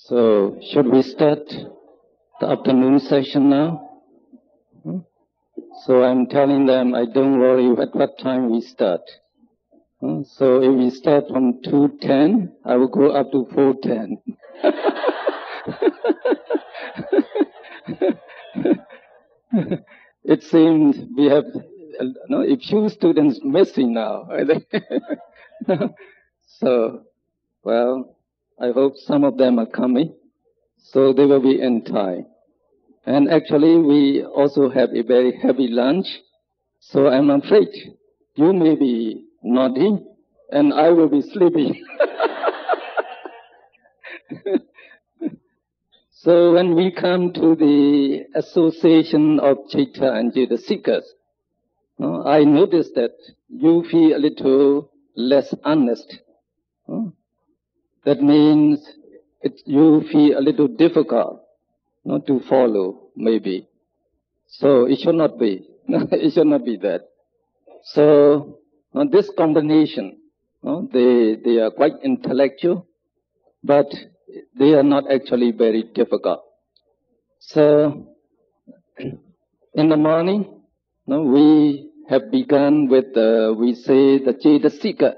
So, should we start the afternoon session now? So I'm telling them, I don't worry at what time we start. So if we start from 2:10, I will go up to 4:10. It seems we have a few students missing now. So, well, I hope some of them are coming, so they will be in time. And actually, we also have a very heavy lunch, so I'm afraid you may be nodding, and I will be sleeping. So when we come to the association of Citta and Citta seekers, I notice that you feel a little less honest. That means you feel a little difficult to follow, maybe. So it should not be. It should not be that. So this combination, they are quite intellectual, but they are not actually very difficult. So in the morning, we have begun with we say the Citta seeker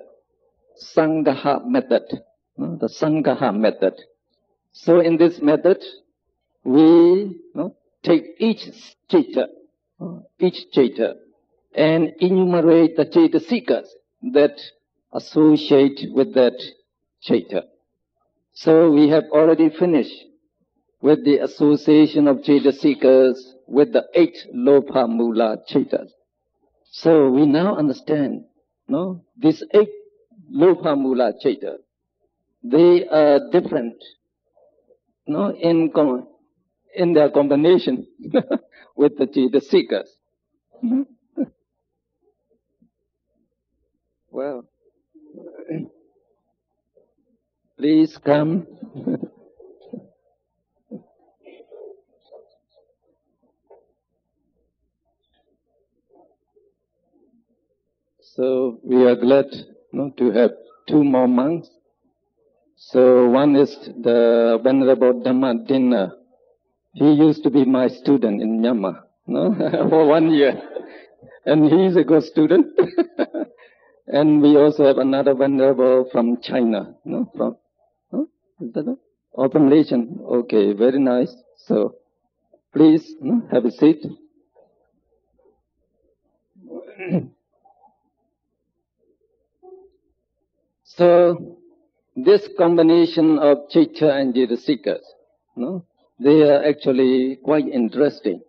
Sangha method, the Sangha method. So in this method, we take each citta, and enumerate the citta seekers that associate with that citta. So we have already finished with the association of citta seekers with the 8 lopa mula cittas. So we now understand, these 8 lopa mula citta, they are different, in their combination with the citta seekers. Well, please come. So we are glad to have 2 more monks. So one is the Venerable Dhamma Dinner. He used to be my student in Myanmar, for 1 year. And he is a good student. And we also have another Venerable from China, is that it? From Malaysia. Okay, very nice. So please have a seat. So this combination of citta and citta seekers, they are actually quite interesting.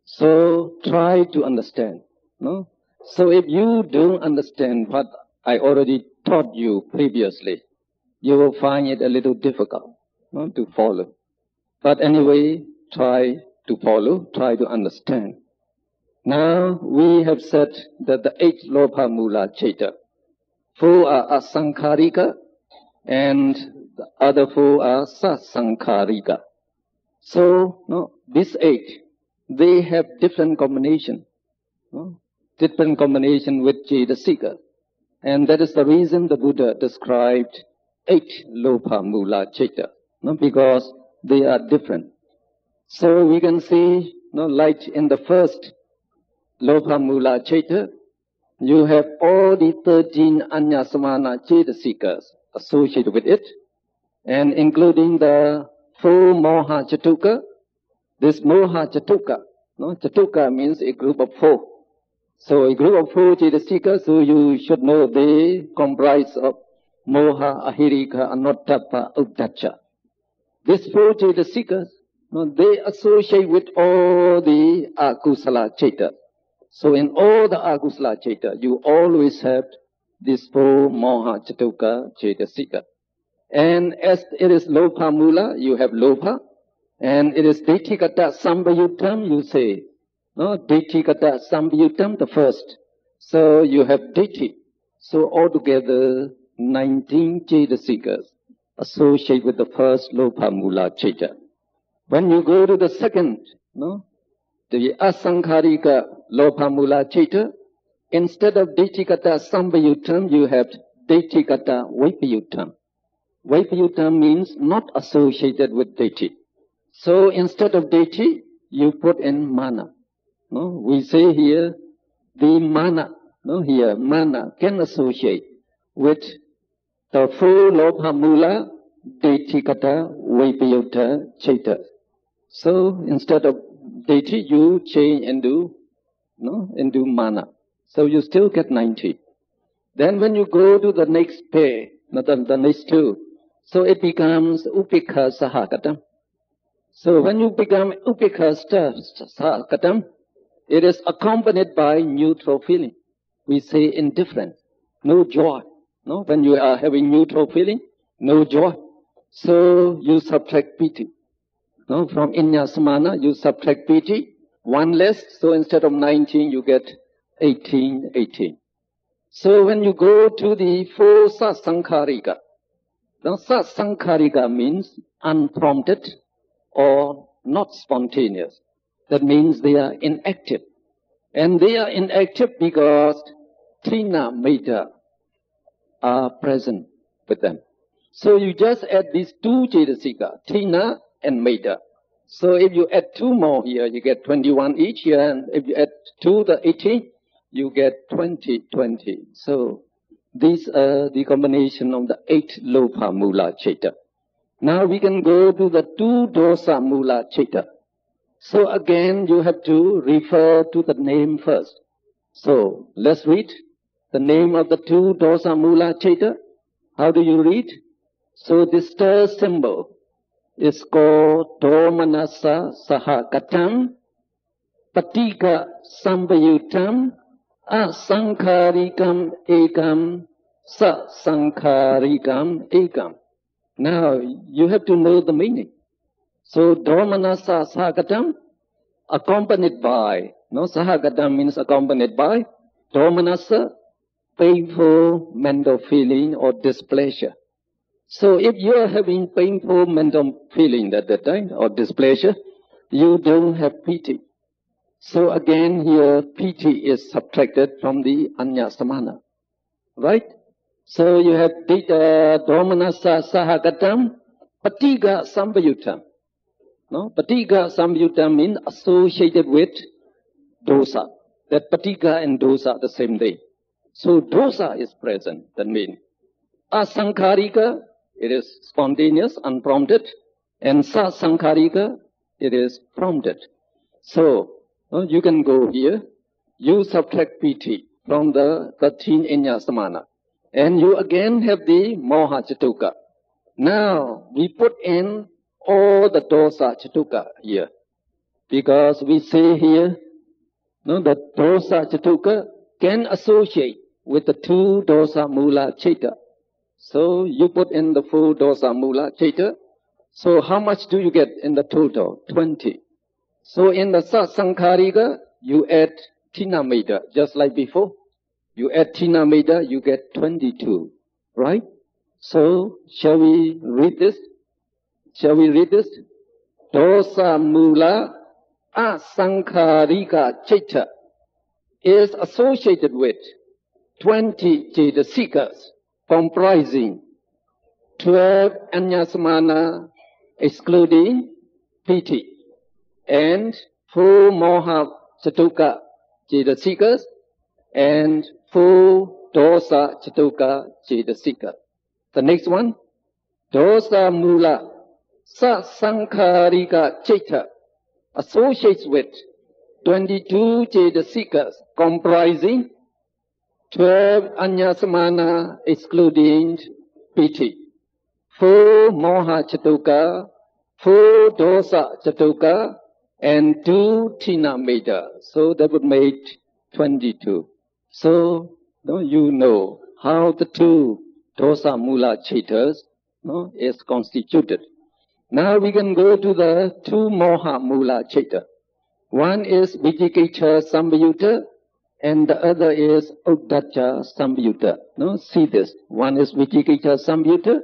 So try to understand. So if you don't understand what I already taught you previously, you will find it a little difficult to follow. But anyway, try to follow, try to understand. Now we have said that the 8 lopa mula citta, 4 are asankharika, and the other 4 are sasankharika. So, these 8, they have different combination, different combination with citta seeker. And that is the reason the Buddha described 8 lopa mula citta, because they are different. So we can see, like in the first lopa mula citta, you have all the 13 anyasamana citta seekers associated with it, and including the 4 moha chatuka. This moha chatuka, chatuka means a group of 4. So a group of 4 citta seekers, so you should know they comprise of moha, ahirika, anuttappa, uddhacca. These 4 citta seekers, they associate with all the akusala citta. So in all the akusala citta, you always have these 4 moha chatuka citta seekers. And as it is lopa mula, you have lopa, and it is ditthikata sambayuttam, you say. Ditthikata sambayuttam, the first. So you have ditti. So altogether, 19 citta seekers associate with the first lopa mula citta. When you go to the second, the asankharika lopa mula citta, instead of ditthikata sambayuttam, you have ditthikata vipayuttam. Vipayutta means not associated with deity. So instead of deity, you put in mana. No? We say here, the mana, no? Here, mana can associate with the full lobha mula, deity kata, vipayutta, chaita. So instead of deity, you change into mana. So you still get 90. Then when you go to the next pair, the next two, so it becomes upekha sahagatam. So when you become upekha sahagatam, it is accompanied by neutral feeling. We say indifference, no joy. No, when you are having neutral feeling, no joy. So you subtract piti. No, from inyasamana, you subtract piti, one less. So instead of 19, you get 18. So when you go to the four sasankharika, now sasankharika means unprompted or not spontaneous. That means they are inactive. And they are inactive because tina meta are present with them. So you just add these two cetasika, tina and meta. So if you add two more here, you get 21 each here, and if you add two, the 18, you get 20. So these are the combination of the 8 lopa mula chaita. Now we can go to the 2 dosa mula chaita. So again you have to refer to the name first. So let's read the name of the 2 dosa mula chaita. How do you read? So this third symbol is called domanassa sahagatam patika sambayutam asankharikam ekam sasankharikam ekam. Now you have to know the meaning. So domanassa sahagatam accompanied by, no, sahagatam means accompanied by, domanassa, painful mental feeling or displeasure. So if you are having painful mental feeling at that time or displeasure, you don't have piti. So again here piti is subtracted from the anyasamana. Right? So you have domanassa sahagatam patika sambayutam. No? Patika sambayutam means associated with dosa. That patika and dosa are the same thing. So dosa is present. That means asankharika, it is spontaneous, unprompted, and sasankharika, it is prompted. So you can go here, you subtract piti from the 13 inyasamana, and you again have the moha chatuka. Now we put in all the dosa chatuka here, because we say here, that dosa chatuka can associate with the 2 dosa mula chaita. So you put in the 4 dosa mula chaita. So how much do you get in the total? 20. So in the sasankharika, you add tina meta, just like before. You add tina meta, you get 22. Right? So shall we read this? Dosa mula asankharika chaita is associated with 20 cetasikas, comprising 12 anyasamana excluding piti, and 4 moha chatuka cetasikas, and 4 dosa chatuka cetasika. The next one, dosa mula sasankharika chaita associates with 22 cetasikas, comprising 12 anyasamana excluding piti, 4 moha chatuka, 4 dosa chatuka, and 2 tina meta. So that would make 22. So you know how the 2 dosa mula chaitas is constituted. Now we can go to the 2 moha mula chaita. One is Vijikicca Sambayutta, and the other is Uddacha Sambayutta. See this. One is Vijikicca Sambayutta,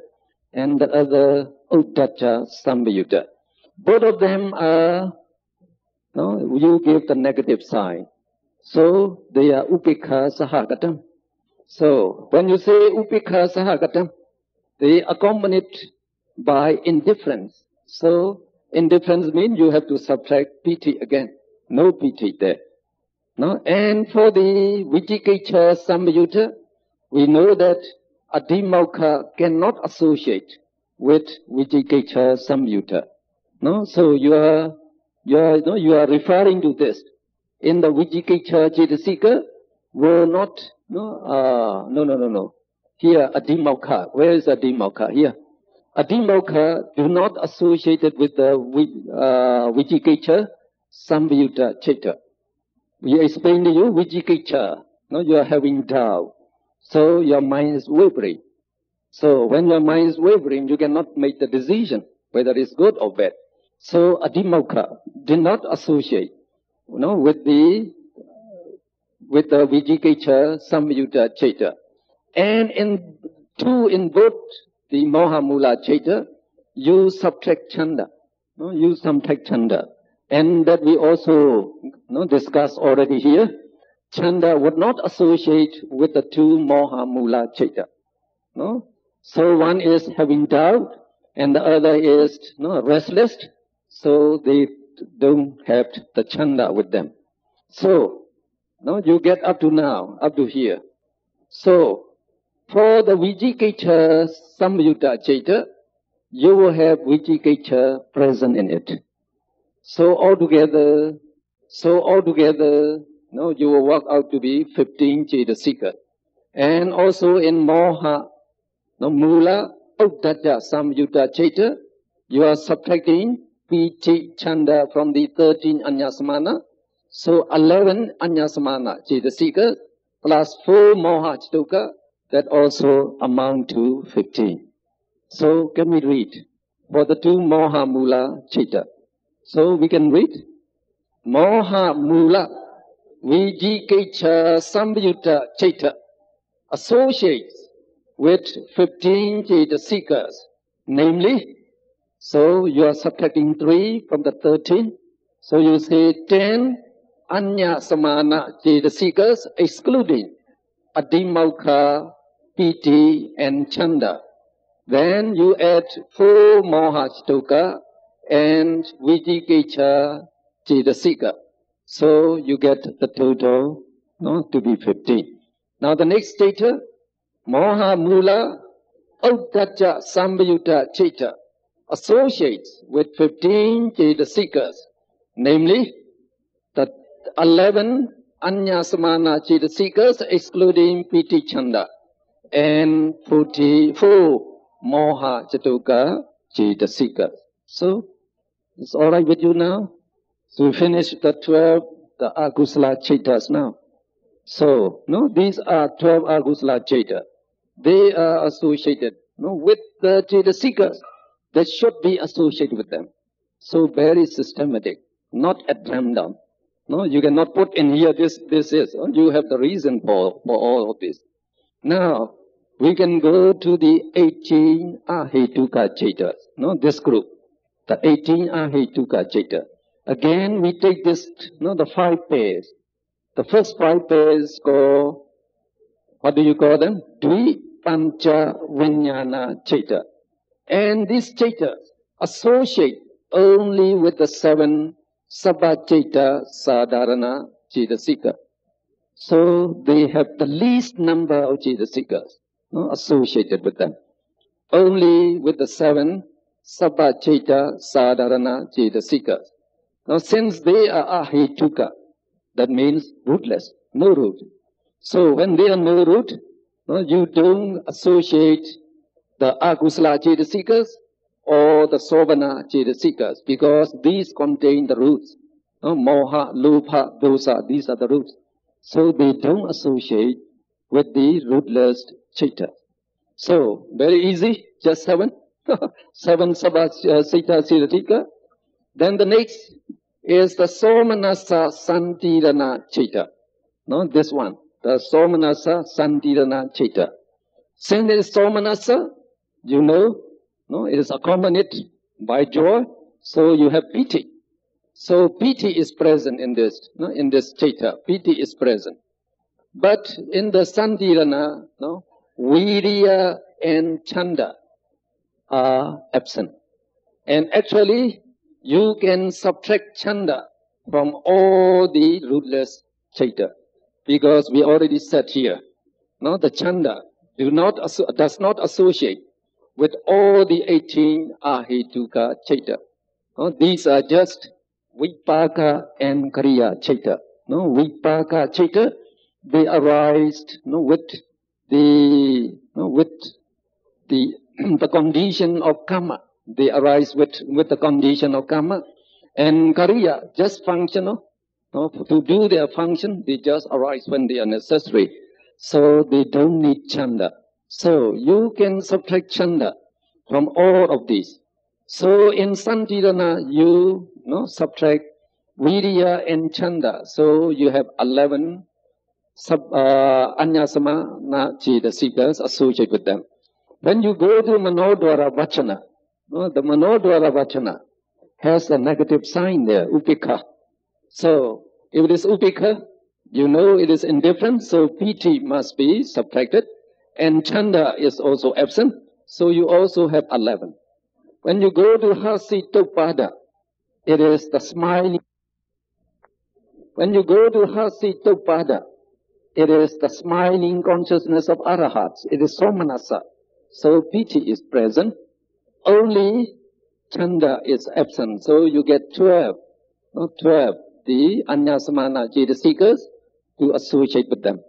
and the other Uddacha Sambayutta. Both of them are, you give the negative sign. So they are Upekha Sahagatam. So when you say Upekha Sahagatam, they accompanied by indifference. So indifference means you have to subtract piti again. No piti there. No? And for the Vicikiccha Samyutta, we know that Adhimokkha cannot associate with Vicikiccha Samyutta. No? So you are referring to this. In the Vicikiccha Cetasika were not, no. Here, Adhimokkha. Where is Adhimokkha? Here. Adhimokkha do not associate it with the Vicikiccha Samyutta Citta. We explain to you Vicikiccha. No, you are having doubt. So your mind is wavering. So when your mind is wavering, you cannot make the decision whether it's good or bad. So Adhimokkha did not associate, with the Vicikiccha Samyutta Citta. And in both the Mohamula Citta, you subtract chanda. You subtract chanda. And that we also discussed already here. Chanda would not associate with the two Mohamula Citta. No? So one is having doubt and the other is restless. So they don't have the chanda with them. So, you get up to now, up to here. So, for the Vicikiccha Samyutta Citta, you will have Vicikiccha present in it. So altogether, you will work out to be 15 Cetasika. And also in Moha, Mula, Uddhacca Samyutta Citta, you are subtracting Piti Chanda from the 13 Anyasamana. So 11 Anyasamana Cetasika plus 4 Moha Cittuka, that also amount to 15. So can we read for the two Moha Mula Citta? So we can read Moha Mula Vicikiccha Samyutta Citta associates with 15 Cetasikas, namely, so you are subtracting 3 from the 13, so you say 10 Anyasamana Cetasikas excluding Adhimokkha, Piti and Chanda. Then you add 4 Moha Cittuka and Vicikiccha Cetasika. So you get the total to be 15. Now the next citta, Moha Mula Uddhacca Samyutta Citta associates with 15 Cetasikas, namely the 11 Anyasamana Cetasikas excluding Piti Chanda and 44 Moha Cittuka Cetasikas. So, it's alright with you now? So we finish the 12, the Akusala Cittas now. So, these are 12 Akusala Citta. They are associated with the Cetasikas. They should be associated with them. So very systematic, not at random. You cannot put in here this is. You have the reason for all of this. Now, we can go to the 18 Ahetuka Cittas. This group. The 18 Ahetuka Citta. Again, we take this, the 5 pairs. The first 5 pairs go, what do you call them? Dvi Pancha Vijnana Citta. And these Cittas associate only with the 7 Sabha Citta Sadharana Cetasika. So they have the least number of Cetasikas associated with them. Only with the 7 Sabha Citta Sadharana Cetasikas. Now since they are Ahetuka, that means rootless, no root. So when they are no root, you don't associate the Akusala Cetasikas or the Sovana Cetasikas because these contain the roots. Moha, Lobha, Dosa, these are the roots. So they don't associate with the rootless Citta. So very easy, just 7. 7 Sabha Citta Cetatika. Then the next is the Somanasa Santirana Citta. This one, the Somanasa Santirana Citta. Since it is Somanasa, it is accompanied by joy, so you have piti. So piti is present in this Citta. Piti is present. But in the Santirana, Virya and Chanda, are absent. And actually, you can subtract chanda from all the rootless chaita, because we already said here, no, the chanda does not associate with all the 18 ahituka chaita. No, these are just vipaka and kriya chaita. No, vipaka chaita, they arise with the the condition of karma. They arise with the condition of karma. And kriya, just functional. No, to do their function, they just arise when they are necessary. So they don't need chanda. So you can subtract chanda from all of these. So in Santirana, you subtract virya and chanda. So you have 11 anyasamana cetasikas associated with them. When you go to manodvara vachana, the manodvara vachana has a negative sign there, upekha. So if it is upekha, you know it is indifferent, so piti must be subtracted. And chanda is also absent, so you also have 11. When you go to hasitopada, it is the smiling. When you go to hasitopada, it is the smiling consciousness of arahats. It is somanasa. So piti is present. Only chanda is absent. So you get 12. 12. The anyasamana cetasikas to associate with them.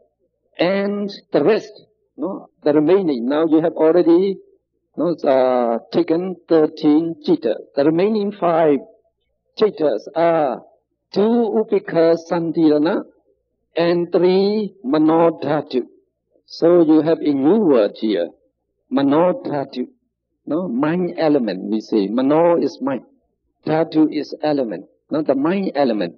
And the rest, the remaining, now you have already taken 13 citas. The remaining 5 citas are 2 upekha santirana and 3 manodhatu. So you have a new word here, manodhatu. Mind element, we say. Mano is mind. Dhatu is element, the mind element.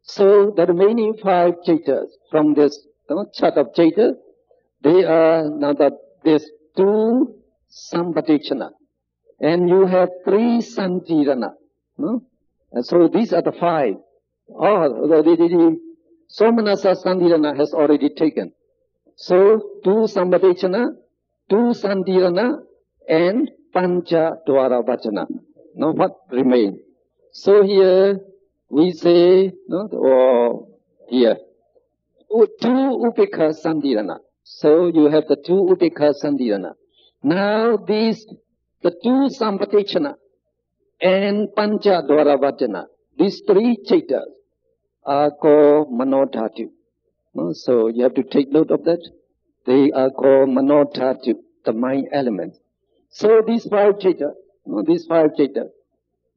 So the remaining 5 citas from this chart of citas, they are now that there's 2 sampatichana, and you have 3 santirana. And so these are the 5. The somanasa santirana has already taken. So 2 sampatichana, 2 santirana, and pancha dvara vachana. Now what remains? So here we say, here, 2 upekha santirana. So you have the 2 upekha santirana. Now the 2 sampatichana and pancha dvara vachana, these 3 citas are called manodhatu. So you have to take note of that. They are called manodhatu, the mind element. So these 5 citas,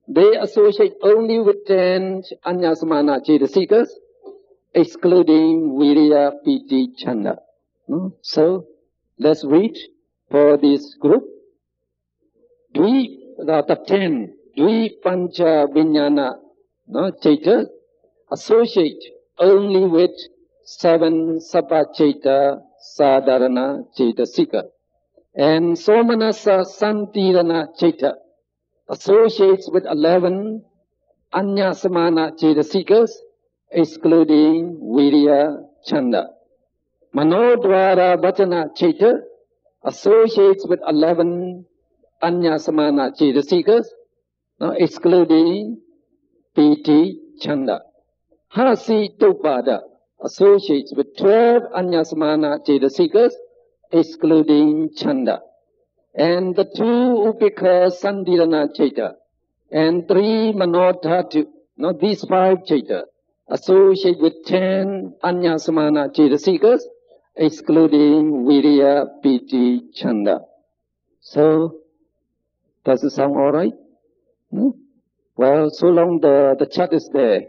they associate only with 10 anyasamana cetasikas, excluding virya, piti, chanda. So let's read for this group. The 10 pancha vijnana citas associate only with 7 sabhaceta sadharana cetasika. And somanasa santirana ceta associates with 11 anyasamana cetasikas, excluding virya, chanda. Manodvara vachana ceta associates with 11 anyasamana cetasikas, excluding piti, chanda. Hasitopada associates with 12 anyasamana cetasikas, excluding chanda. And the 2 upekha santirana ceta and 3 manodhatu, these 5 ceta associate with 10 anyasamana cetasikas, excluding virya, piti, chanda. So, does it sound alright? Well, so long the chart is there,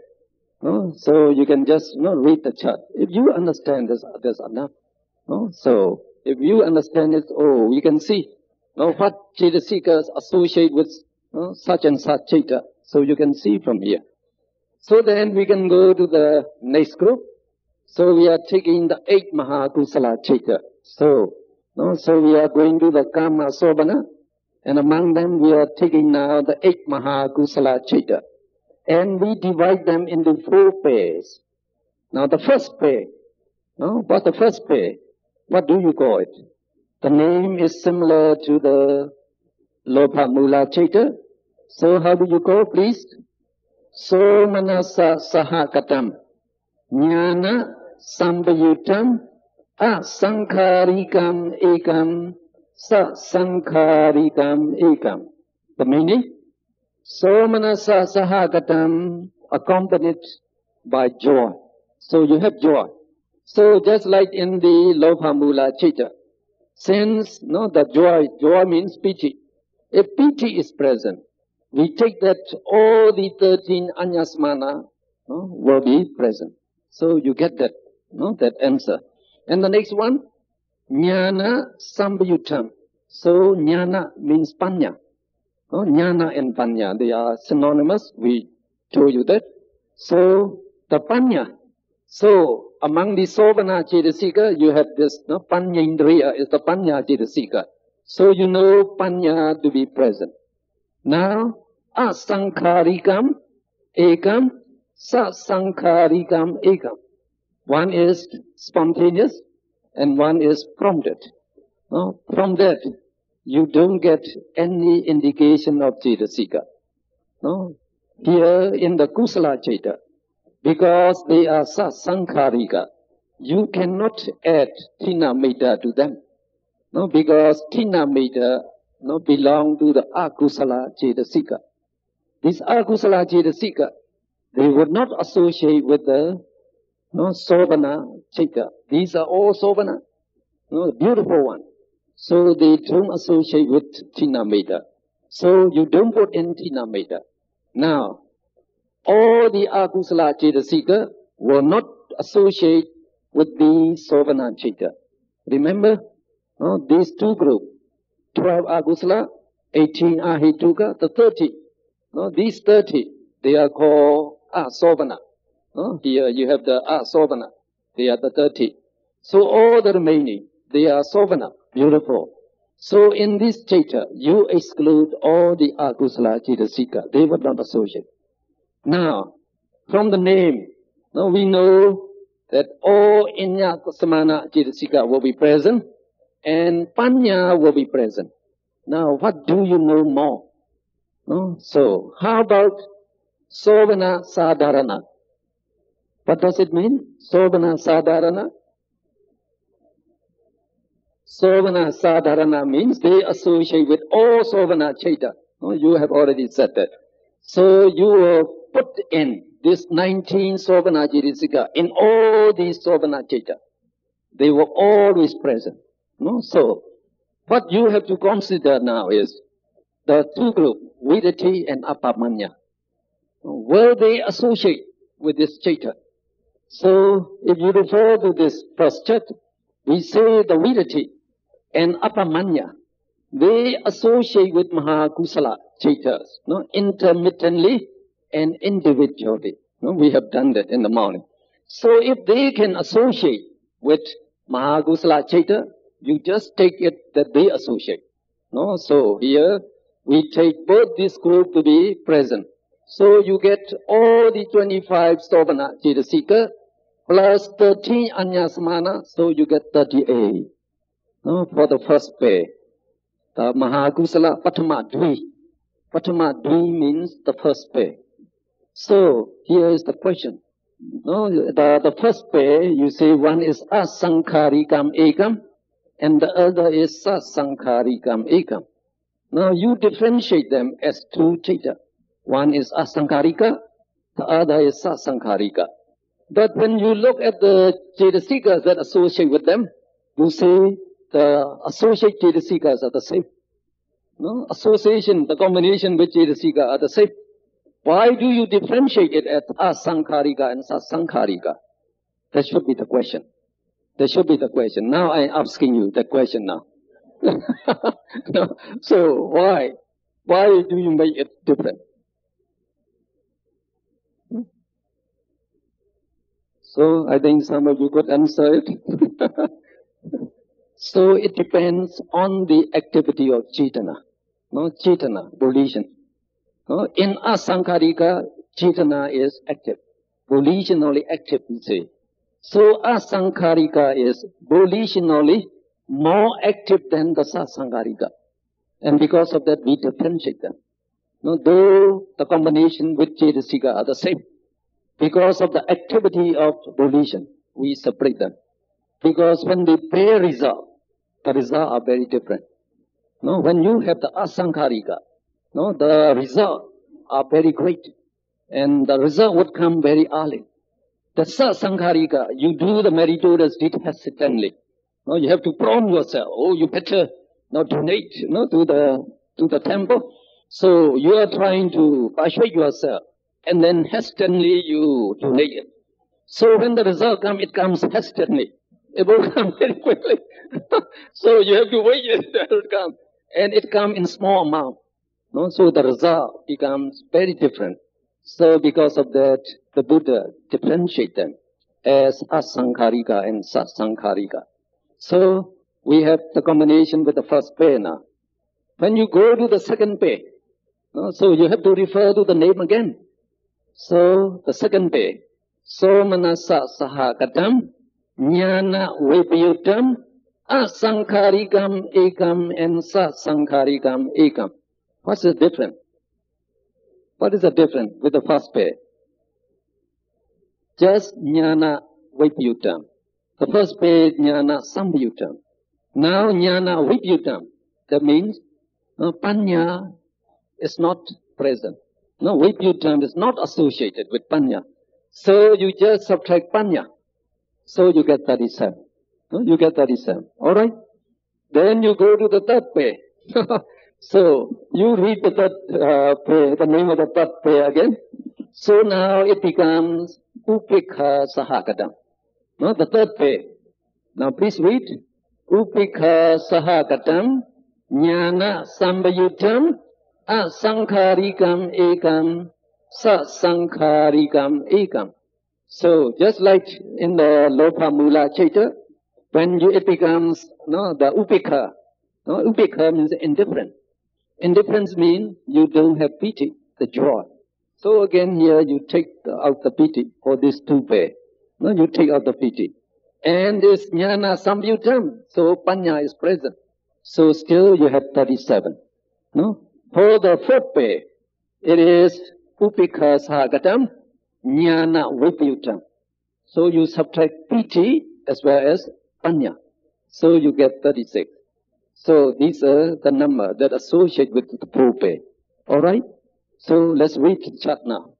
so you can just read the chart. If you understand this, there's enough. So, if you understand it, you can see what cetasikas associate with such and such ceta. So you can see from here. So then we can go to the next group. So we are taking the 8 mahakusala ceta. So we are going to the kama sobana, and among them we are taking now the 8 mahakusala ceta. And we divide them into 4 pairs. Now the first pair, what's the first pair? What do you call it? The name is similar to the Lopa Mula Chaita. So how do you go, please? Somanasa Sahakatam Jnana Sambayutam Asankharikam Ekam Sasankharikam Ekam. The meaning? Somanasa Sahakatam, accompanied by joy. So you have joy. So just like in the Lopamula Chitta, since the joy means piti. If piti is present, we take that all the 13 anyasmana will be present. So you get that, that answer. And the next one, jnana sambayutam. So jnana means panya. Jnana and panya, they are synonymous. We told you that. So the panya. So among the sovana cetasika, you have this panya indriya is the panya cetasika. So you know panya to be present. Now asankharikam ekam sasankharikam ekam. One is spontaneous and one is prompted. From that, you don't get any indication of cetasika. Here in the kusala ceta, because they are sasankharika, you cannot add tina metta to them. Because tina metta belong to the akusala cetasika. This akusala cetasika, they would not associate with the sovana ceta. These are all sovana, beautiful one. So they don't associate with tina metta. So you don't put in tina metta. Now, all the akusala cetasika will not associate with the sovana citta. Remember, these two groups, 12 akusala, 18 ahituka, the 30. These 30, they are called asovana. Here you have the asovana. They are the 30. So all the remaining, they are sovana. Beautiful. So in this citta, you exclude all the akusala cetasika. They will not associate. Now, from the name, we know that all Inyasamana cetasika will be present and Panya will be present. Now, what do you know more? So, how about Sovana Sadharana? What does it mean? Sovana Sadharana? Sovana Sadharana means they associate with all Sovana Chaita. You have already said that. So you will put in this 19 Sovana Cetasika in all these Sovana Chaita. They were always present. So what you have to consider now is the two groups, Vidati and Apamanya. Will they associate with this Chaita? So if you refer to this first chapter, we say the Vidati and Apamanya, they associate with Mahakusala Chaitas, intermittently and individually. We have done that in the morning. So if they can associate with Mahakusala Chaita, you just take it that they associate. So here we take both these groups to be present. So you get all the 25 Sovana Cetasika plus 13 Anyasamana, so you get 38. For the first pair. The Mahakusala Patama Dvi. Patama Dvi means the first pair. So here is the question. The first pair, you say one is Asankharikam Ekam and the other is Sasankharikam Ekam. Now you differentiate them as two Chaita. One is Asankharika, the other is Sasankharika. But when you look at the Cetasikas that associate with them, you say the associate Cetasikas are the same. Association, the combination with Cetasika are the same. Why do you differentiate it as Asankharika and Sasankharika? That should be the question. That should be the question. Now I am asking you that question now. So why? Why do you make it different? So I think some of you could answer it. So it depends on the activity of Chaitana. Chaitana, volition. In Asankharika, Chaitana is active. Volitionally active, we say. So Asankharika is volitionally more active than the Sasankharika. And because of that, we differentiate them. No, though the combination with Cetasika are the same, because of the activity of volition, we separate them. Because when they bear result, the results are very different. No, when you have the asankharika, no, the results are very great, and the result would come very early. The sasankharika, you do the meritorious deed hesitantly. No, you have to prompt yourself. Oh, you better donate, to the temple. So you are trying to persuade yourself, and then hesitantly you donate it. So when the result comes, it comes hesitantly. It will come very quickly. So you have to wait until it comes. And it comes in small amount. No? So the result becomes very different. So because of that, the Buddha differentiate them as asankharika and sasankharika. So we have the combination with the first pair now. When you go to the second pair, so you have to refer to the name again. So the second pair, somanasa sahakatam, jnana vipayutam, asankharikam ekam and sasankharikam ekam. What's the difference? What is the difference with the first pair? Just jnana vipayutam. The first pair, jnana sambhayutam. Now jnana vipayutam. That means panya is not present. No, vipayutam is not associated with panya. So you just subtract panya. So you get 37. No, you get 37. Alright? Then you go to the third pair. So you read the third pair, the name of the third pair again. So now it becomes upekha sahakadam. No, the third pair. Now please read. Upekha sahakadam jnana sambhayutam asankharikam ekam sasankharikam ekam. So just like in the Lopa Mula Chaita, when it becomes the upekha. No, upekha means indifferent. Indifference means you don't have piti, the joy. So again here you take out the piti for these two pair. No, you take out the piti. And this jnana sambhayutam, so panya is present. So still you have 37. No? For the fourth pair, it is upekha sahagatam, jnana vipayutam. So you subtract piti as well as panya. So you get 36. So these are the number that associate with the four pair. Alright? So let's read the chart now.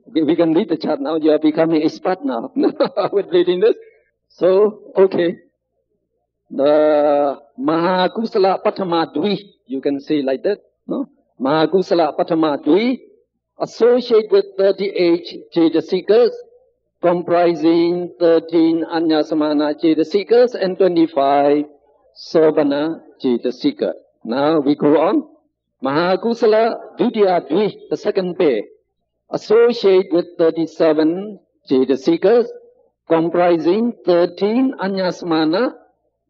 We can read the chart now. You are becoming expert now with reading this. So, okay. The Mahakusala Patama Dvi, you can say like that. No? Mahakusala Patama Dvi associate with 38 Cetasikas, comprising 13 Anyasamana Cetasikas and 25 Sobhana Cetasika. Now we go on. Mahakusala Dutiya Dvi, the second pair, associate with 37 Cetasikas, comprising 13 Anyasamana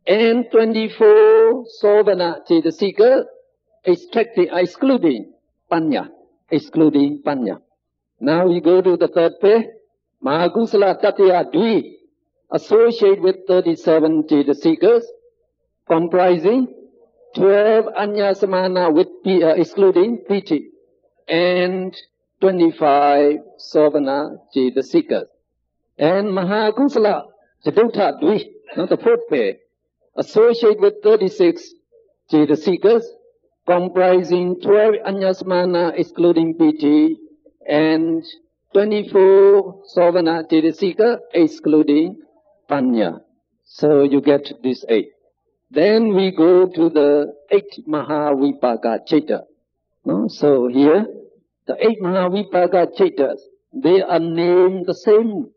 and 24 Sobhana Cetasika, excluding Panya. Excluding Panya. Now we go to the third pair. Mahakusala Tatiya Dvi, associate with 37 Cetasikas, comprising 12 Anyasamana with excluding piti, and 25 Sobhana Cetasikas. And Mahakusala Chaturtha Dvi, the fourth pair, associate with 36 Cetasikas, comprising 12 Anyasamana excluding piti, and 24 Sobhana Cetasika excluding Panya. So you get this 8. Then we go to the 8 Mahavipaka Chaita. No? So here, the 8 Mahavipaka Chaitas, they are named the same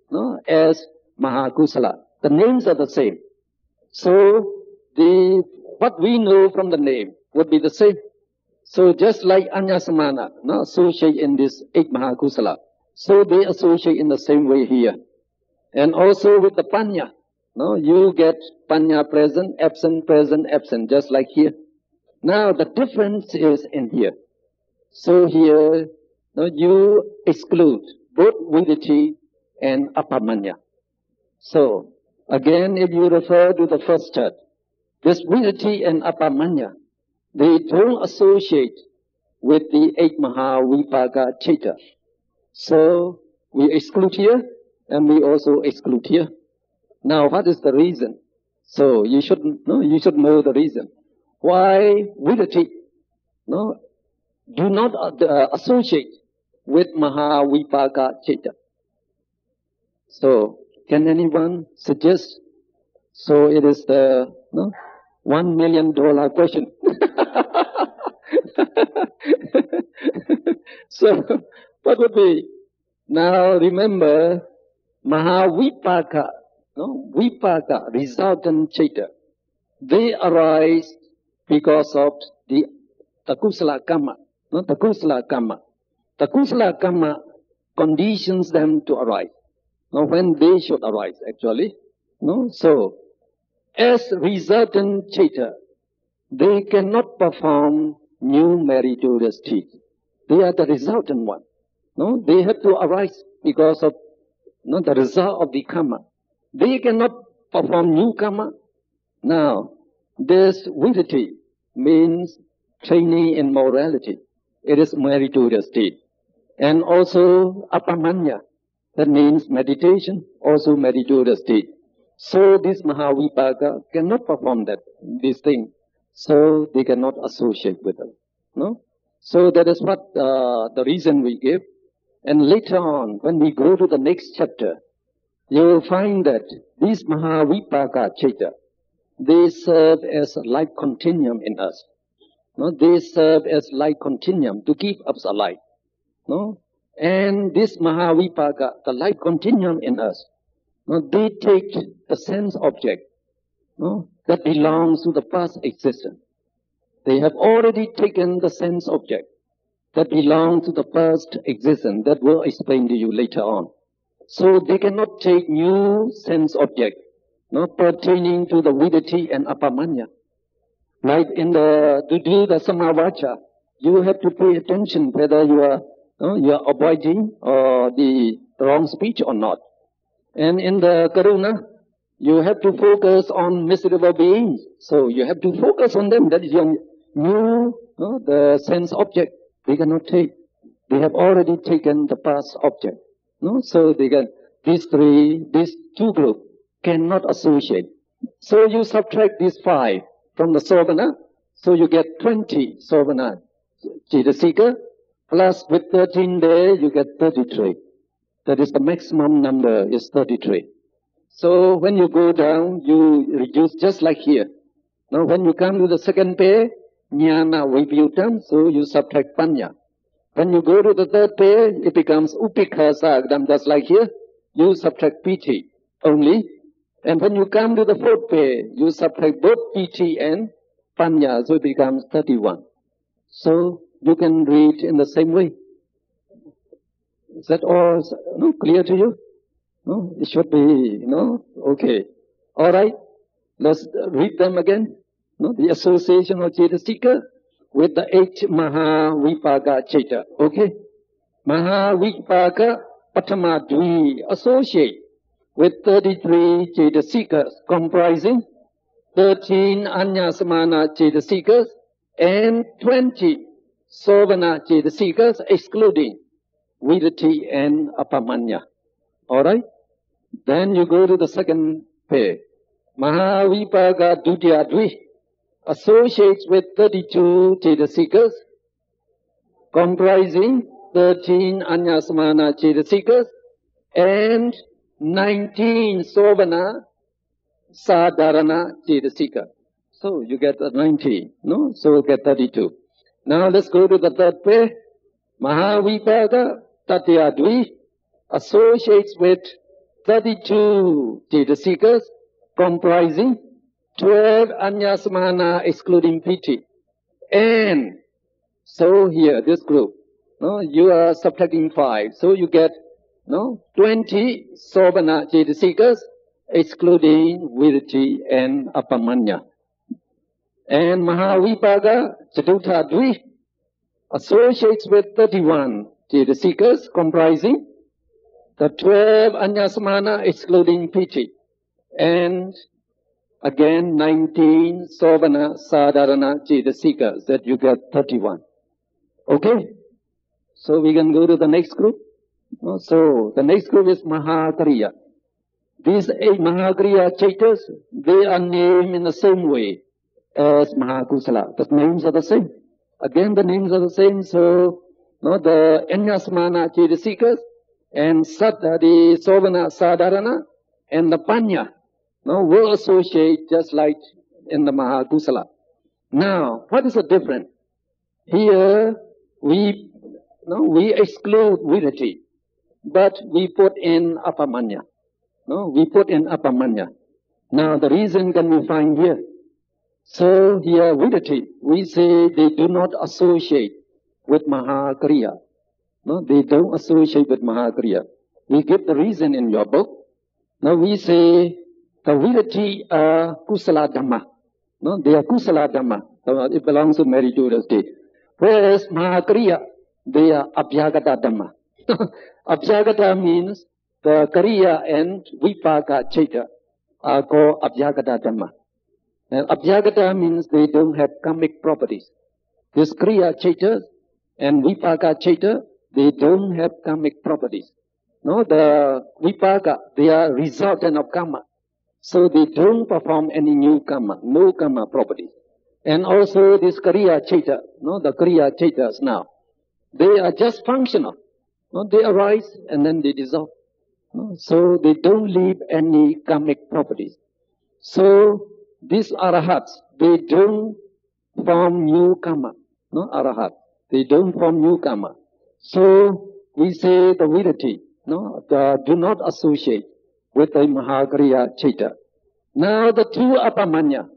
as Mahakusala. The names are the same. So what we know from the name would be the same. So just like Anyasamana associate in this 8 Mahakusala, so they associate in the same way here. And also with the Panya. You get Panya present, absent, just like here. Now the difference is in here. So here, you exclude both Viditi and Apamanya. So again, if you refer to the first chart, this Viditi and Apamanya, they don't associate with the 8 Mahavipaka Chitta. So we exclude here, and we also exclude here. Now, what is the reason? So you should know the reason. Why Vidati do not associate with Mahavipaka Chitta? So, can anyone suggest? So it is the $1 million question. So, what would be? Now remember, Mahavipaka, Vipaka, resultant Chitta, they arise because of the Kusala Karma. The Kusala Karma. The Kusala Karma conditions them to arise. Now, when they should arise, actually. So, as resultant Chitta, they cannot perform new meritorious deeds. They are the resultant one. They have to arise because of the result of the karma. They cannot perform new karma. Now, this vidati means training in morality. It is meritorious deed. And also apamanya, that means meditation, also meritorious deed. So this Mahavipaka cannot perform this thing. So they cannot associate with them. So that is what the reason we give. And later on, when we go to the next chapter, you will find that these Mahavipaka Chitta, they serve as a life continuum in us. They serve as life continuum to keep us alive. And this Mahavipaka, the life continuum in us, they take the sense object that belongs to the past existence. They have already taken the sense object that belongs to the past existence. That will explain to you later on. So they cannot take new sense object pertaining to the vidati and apamanya. Like to do the samavacha, you have to pay attention whether you are avoiding the wrong speech or not. And in the karuna, you have to focus on miserable beings. So you have to focus on them. That is your new, the sense object. They cannot take. They have already taken the past object. So these two groups cannot associate. So you subtract these 5 from the Sovana, so you get 20 Sovana Chitta, plus with 13 there, you get 33. That is the maximum number, is 33. So when you go down, you reduce just like here. Now when you come to the second pair, Jnana Vibhutam, so you subtract Panya. When you go to the third pair, it becomes Upekha Sagdam, just like here, you subtract Piti only. And when you come to the fourth pair, you subtract both Piti and Panya, so it becomes 31. So you can read in the same way. Is that all clear to you? It should be, okay. Alright, let's read them again. The association of Cetasika with the 8 Mahavipaka Chitta. Okay? Mahavipaka Patamadvi associate with 33 Cetasikas comprising 13 Anyasamana Cetasikas and 20 Sovana Cetasikas excluding vidati and apamanya. Alright? Then you go to the second pair. Mahavipaka Dutiyadvi associates with 32 Cetasikas comprising 13 Anyasamana Cetasikas and 19 Sovana Sadharana Cetasika. So you get 19, So you get 32. Now let's go to the third pair. Mahavipaka Tatyadvi associates with 32 Cetasikas comprising 12 Anyasamana excluding Piti. And so here, this group, you are subtracting 5. So you get 20 Sovana Cetasikas excluding vidati and apamanya. And Mahavipaka Chatutadvi associates with 31 Cetasikas comprising the 12 Anyasamana excluding Piti and Again, 19 Sovana Sadharana Cetasikas, that you get 31. Okay? So we can go to the next group. So the next group is Mahakriya. These 8 Mahakriya Chaitas, they are named in the same way as Mahakusala. The names are the same. Again, the names are the same. So, the Anyasmana Cetasikas and the Sovana Sadharana and the Panya, will associate just like in the Mahakusala. Now, what is the difference? Here, we exclude Virati, but we put in Apamanya. We put in Apamanya. Now, the reason can we find here? So, here, Virati, we say they do not associate with Mahakriya. They don't associate with Mahakriya. We give the reason in your book. Now, we say the Virati are Kusala Dhamma. They are Kusala Dhamma. It belongs to meritorious state. Whereas Mahakriya, they are Abhyagata Dhamma. Abhyagata means the Kriya and Vipaka Chaita are called Abhyagata Dhamma. And Abhyagata means they don't have karmic properties. This Kriya Chaita and Vipaka Chaita, they don't have karmic properties. The Vipaka, they are resultant of karma. So they don't perform any new karma, no karma properties. And also this Kriya Chaita, the Kriya Chaitas now, they are just functional. They arise and then they dissolve. So they don't leave any karmic properties. So these Arahats, they don't form new karma. Arahat, they don't form new karma. So we say the Virati, do not associate with the Mahakriya Chaita. Now the two Apamanya,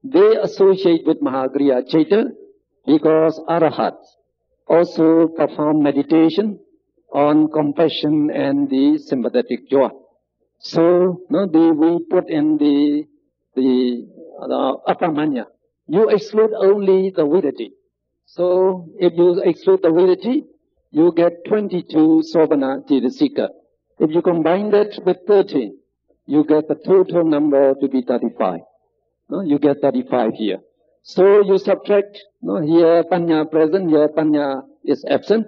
they associate with Mahakriya Chaita because Arahats also perform meditation on compassion and the sympathetic joy. So, we put in the Apamanya. You exclude only the Virati. So, if you exclude the Virati, you get 22 Sovana Cetasikas. If you combine that with 13, you get the total number to be 35. You get 35 here. So you subtract, here Panya present, here Panya is absent.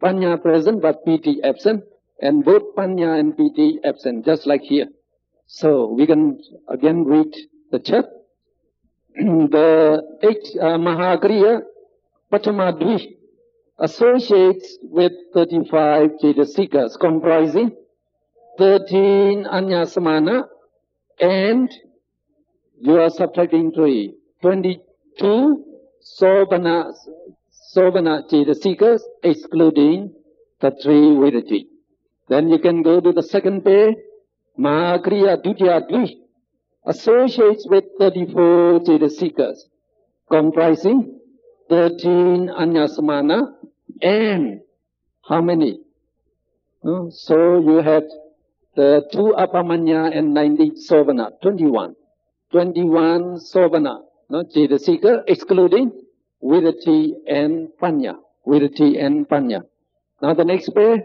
Panya present but Piti absent. And both Panya and Piti absent, just like here. So we can again read the chart. The 8 Mahakriya Patamadvi associates with 35 Cetasikas comprising 13 Anyasamana and you are subtracting 3. 22 Sovana Cetasikas excluding the 3 Virati. Then you can go to the second page. Mahakriya Dutya Dvi associates with 34 Cetasikas comprising 13 Anyasamana and how many? So you have the 2 Apamanya and 90 Sovana, 21. 21 Sovana, Cetasika, excluding Virati and Panya. Virati and Panya. Now the next page,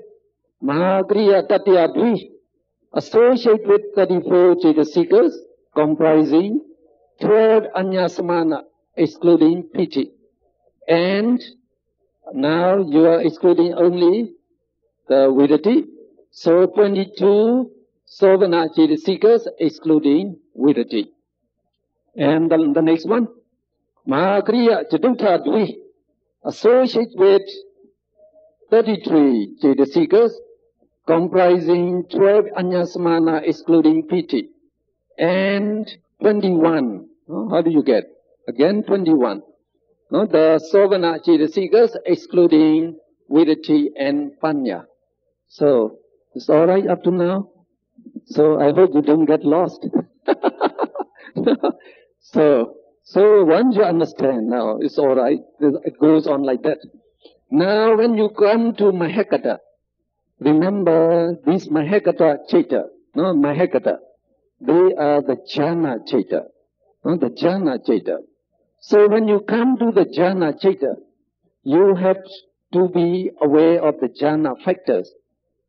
Mahakriya Tatya Dvi associate with 34 Cetasikas comprising 12 Anyasamana, excluding Piti. And now you are excluding only the Virati. So 22 Sovana Cetasikas excluding Virati. And the next one, Mahakriya Chatutha Dvi associate with 33 Cetasikas comprising 12 Anyasamana excluding Piti. And 21. How do you get? Again 21. The Sovana Cetasikas excluding Virati and Panya. So, it's alright up to now? So, I hope you don't get lost. So once you understand now, it's alright. It goes on like that. Now, when you come to Mahekata, remember these Mahekata Chaita. Mahekata. They are the Jhana Chaita. The Jhana Chaita. So when you come to the Jhana Chaita, you have to be aware of the Jhana factors.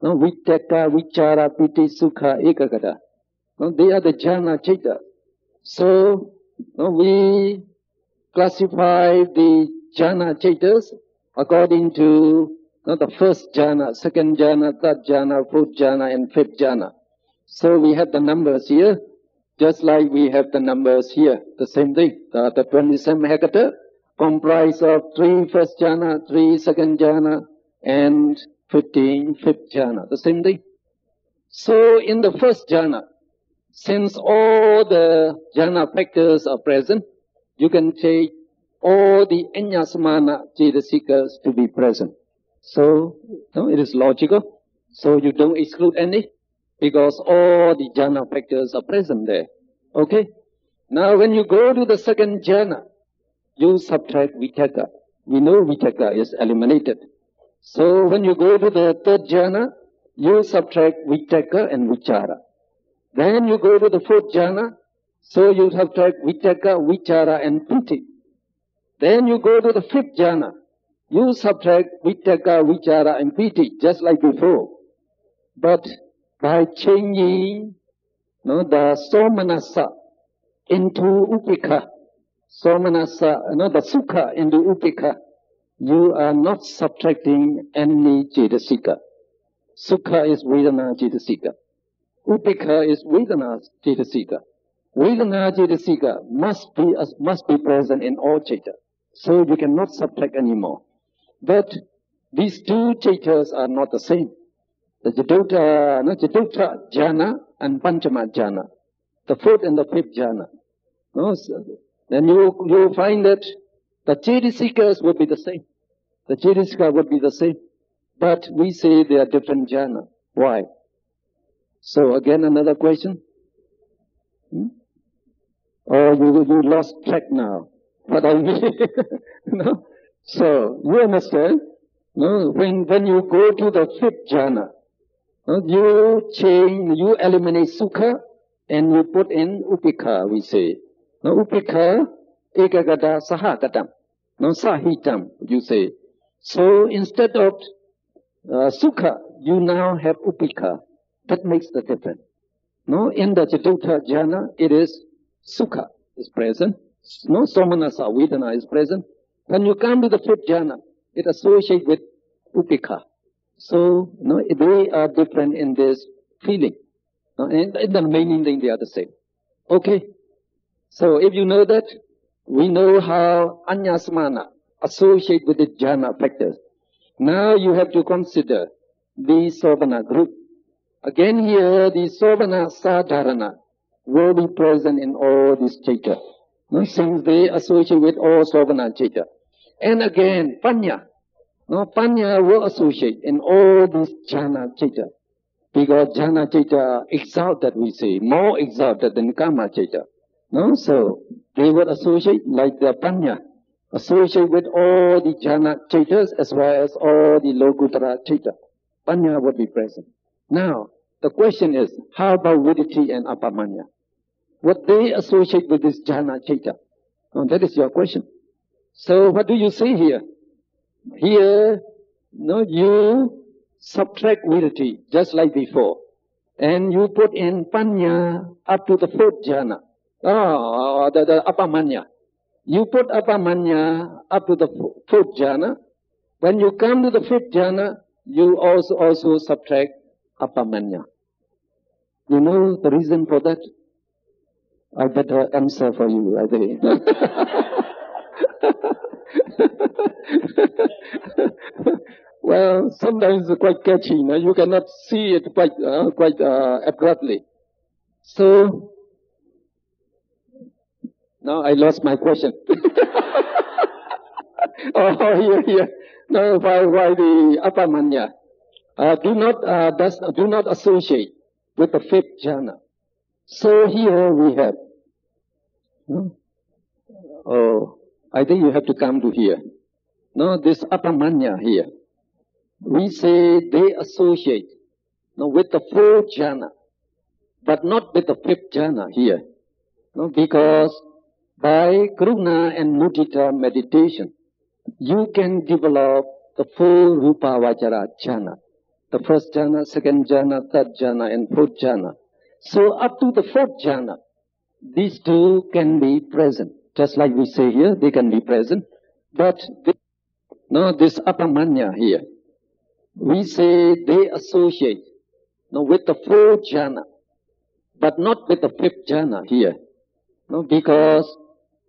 Vitakka, Vichara, Piti, Sukha, Ekagata. They are the Jhana Chaita. So we classify the jhana chaittas according to the first jhana, second jhana, third jhana, fourth jhana, and fifth jhana. So we have the numbers here, just like we have the numbers here. The same thing. The 27 hekata comprise of 3 first jhana, 3 second jhana, and 15 fifth jhana. The same thing. So in the first jhana, since all the jhana factors are present, you can take all the anyasmana cetasikas to be present. So it is logical. So you don't exclude any, because all the jhana factors are present there. Okay? Now when you go to the second jhana, you subtract vitaka. We know vitaka is eliminated. So when you go to the third jhana, you subtract vitaka and vichara. Then you go to the fourth jhana, so you subtract vitaka, vichara and piti. Then you go to the fifth jhana, you subtract vitaka, vichara and piti, just like before. But by changing the somanasa into upekha, somanasa, the sukha into upekha, you are not subtracting any cetasika. Sukha is vedana cetasika. Upekha is vedana cetasika. Vedana cetasika must be present in all citta. So you cannot subtract anymore. But these two cittas are not the same. The Jatuta jhana and Panchama jhana, the fourth and the fifth jhana. Then you find that the cetasikas would be the same. The cetasika would be the same. But we say they are different jhana. Why? So again another question. Or you lost track now. What I mean? So you understand? When you go to the fifth jhana, you eliminate sukha and you put in upekha, we say. Upekha, ekagata, sahagatam. Sahitam, you say. So instead of sukha, you now have upekha. That makes the difference. In the Jatuta jhana, it is sukha is present. Somanasa, vedana is present. When you come to the fifth jhana, it associates with upekha. So, they are different in this feeling. And in the remaining thing, they are the same. Okay? So, if you know that, we know how anyasmana associate with the jhana factors. Now you have to consider the sovana group. Again here, the sovana sadharana will be present in all these citta. Since they associate with all sovana citta. And again, panya. Panya will associate in all these jhana citta. Because jhana citta are exalted, we say, more exalted than kama citta. So they will associate like the panya, associate with all the jhana cittas as well as all the lokuttara citta. Panya would be present. Now, the question is, how about viditi and apamanya? What they associate with this jhana citta? That is your question. So what do you say here? Here, you subtract viditi, just like before. And you put in panya up to the fourth jhana. The apamanya. You put apamanya up to the fourth jhana. When you come to the fifth jhana, you also subtract apamanya. You know the reason for that? I better answer for you, I think. Well, sometimes it's quite catchy. You cannot see it quite abruptly. So, now I lost my question. Here. No, why the apamanya? Do not associate with the fifth jhana. So here we have. I think you have to come to here. This apamanya here. We say they associate with the fourth jhana, but not with the fifth jhana here. Because by karuna and mudita meditation, you can develop the full rupa vajara jhana. The first jhana, second jhana, third jhana, and fourth jhana. So up to the fourth jhana, these two can be present. Just like we say here, they can be present. But this apamanya here, we say they associate with the fourth jhana, but not with the fifth jhana here. Because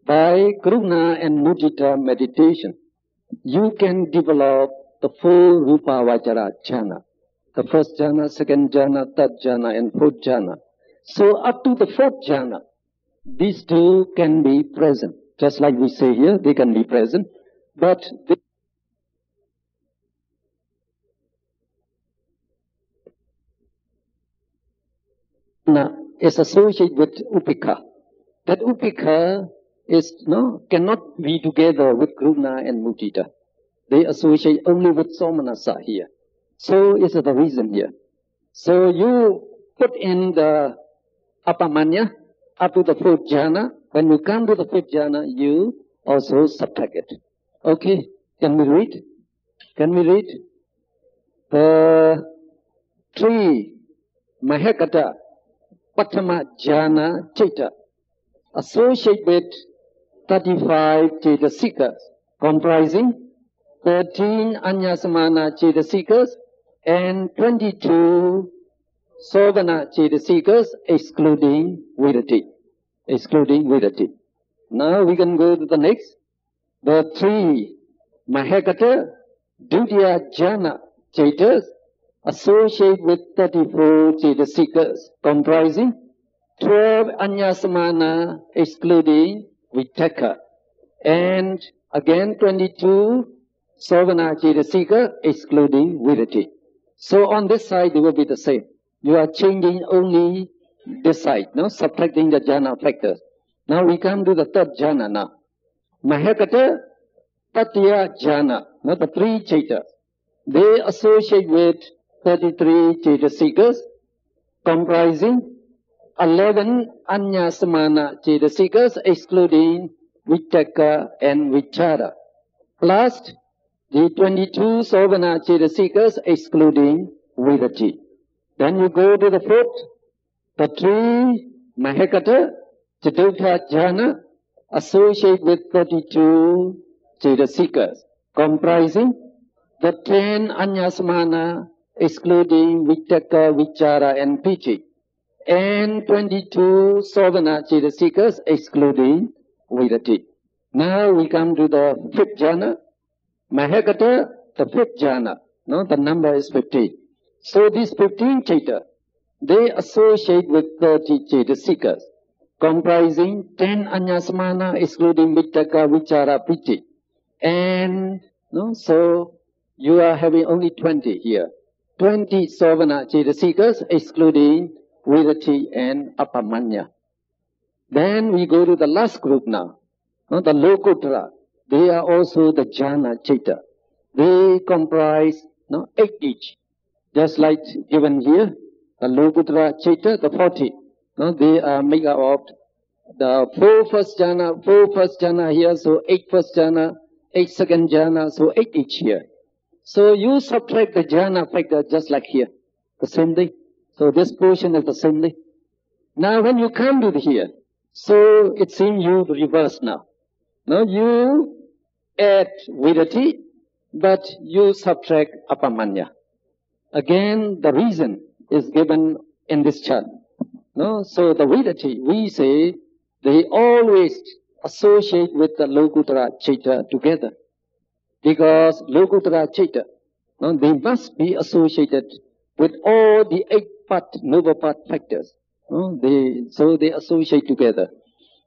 by karuna and mudita meditation, you can develop the four rupa vajara jhana. The first jhana, second jhana, third jhana, and fourth jhana. So up to the fourth jhana, these two can be present. Just like we say here, they can be present. But is associated with upekha. That upekha is cannot be together with karuna and mudita. They associate only with somanasa here. So is the reason here. So you put in the apamanya up to the fourth jhana. When you come to the fifth jhana, you also subtract it. Okay, can we read? Can we read? The three mahakata patama jhana chitta associate with 35 cetasikas, comprising 13 anyasamana cetasikas and 22 sovana cetasikas, excluding vidati. Excluding vidati. Now we can go to the next. The three mahakata dutiya jhana cetas associate with 34 cetasikas, comprising 12 anyasamana, excluding vitaka, and again 22 sovana cetasika, excluding vidati. So on this side they will be the same. You are changing only this side, subtracting the jhana factors. Now we come to the third jhana now. Mahakata Tatiya jhana, the three cetas. They associate with 33 cetasikas, comprising 11 anyasamana cetasikas, excluding vitaka and vichara, plus the 22 sovana cetasikas, excluding vidati. Then you go to the fourth, the three mahakata chatutha jhana associate with 32 cetasikas, comprising the 10 anyasamana, excluding vitaka, vichara, and piti, and 22 sovana cetasikas, excluding vidati. Now we come to the fifth jhana, mahakata, the fifth jhana. The number is 15. So these 15 ceta, they associate with 30 cetasikas, comprising 10 anyasamana, excluding vitaka, vichara, piti. And so you are having only 20 here. 20 sovana cetasikas, excluding vidati and apamanya. Then we go to the last group now. The lokuttara. They are also the jhana ceta. They comprise 8 each. Just like given here, the lokuttara ceta, the 40. They are made up of the 4 first jhana here, so 8 first jhana, 8 second jhana, so 8 each here. So you subtract the jhana factor just like here, the same thing. So this portion is the same thing. Now when you come to here, so it seems you reverse now. Now you add vidati, but you subtract apamanya. Again, the reason is given in this chart. So the vidati, we say, they always associate with the lokuttara ceta together. Because lokuttara ceta, they must be associated with all the 8 noble path factors. So they associate together.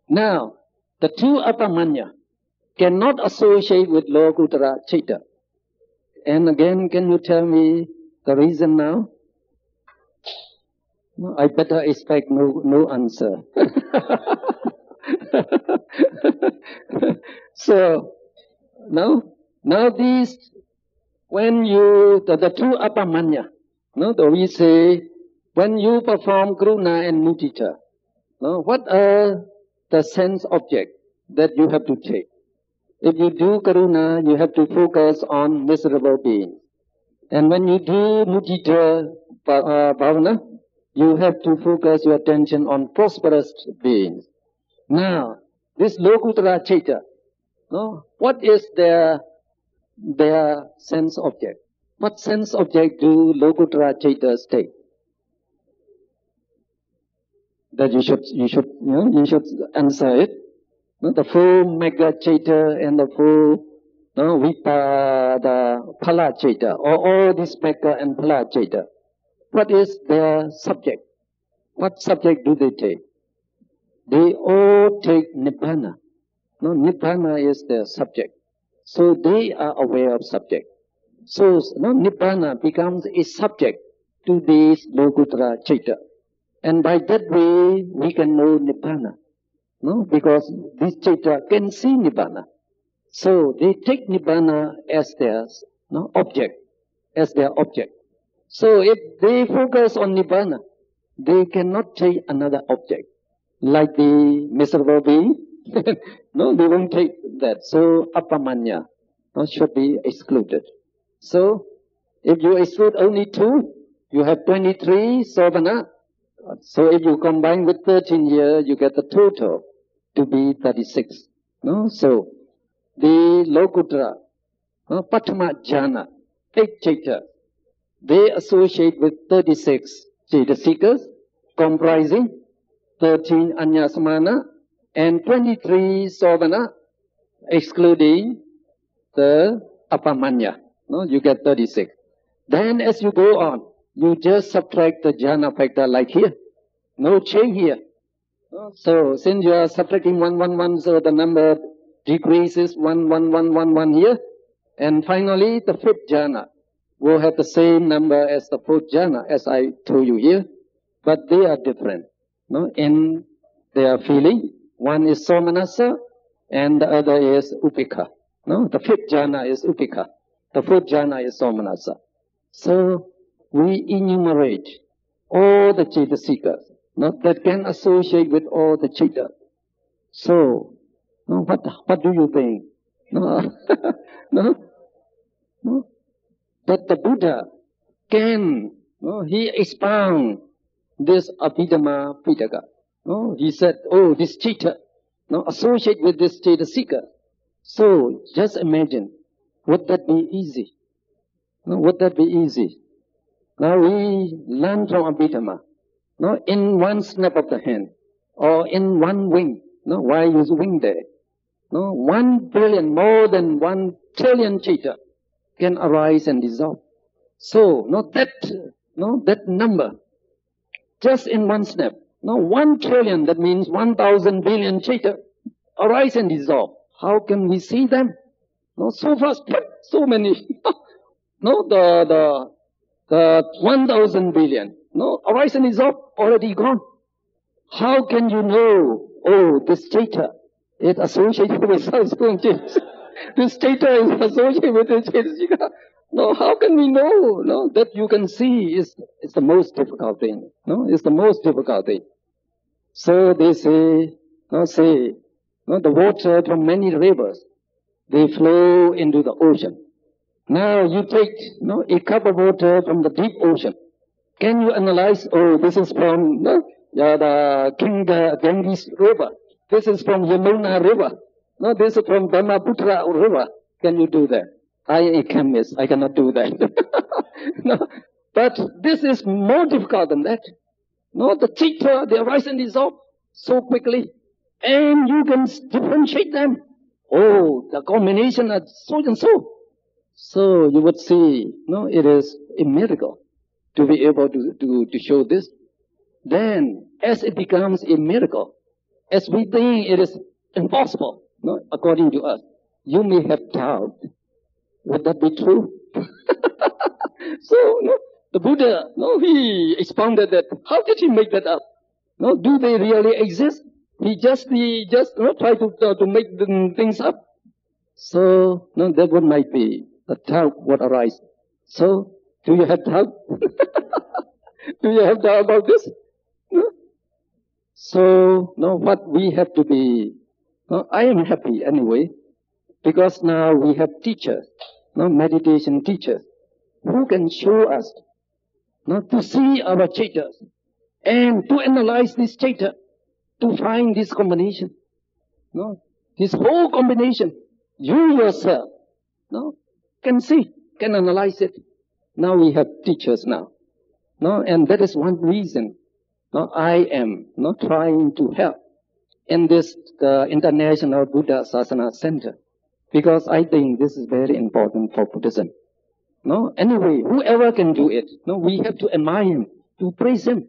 Now, the 2 apamanya cannot associate with lokuttara ceta. And again, can you tell me the reason now? I better expect no answer. So, now these, when you, the 2 apamanya, we say, when you perform karuna and mudita, what are the sense object that you have to take? If you do karuna, you have to focus on miserable beings. And when you do mudita bhavana, you have to focus your attention on prosperous beings. Now, this Lokuttara Citta, no, what is their sense object? What sense object do Lokuttara Cittas take? That you should answer it. No, the full Mega Citta and the full Phala Citta, or all these Mega and Phala Citta. What is their subject? What subject do they take? They all take Nibbana. No, Nibbana is their subject. So they are aware of subject. So Nibbana becomes a subject to these Lokuttara Citta. And by that way, we can know Nibbana. No, because this Citta can see Nibbana. So they take Nibbana as their object, as their object. So if they focus on Nibbana, they cannot take another object, like the miserable being. No, they won't take that. So apamanya should be excluded. So if you exclude only 2, you have 23 sovana. So if you combine with 13 here, you get the total to be 36. No, so the Lokuttara, Patthama Jhana, 8 Citta, they associate with 36 Citta seekers, comprising 13 Anyasamana and 23 Sovana, excluding the Apamanya. No, you get 36. Then as you go on, you just subtract the jhana factor like here. No change here. So since you are subtracting 1, 1, 1, so the number decreases 1, 1, 1, 1, 1 here. And finally, the 5th jhana will have the same number as the 4th jhana, as I told you here. But they are different, no, in their feeling. One is somanassa and the other is upekha. No, the 5th jhana is upekha. The 4th jhana is somanassa. So we enumerate all the Citta seekers, no, that can associate with all the Citta. So, no, what do you think? No, no, no, that the Buddha can, no, he expound this Abhidhamma Pitaka. No, he said, oh, this Citta, no, associate with this Citta seeker. So just imagine, would that be easy? No, would that be easy? Now we learn from Abhidhamma, no, in one snap of the hand, or in one wing. No, why use wing there? No, 1 billion, more than 1 trillion Citta can arise and dissolve. So, that number, just in one snap. No, 1 trillion, that means 1,000 billion Citta arise and dissolve. How can we see them? No, so fast, so many. No, the 1,000 billion, no, arise and dissolve, already gone. How can you know, oh, this Citta is associated with subsequent change? This Citta is associated with this change. No, how can we know? No, that you can see is the most difficult thing. No, it's the most difficult thing. So they say, the water from many rivers, they flow into the ocean. Now you take, a cup of water from the deep ocean. Can you analyze, oh, this is from, the Ganges river. This is from Yamuna river. No, this is from Brahmaputra river. Can you do that? I am a chemist. I cannot do that. No, but this is more difficult than that. No, the Citta, they arise and dissolve so quickly. And you can differentiate them. Oh, the combination are so and so. So you would see, it is a miracle to be able to show this. Then, as it becomes a miracle, as we think it is impossible, according to us, you may have doubt. Would that be true? So, the Buddha, he expounded that. How did he make that up? Do they really exist? He just try to make the things up. So, that would might be the doubt would arise. So, do you have doubt? Do you have doubt about this? No? So, what we have to be, I am happy anyway, because now we have teachers, meditation teachers, who can show us, to see our Cittas, and to analyze this Citta, to find this combination. No, this whole combination, you yourself, no, can see, can analyze it. Now we have teachers now, no, and that is one reason. No, I am not trying to help in this International Buddha Sasana Center, because I think this is very important for Buddhism. No, anyway, whoever can do it, no, we have to admire him, to praise him.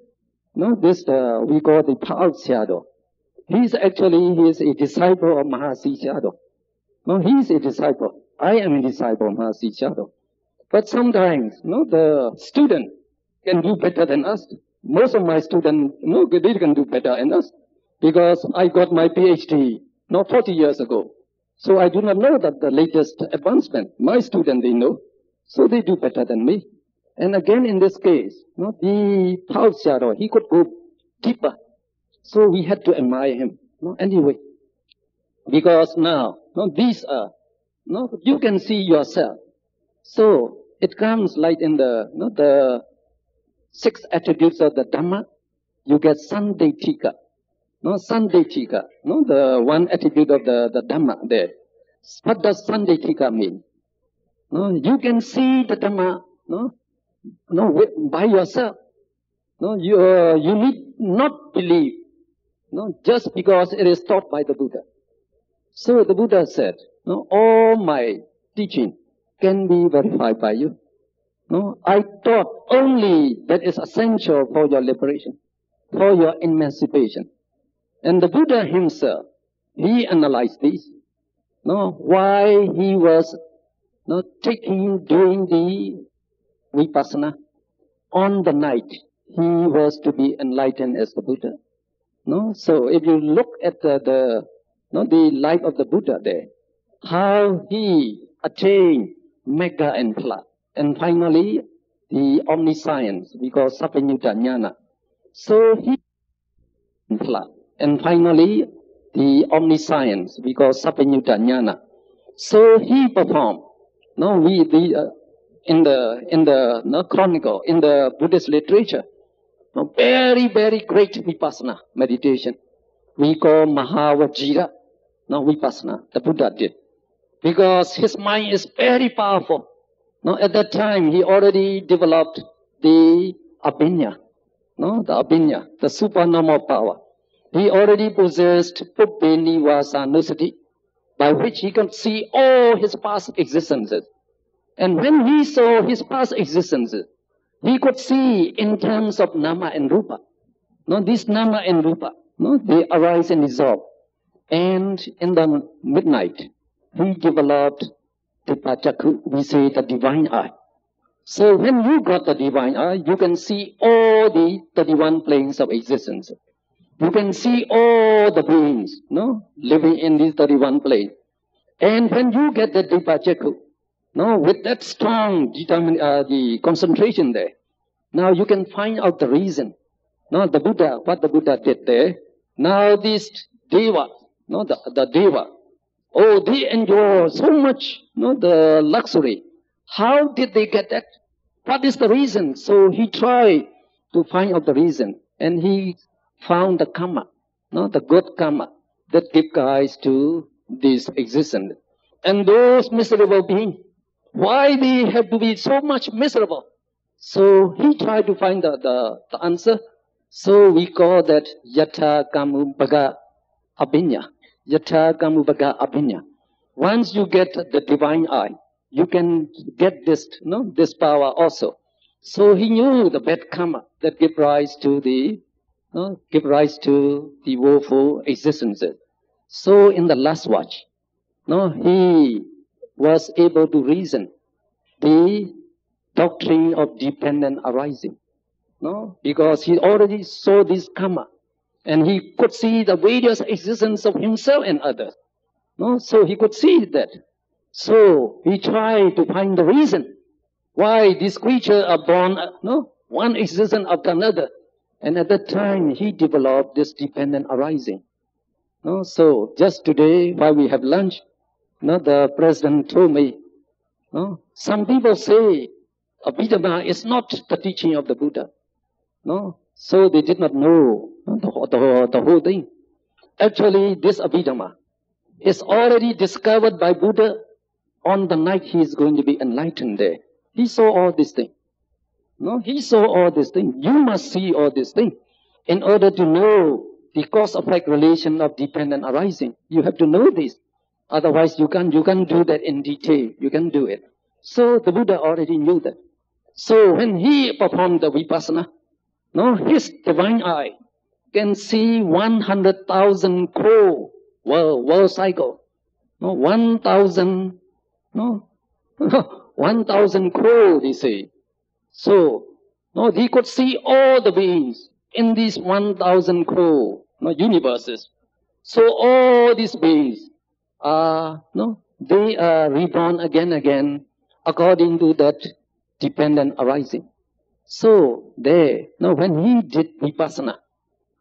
No, this we call the Pao Shadow. He is a disciple of Mahasi Shadow. No, he is a disciple. I am a disciple of Mahasi Shadow. But sometimes, no, the student can do better than us. Most of my students, no, they can do better than us, because I got my PhD, 40 years ago. So I do not know that the latest advancement. My students, they know. So they do better than me. And again, in this case, no, the Pao Shadow, he could go deeper. So we had to admire him. No, anyway, because now, no, these are, no, you can see yourself. So it comes like in the, no, the 6 attributes of the Dhamma. You get Sandaitika. No, Sandaitika. No, the one attribute of the Dhamma there. What does Sandaitika mean? No, you can see the Dhamma, no, by yourself. No, you need not believe, no, just because it is taught by the Buddha. So the Buddha said, no, all my teaching can be verified by you. No, I taught only that is essential for your liberation, for your emancipation. And the Buddha himself, he analyzed this. No, why he was not doing the Vipassana on the night he was to be enlightened as the Buddha. No, so if you look at the life of the Buddha there, how he attained Mega and Phala, and finally the omniscience, we call Sappanyutta Jnana. So he Phala, and finally the omniscience, we call Sappanyutta Jnana. So he performed. No, in the chronicle, in the Buddhist literature, no, very, very great Vipassana meditation. We call Mahavajira, no, Vipassana, the Buddha did. Because his mind is very powerful. No, at that time, he already developed the Abhidhamma, no, the Abhidhamma, the supernormal power. He already possessed Pubbeni Vasanusati, by which he could see all his past existences. And when he saw his past existences, he could see in terms of Nama and Rupa. No, this Nama and Rupa, no, they arise and dissolve. And in the midnight, he developed the Pachaku, we say the divine eye. So when you got the divine eye, you can see all the 31 planes of existence. You can see all the beings, no, living in these 31 planes. And when you get the Dipachaku, no, with that strong the concentration there, now you can find out the reason. No, the Buddha, what the Buddha did there. Now these Deva, no, the Deva, oh, they enjoy so much, no, the luxury. How did they get that? What is the reason? So he tried to find out the reason, and he found the karma, no, the good karma that give rise to this existence. And those miserable beings, why they have to be so much miserable? So he tried to find the answer. So we call that Yatha Kamubhaga Abhinya. Yatha Kamubhaga Abhinya. Once you get the divine eye, you can get this, no, this power also. So he knew the bad karma that give rise to the woeful existences. So in the last watch, no, he was able to reason the doctrine of dependent arising. No, because he already saw this karma, and he could see the various existence of himself and others. No, so he could see that. So he tried to find the reason why these creatures are born, no, one existence after another. And at that time, he developed this dependent arising. No, so just today, while we have lunch, no, the president told me, no, some people say Abhidhamma is not the teaching of the Buddha. No, so they did not know, no, the whole thing. Actually, this Abhidhamma, is already discovered by Buddha on the night he is going to be enlightened there. He saw all these things. No, he saw all these things. You must see all these things in order to know the cause-effect relation of dependent arising. You have to know this. Otherwise, you can't do that in detail. You can do it. So the Buddha already knew that. So when he performed the Vipassana, no, his divine eye can see 100,000 crore world cycle. No, 1,000, no, 1,000 crore, they say. So, no, he could see all the beings in these 1,000 crore universes. So all these beings are, they are reborn again according to that dependent arising. So there, when he did Vipassana,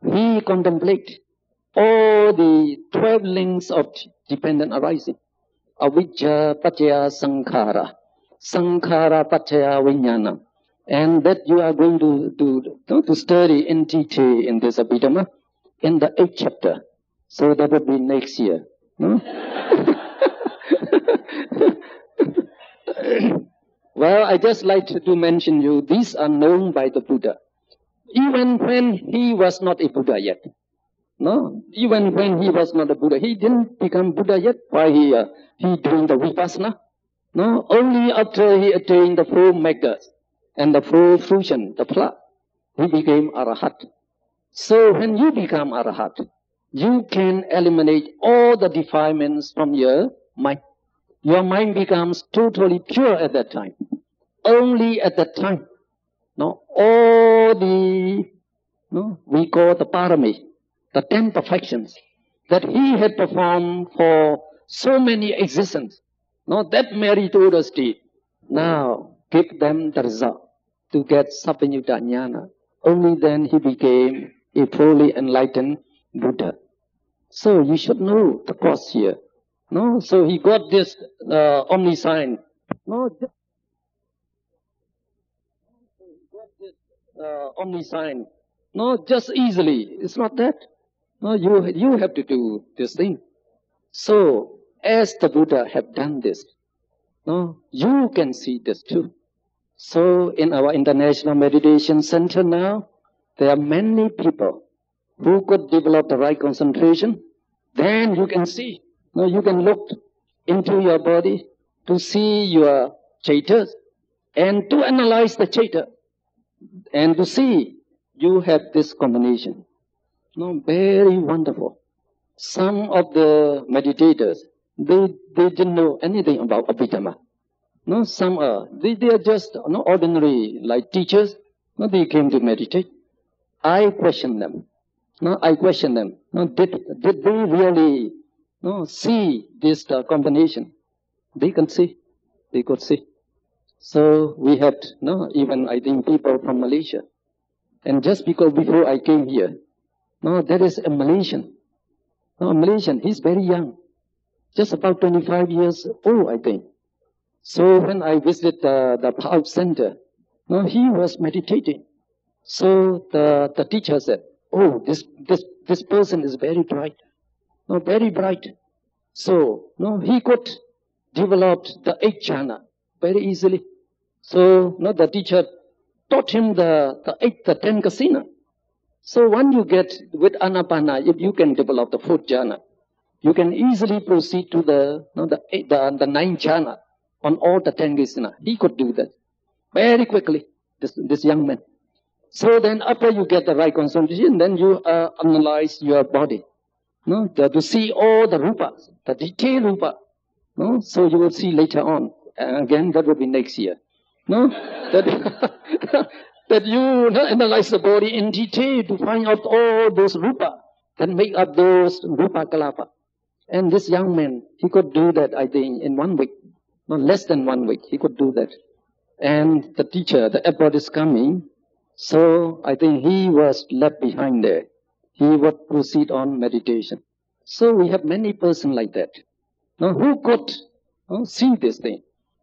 he contemplated all the 12 links of dependent arising. Avijja paccaya sankhara, sankhara paccaya vijnana. And that you are going to study in detail in this Abhidhamma in the 8th chapter. So that will be next year. No? Well, I just like to mention you, these are known by the Buddha. Even when he was not a Buddha yet. No? Even when he was not a Buddha. He didn't become Buddha yet. Why he doing the Vipassana? No? Only after he attained the 4 megas and the 4 fruition, the plat, he became Arahat. So when you become Arahat, you can eliminate all the defilements from your mind. Your mind becomes totally pure at that time. Only at that time. No, all the, we call the parami, the 10 perfections that he had performed for so many existences. That meritorious deed. Now, give them the result to get Sappanyutta Jnana. Only then he became a fully enlightened Buddha. So you should know the cause here. No, so he got this omniscient. No, omniscient. No, just easily. It's not that. No, you have to do this thing. So as the Buddha have done this, no, you can see this too. So in our International Meditation Center now, there are many people who could develop the right concentration. Then you can see. No, you can look into your body to see your chaitas and to analyze the chaita and to see you have this combination. No, very wonderful. Some of the meditators, they didn't know anything about Abhidhamma. No, some are. They are just ordinary like teachers. No, they came to meditate. I questioned them. No, did they really see this combination? They can see. They could see. So we had even I think people from Malaysia. And just because before I came here, there is a Malaysian. A Malaysian, he's very young. Just about 25 years old, I think. So when I visited the Power Center, he was meditating. So the teacher said, oh, this person is very bright. Very bright. So, he could develop the 8th jhana very easily. So, the teacher taught him the 10 kasina. So when you get with Anapana, if you can develop the 4th jhana, you can easily proceed to the 9th jhana on all the 10 kasina. He could do that very quickly, this young man. So then after you get the right concentration, then you analyze your body. To see all the rupas, the detailed rupa. So you will see later on. Again, that will be next year. That you analyze the body in detail to find out all those rupa that make up those rupa kalapa. And this young man, he could do that, I think, in 1 week. Less than 1 week, he could do that. And the teacher, the airport is coming. So I think he was left behind there. He would proceed on meditation. So we have many persons like that. Who could see this thing?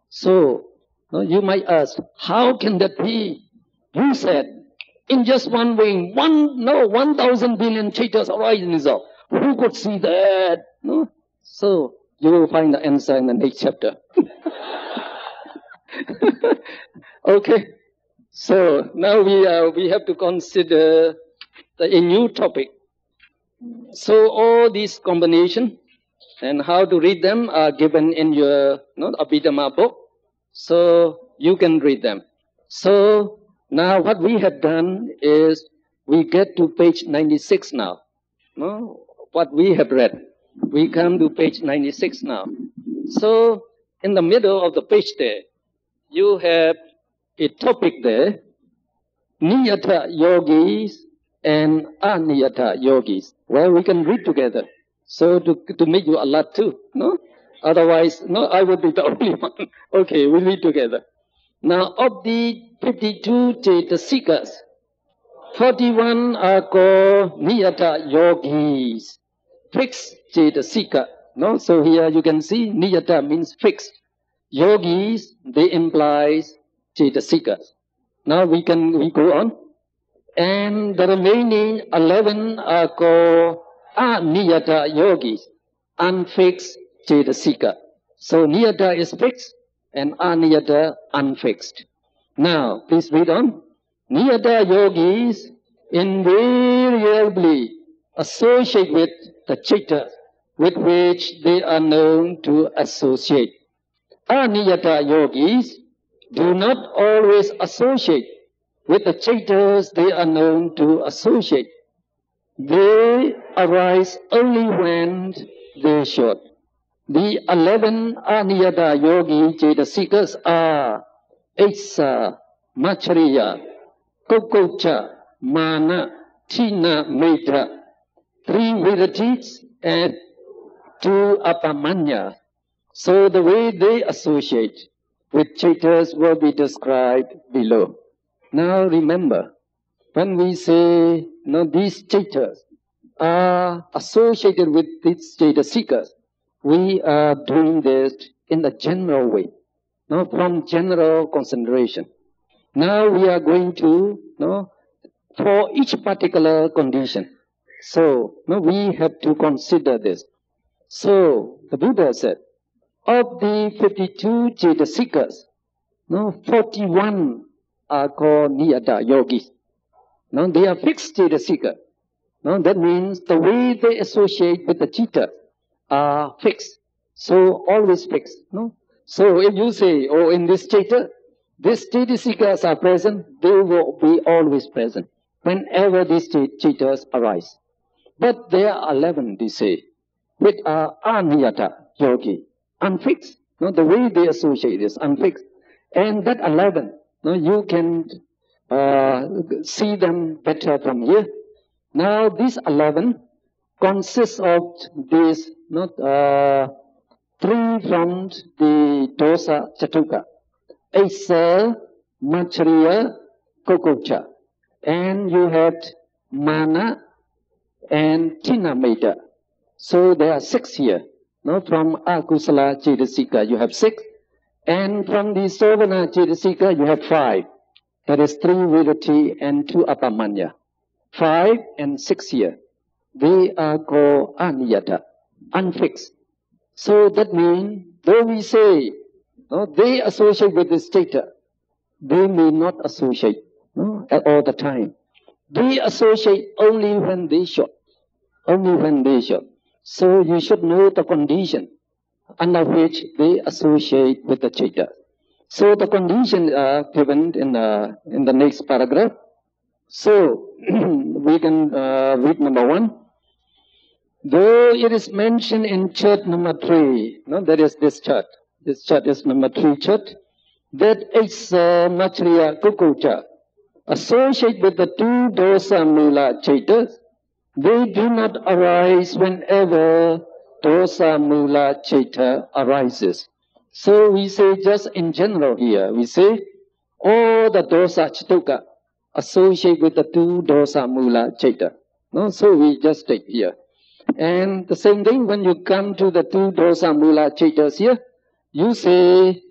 So you might ask, how can that be? You said, in just 1 week, 1,000 billion chaitas arise in itself. Who could see that? So you will find the answer in the next chapter. Okay. So now we have to consider a new topic. So all these combinations and how to read them are given in your Abhidhamma book. So you can read them. So now what we have done is we get to page 96 now. What we have read. We come to page 96 now. So in the middle of the page there, you have a topic there, Niyata yogis and Aniyata yogis. Well, we can read together. So to make you alert too, no? Otherwise, no, I would be the only one. Okay, we'll read together. Now, of the 52 Cetasikas, 41 are called Niyata yogis, fixed Cetasika. No? So here you can see Niyata means fixed. Yogis, they implies Cetasikas. Now we go on. And the remaining 11 are called Aniyata yogis, unfixed Cetasika. So Niyata is fixed and Aniyata unfixed. Now, please read on. Niyata yogis invariably associate with the citta with which they are known to associate. Aniyata yogis do not always associate with the cittas they are known to associate. They arise only when they should. The 11 Aniyata yogi Cetasikas are Esa, Machariya, Kokocha, Mana, Tina, Meta, 3 Viritis and 2 Apamanya. So the way they associate with cittas will be described below. Now remember, when we say these cittas are associated with these Cetasikas, we are doing this in the general way, from general consideration. Now we are going to, for each particular condition. So we have to consider this. So the Buddha said, of the 52 Cetasikas, 41 are called Niyata yogis. Now they are fixed Cetasika. That means the way they associate with the citta are fixed. So always fixed. So if you say, in this citta, these Cetasikas are present, they will be always present whenever these cittas arise. But there are 11, they say, which are Aniyata yogi, unfixed. The way they associate is unfixed. And that 11, you can see them better from here. Now these 11 consists of these 3 from the dosa chatuka, Esa, Machariya, Kokocha, and you had Mana and Tinameta. So there are 6 here. From Akusala Cetasika you have 6, and from the Sovana Cetasika you have 5. That is 3 Virati and 2 Apamanya. 5 and 6 here. They are called Aniyata, unfixed. So that means, though we say they associate with this citta, they may not associate at all the time. They associate only when they should. Only when they should. So you should know the condition under which they associate with the citta. So the conditions are given in the next paragraph. So we can read number 1. Though it is mentioned in chart number 3, that is this chart. This chart is number 3 chart. That Esa, Machariya, Kokocha associate with the 2 dosa mula cittas. They do not arise whenever dosa mula citta arises. So we say just in general here, we say all the dosa chituka associate with the 2 dosa mula citta. So we just take here. And the same thing when you come to the 2 dosa mula cittas here, you say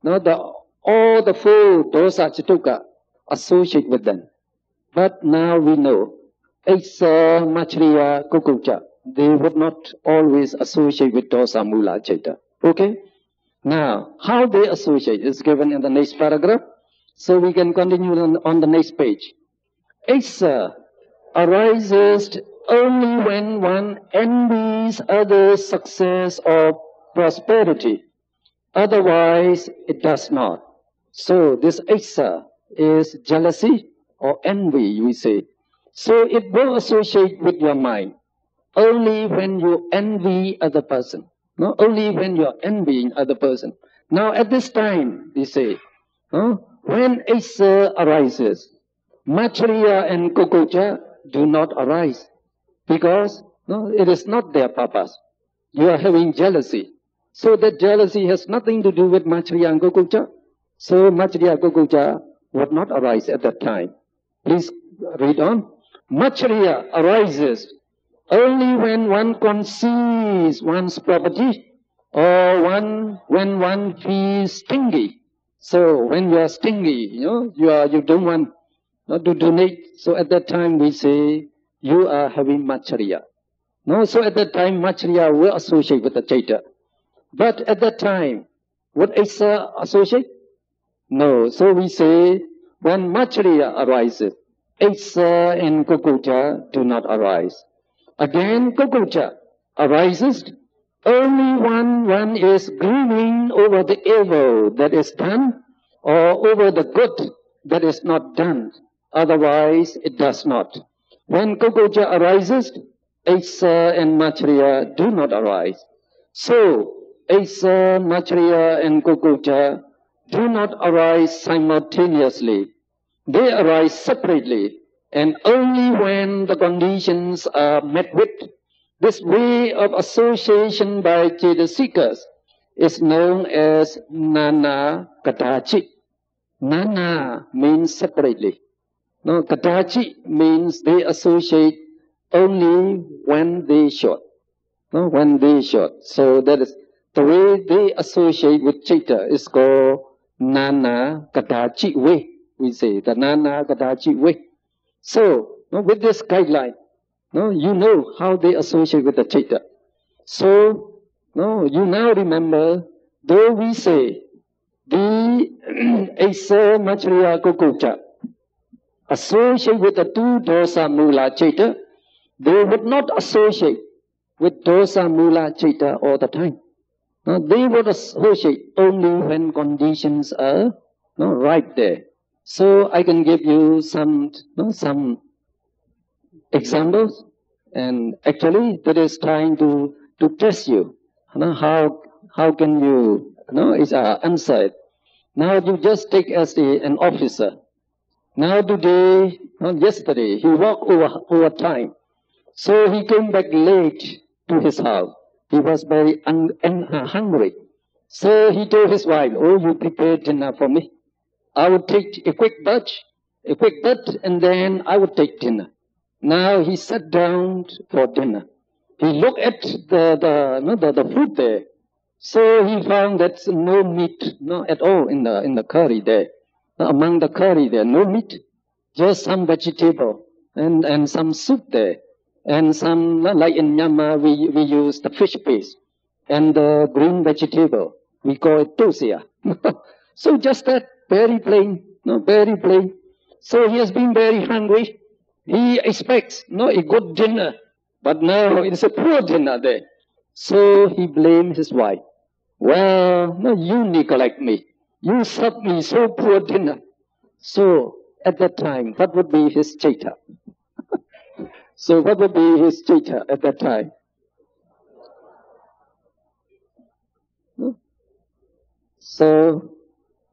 all the 4 dosa chituka associate with them. But now we know Esa, Machariya, Kokocha they would not always associate with dosa mula citta. Okay? Now, how they associate is given in the next paragraph. So we can continue on the next page. Asa arises only when one envies others' success or prosperity. Otherwise, it does not. So this asa is jealousy or envy, we say. So it will associate with your mind only when you envy other person. No, only when you are envying other person. Now at this time, we say, when asa arises, Matsuriya and Kukucha do not arise because it is not their purpose. You are having jealousy. So that jealousy has nothing to do with Matsuriya and Kukucha. So Matsuriya and Kukucha would not arise at that time. Please read on. Matsuriya arises only when one conceals one's property or when one feels stingy. So when you are stingy, you don't want not to donate. So at that time we say you are having Matsuriya. No, so at that time Matsuriya will associate with the citta. But at that time, would asa associate? No. So we say when Matsuriya arises, asa and Kukucha do not arise. Again, Kukucha arises only when one is grieving over the evil that is done or over the good that is not done. Otherwise, it does not. When Kukucha arises, asa and Matsuriya do not arise. So, asa, Matsuriya and Kukucha do not arise simultaneously. They arise separately, and only when the conditions are met with. This way of association by Cetasikas is known as Nana Katachi. Nana means separately. No, Katachi means they associate only when they should. No, when they should. So that is the way they associate with Citta is called Nana Katachi way. We say the Nana Katachi way. So with this guideline, you know how they associate with the Citta. So you now remember, though we say the asa, Matsuriya, Kukucha associate with the two dosa mula citta, they would not associate with dosa mula citta all the time. They would associate only when conditions are right there. So I can give you some examples, and actually that is trying to test you. How can you answer it? Now you just take as an officer. Now today, yesterday, he walked over time. So he came back late to his house. He was very hungry. So he told his wife, "Oh, you prepare dinner for me. I will take a quick bath, and then I will take dinner." Now he sat down for dinner. He looked at the food there. So he found that no meat, at all in the curry there. Among the curry there, no meat, just some vegetable and some soup there, and some, like in Myanmar we use the fish paste and the green vegetable. We call it tosia. So just that, very plain, very plain. So he has been very hungry. He expects a good dinner, but now it's a poor dinner there. So he blamed his wife. "Well, you neglect me. You served me so poor dinner." So at that time, what would be his citta? So what would be his citta at that time? So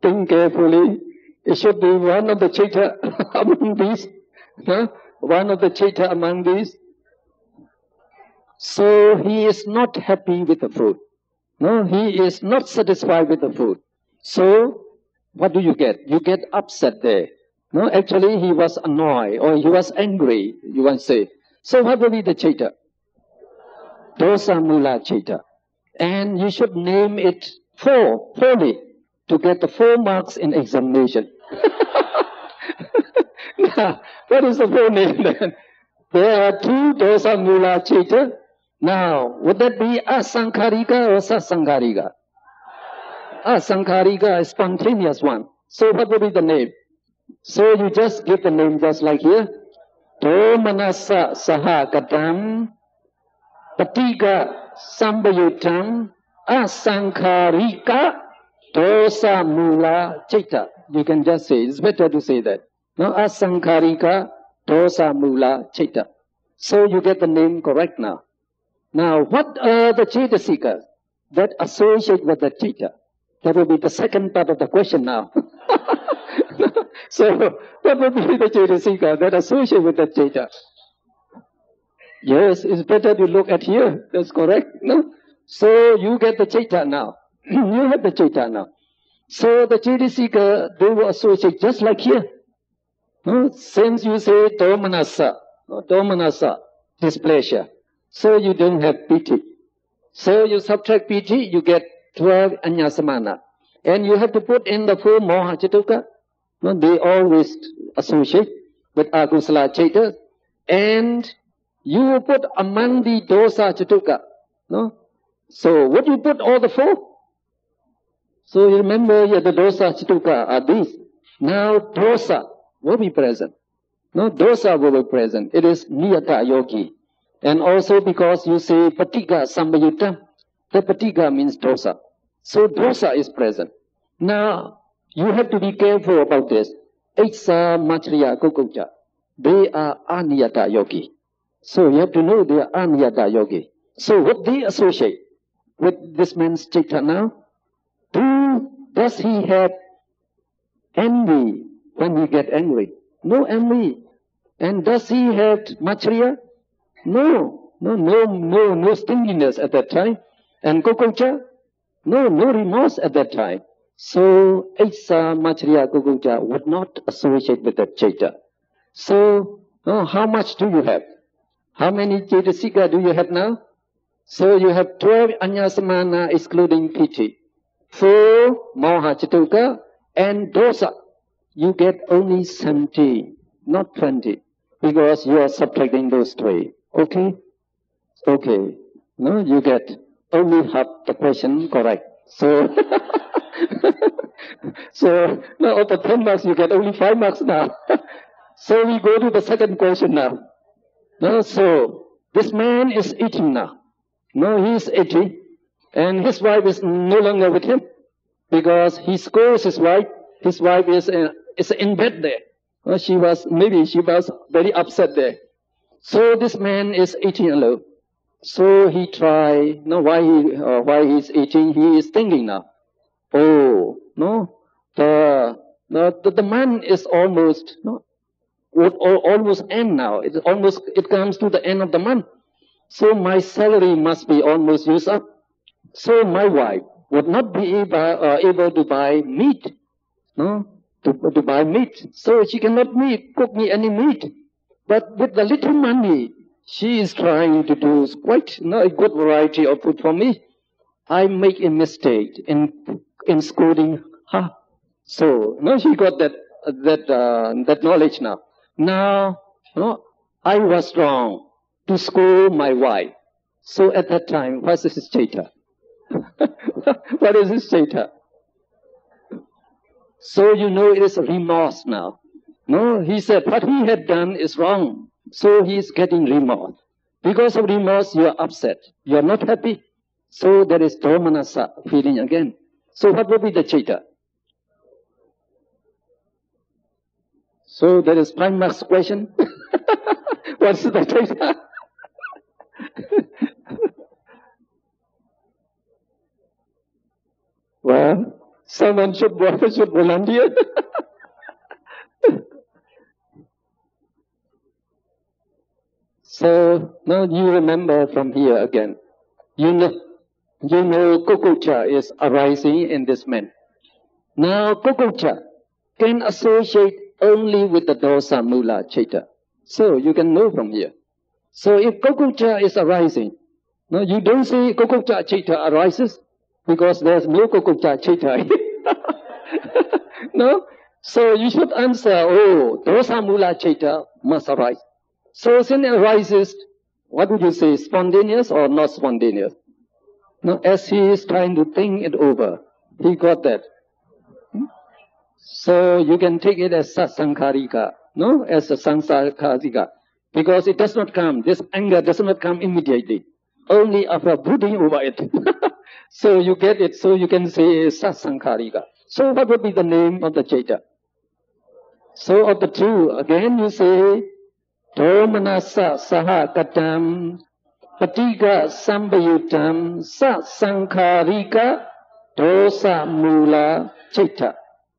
think carefully. It should be one of the citta among these. One of the citta among these. So he is not happy with the food. He is not satisfied with the food. So what do you get? You get upset there. Actually he was annoyed or he was angry, you want to say. So what will be the citta? Dosa mula citta. And you should name it fully to get the 4 marks in examination. Now, what is the full name then? There are 2 dosa mula citta. Now, would that be asankharika or sasankharika? Asankharika is spontaneous one. So what would be the name? So you just give the name just like here. Domanasa sahagatam patiga sambayutam asankharika dosa mula citta. You can just say, it's better to say that. No, asankharika dosa mula citta. So you get the name correct now. Now, what are the cetasikas that associate with the citta? That will be the second part of the question now. So, what would be the cetasika that associate with the citta? Yes, it's better to look at here. That's correct. No? So, you get the citta now. You have the citta now. So, the cetasika, they will associate just like here. No? Since you say domanasa, domanasa, displeasure. So, you don't have piti. So, you subtract piti, you get 12 anyasamana. And you have to put in the 4 moha chituka. No, they always associate with akusala citta. And you put among the dosa chituka. No? So, what you put all the 4? So, you remember the dosa chituka are these. Now, dosa will be present. No, dosa will be present. It is niyata yogi. And also because you say patiga sambayutta, the patiga means dosa. So dosa is present. Now, you have to be careful about this. Eitsa matriya kukuja. They are aniyata yogi. So you have to know they are aniyata yogi. So what they associate with this man's citta now? Does he have envy when he get angry? No envy. And does he have matriya? No stinginess at that time. And kukuja? No remorse at that time. So, Eitsa Matriya Kukuja would not associate with the citta. So, how much do you have? How many cetasika do you have now? So, you have 12 anyasamana excluding piti, 4 moha chituka, and dosa. You get only 17, not 20, because you are subtracting those 3. Okay? Okay. No, you get only half the question correct. So, so now out of 10 marks, you get only 5 marks now. So we go to the second question now. No, so this man is eating now. No, he is eating, and his wife is no longer with him because he scolds his wife. His wife is in bed there. Maybe she was very upset there. So this man is eating alone. So he try. No, why he's eating? He is thinking now. Oh no, the man is almost would almost end now. It comes to the end of the month. So my salary must be almost used up. So my wife would not be able to buy meat. No, to buy meat. So she cannot cook me any meat. But with the little money, she is trying to do quite a good variety of food for me. I make a mistake in scolding her. So now she got that knowledge now. Now, I was wrong to scold my wife. So at that time, what is his citta? What is his citta? So it is remorse now. No, he said what he had done is wrong. So he is getting remorse. Because of remorse, you are upset. You are not happy. So there is domanasa feeling again. So what will be the citta? So there is prime marks question. What's the citta? Well, someone should volunteer. So now you remember from here again. You know kukucha is arising in this man. Now kukucha can associate only with the dosa mula citta. So you can know from here. So if kukucha is arising, no, you don't say kukucha citta arises because there's no kukucha citta. No? So you should answer, dosa mula citta must arise. So sin arises, What would you say, spontaneous or not spontaneous? No, as he is trying to think it over, he got that. So you can take it as sasankarika, no, as a sankarika, because it does not come, this anger does not come immediately, only after brooding over it. So you get it, so you can say sasankarika. So what would be the name of the Chaita? So of the two, again you say, Domanasa saha katam patiga sambayutam sa sankarika dosa mula Chaita.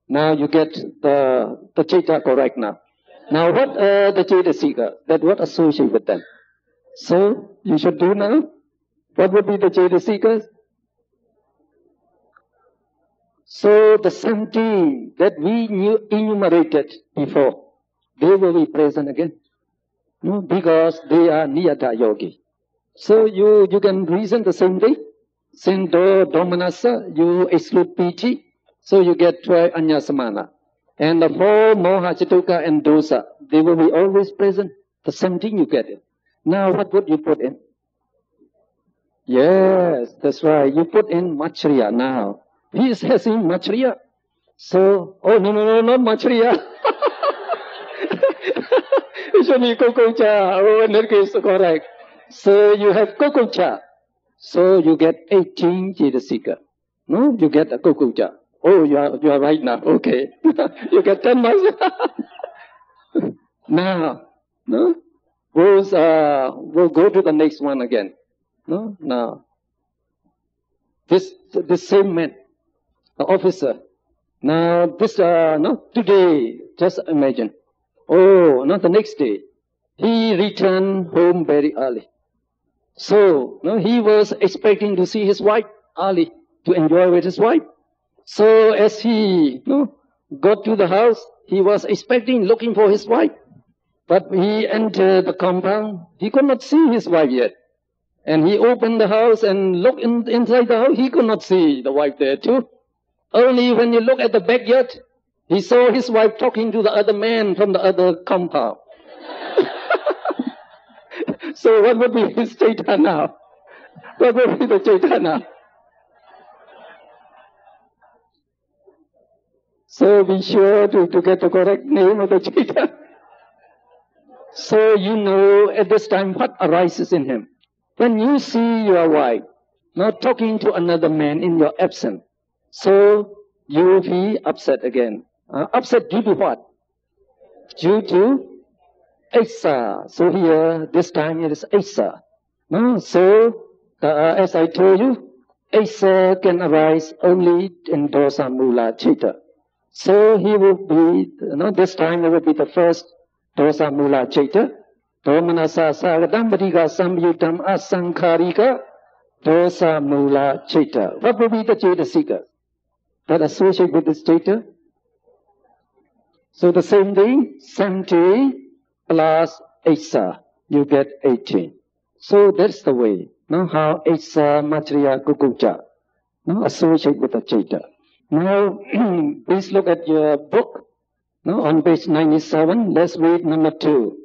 Now you get the Chaita correct now. Now what are the Chaitasika? That what associate with them? So you should do now. What would be the Chaitasikas? So the 17 that we enumerated before, they will be present again. No, because they are niyata yogi. So you can reason the same way. Since domanasa, you exclude piti, so you get 12 anyasamana. And the 4 moha, chituka and dosa, they will be always present. The 17 you get it. Now what would you put in? Yes, that's right. You put in machriya now. He is having machriya. So, oh no, not machriya. It should be kokocha. Oh, in that case, correct. So you have kokocha. So you get 18 Chaitasika. No, you get a kokocha. Oh, you are right now. Okay. You get 10 marks. Now, no? We'll go to the next one again. No? Now. This same man, the officer. Now this, today, just imagine. Oh, not the next day. He returned home very early. So, he was expecting to see his wife early, to enjoy with his wife. So as he got to the house, he was expecting, looking for his wife. But he entered the compound. He could not see his wife yet. And he opened the house and looked inside the house. He could not see the wife there too. Only when you look at the backyard, he saw his wife talking to the other man from the other compound. So what would be his Chaita now? What would be the Chaita now? So be sure to get the correct name of the Chaita. So you know at this time what arises in him. When you see your wife not talking to another man in your absence, so you will be upset again. Upset due to what? Due to Asa. So here, this time it is Asa. So, as I told you, Asa can arise only in Dosa Mula Chaita. So he will be, this time it will be the first Dosa Mula Chaita. Domanasa Sagadam Badiga Samyutam Asankarika Dosa Mula Chaita. What will be the Chaitasika that associate with this Chaita? So the same thing, 70 plus Asa, you get 18. So that's the way. Now how Asa, Matriya, Kukucha associate with the Chaita. Now please look at your book. On page 97, let's read number 2.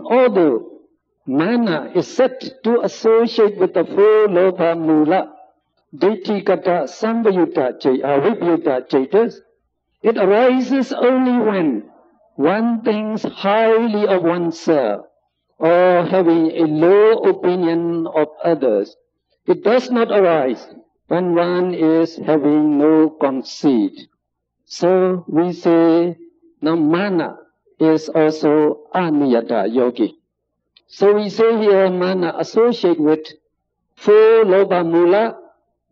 Although mana is said to associate with the 4 lopa mula, Ditthikata Sambayuta Vipyuta Chaitas, it arises only when one thinks highly of oneself or having a low opinion of others. It does not arise when one is having no conceit. So we say, now mana is also aniyata yogi. So we say here mana associate with 4 lopa mula,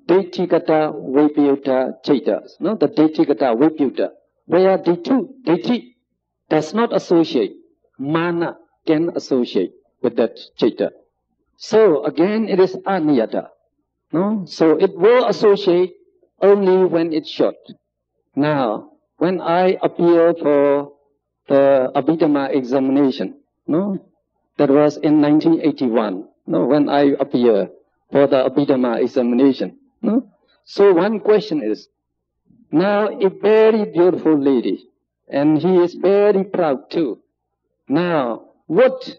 Ditthikata Vipyuta Chaitas. The Ditthikata Vipyuta. Where Ditti does not associate. Mana can associate with that Chaita. So again it is aniyata. So it will associate only when it's short. Now, when I appear for the Abhidhamma examination, that was in 1981, when I appear for the Abhidhamma examination. So one question is, now a very beautiful lady, and he is very proud too. Now, what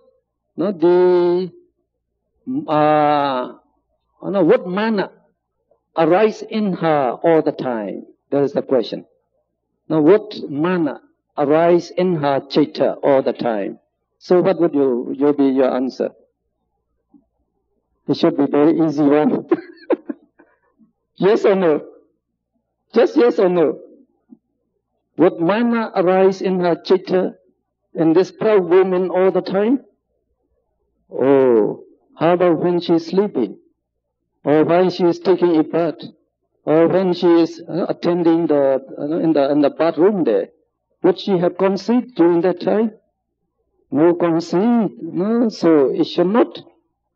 no, what mana arise in her all the time? That is the question. Now, what mana arise in her citta all the time? So, what would you be your answer? It should be very easy one. Yes or no? Just yes or no? Would mana arise in her citta, in this proud woman all the time? Oh, how about when she is sleeping? Or when she is taking a bath? Or when she is attending in the bathroom there? Would she have conceit during that time? No conceit. No, so it should not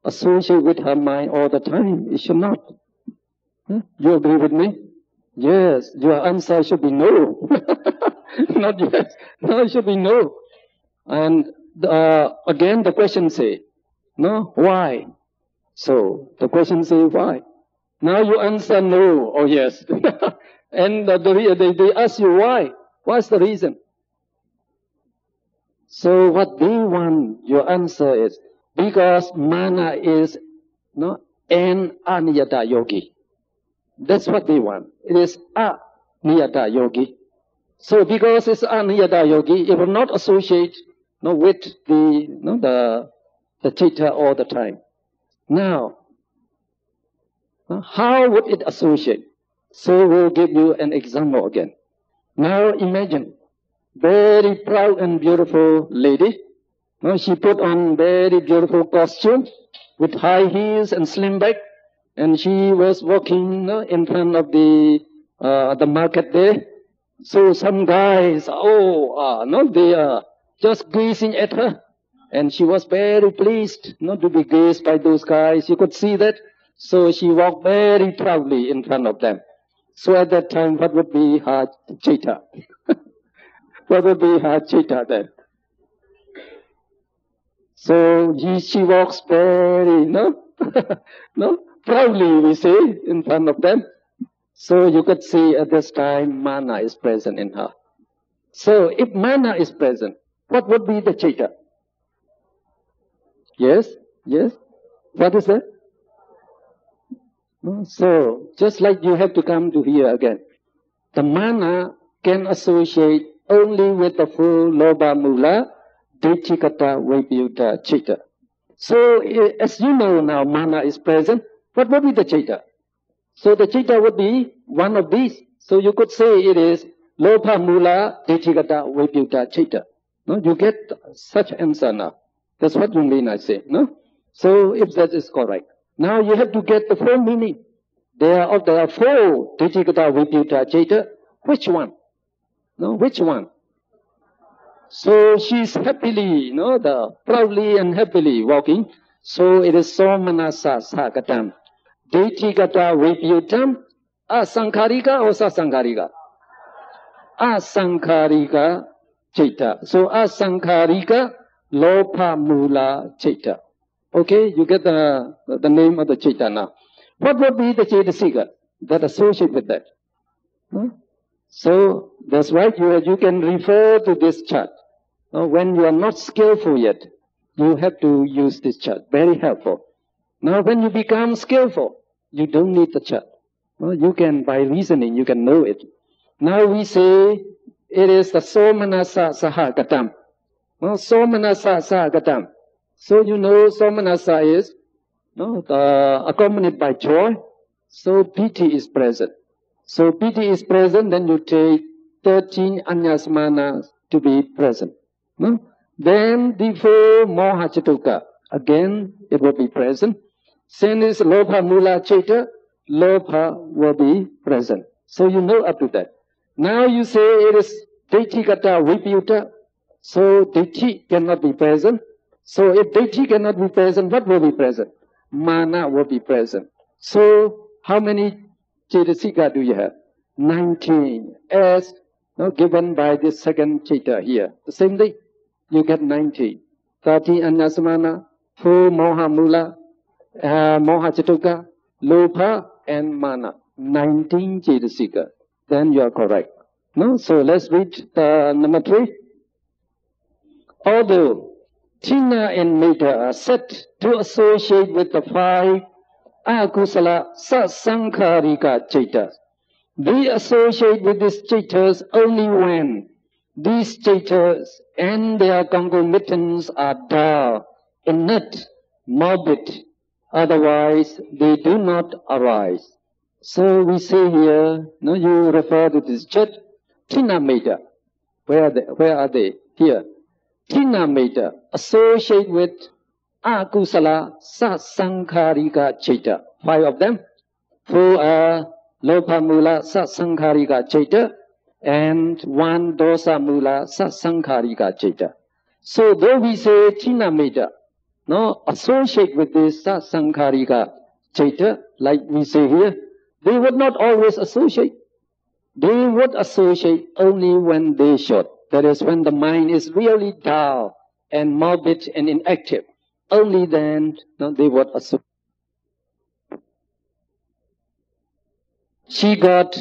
associate with her mind all the time. It should not. You agree with me? Yes. Your answer should be no. Not yes. No, it should be no. And again the question say, no, why? So the question say why? Now you answer no or yes. And they ask you why. What's the reason? So what they want, your answer is, because mana is an aniyata yogi. That's what they want. It is aniyata yogi. So because it's aniyata yogi, it will not associate with the citta all the time. Now, how would it associate? So we'll give you an example again. Now imagine, very proud and beautiful lady. She put on very beautiful costume with high heels and slim back, and she was walking in front of the market there. So some guys, they are just gazing at her, and she was very pleased not to be gazed by those guys. You could see that. So she walked very proudly in front of them. So at that time, what would be her citta? What would be her citta then? So she walks very, proudly, we say, in front of them. So you could see at this time, mana is present in her. So if mana is present, what would be the citta? Yes? Yes? What is that? So, just like you have to come to here again, the mana can associate only with the full lobha mula, ditthikata, vipayutta, citta. So, as you know now, mana is present. What would be the citta? So, the citta would be one of these. So, you could say it is lobha mula, ditthikata, vipayutta, citta. No, you get such answer now. That's what you mean, I say. No? So, if that is correct. Now you have to get the full meaning. There are four ditthikata, vipayutta, citta. Which one? No, which one? So she's happily, proudly and happily walking. So it is somanasa sagatam. Ditthikata, vipayuttam, asankharika or sasankharika? Asankharika citta. So asankharika lobha mula citta. Okay, you get the name of the citta now. What would be the cetasika that associate with that? So that's right, you can refer to this chart. When you are not skillful yet, you have to use this chart. Very helpful. Now when you become skillful, you don't need the chart. You can, by reasoning, you can know it. Now we say it is the somanasa sahagatam. Somanasa sahagatam. So you know somanasa is accompanied by joy. So piti is present. So piti is present, then you take 13 anyasmanas to be present. Then the four moha chatuka, again it will be present. Then is lobha mula citta, lobha will be present. So you know up to that. Now you say it is ditthikata vipayutta. So ditti cannot be present. So if ditti cannot be present, what will be present? Mana will be present. So how many cetasika do you have? 19. As given by this second citta here. The same thing. You get 19. 30 anyasmana, 4 moha mula, moha chatuka, lobha and mana. 19 cetasika. Then you are correct. So let's read number 3. Although Tina and Metta are said to associate with the 5 akusala sasankharika citas. They associate with these citas only when these citas and their concomitants are dull, inert, morbid. Otherwise, they do not arise. So we say here, no, you refer to this jet, Tina Metta. Where are they? Here. Tina Metta associate with akusala sasankharika citta. 5 of them. 4 are lopa mula sasankharika citta and 1 dosa mula sasankharika citta. So though we say Tina Metta, no, associate with this sasankharika citta, like we say here, they would not always associate. They would associate only when they should. That is, when the mind is really dull and morbid and inactive. Only then, no, they would associate. She got,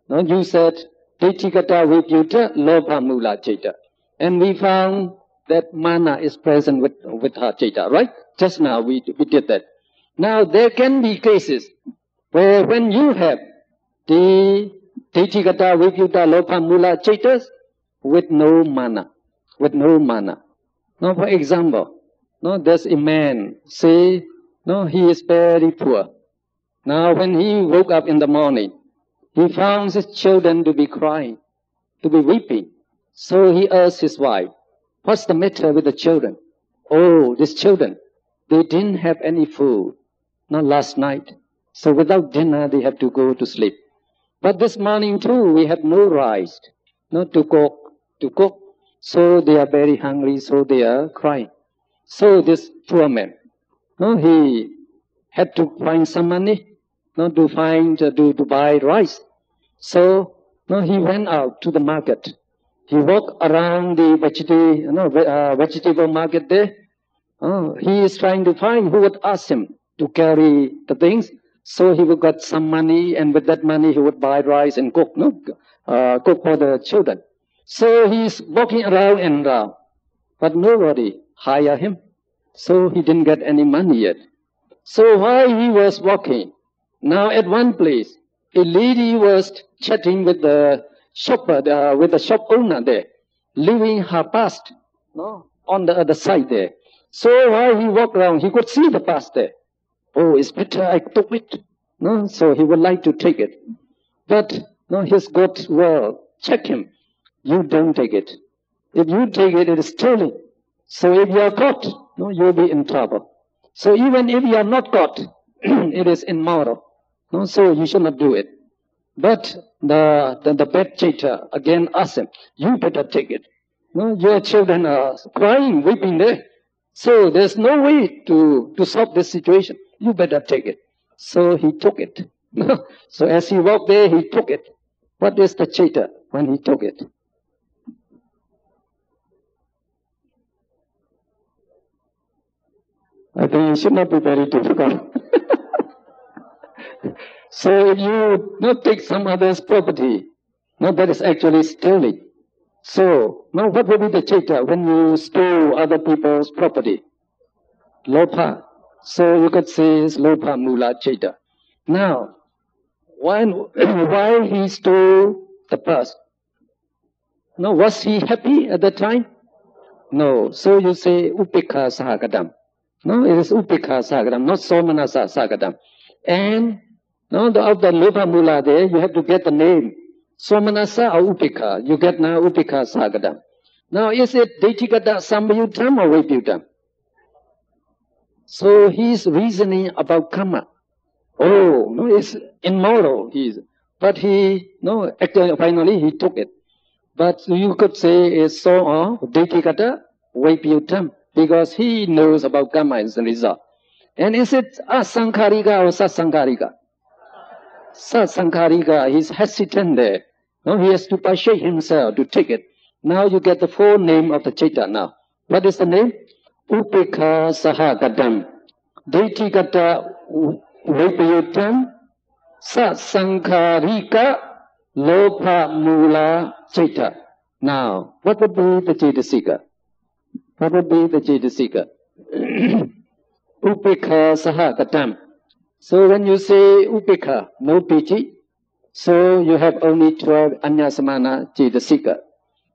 no, you said, Daitikata Vipyuta Lopa Mula Citta. And we found that mana is present with her citta, right? Just now we did that. Now there can be cases where when you have the Daitikata Vipyuta Lopa Mula Cittas with no mana. Now for example, no, there's a man, say, no, he is very poor. Now when he woke up in the morning, he found his children to be crying, to be weeping. So he asked his wife, what's the matter with the children? Oh, these children, they didn't have any food, not last night. So without dinner, they have to go to sleep. But this morning too, we have no rice, not to cook. So they are very hungry, so they are crying. So this poor man, no, he had to find some money, not to buy rice. So, no, he went out to the market. He walked around the vegetable market there. He is trying to find who would ask him to carry the things. So he would get some money, and with that money he would buy rice and cook for the children. So he's walking around and around, but nobody hired him. So he didn't get any money yet. So while he was walking, now at one place, a lady was chatting with the shopper, with the shop owner there, leaving her past, no, on the other side there. So while he walked around, he could see the past there. Oh, it's better I took it. No, so he would like to take it. But no, his God will check him. You don't take it. If you take it, it is stolen. So if you are caught, no, you'll be in trouble. So even if you are not caught, it is immoral. No, so you should not do it. But the bad teacher again asked him, you better take it. No, your children are crying, weeping there. So there's no way to solve this situation. You better take it. So he took it. So as he walked there, he took it. What is the cheetah when he took it? I think it should not be very difficult. So if you not take some other's property, no, that is actually stealing. So now what will be the cheetah when you steal other people's property? Lopa. So you could say it's lopa mula cheetah. Now, why he stole the purse? No, was he happy at that time? No. So you say upekha sahagadam. No, it is upekha sahagadam, not somanasa sahagadam. And no, of the lopa mula there, you have to get the name. Somanasa or upekha. You get now upekha sahagadam. Now, is it daitikata sambayutam or vipyutam? So he's reasoning about karma. Oh, no, it's immoral. But finally he took it. But you could say it's so or daitikata vipyutam, because he knows about karma as a result. And is it asankharika or sasankharika? Sasankharika, he's hesitant there. No, he has to persuade himself to take it. Now you get the full name of the cheetah now. What is the name? Upekha sahagadam. Daitikata vipyutam sasankharika lopa mula cheetah. Now, what would be the cheetah? What would be the Cetasika? Upekha saha katam. So when you say upekha, no piti, so you have only 12 anyasamana Cetasika.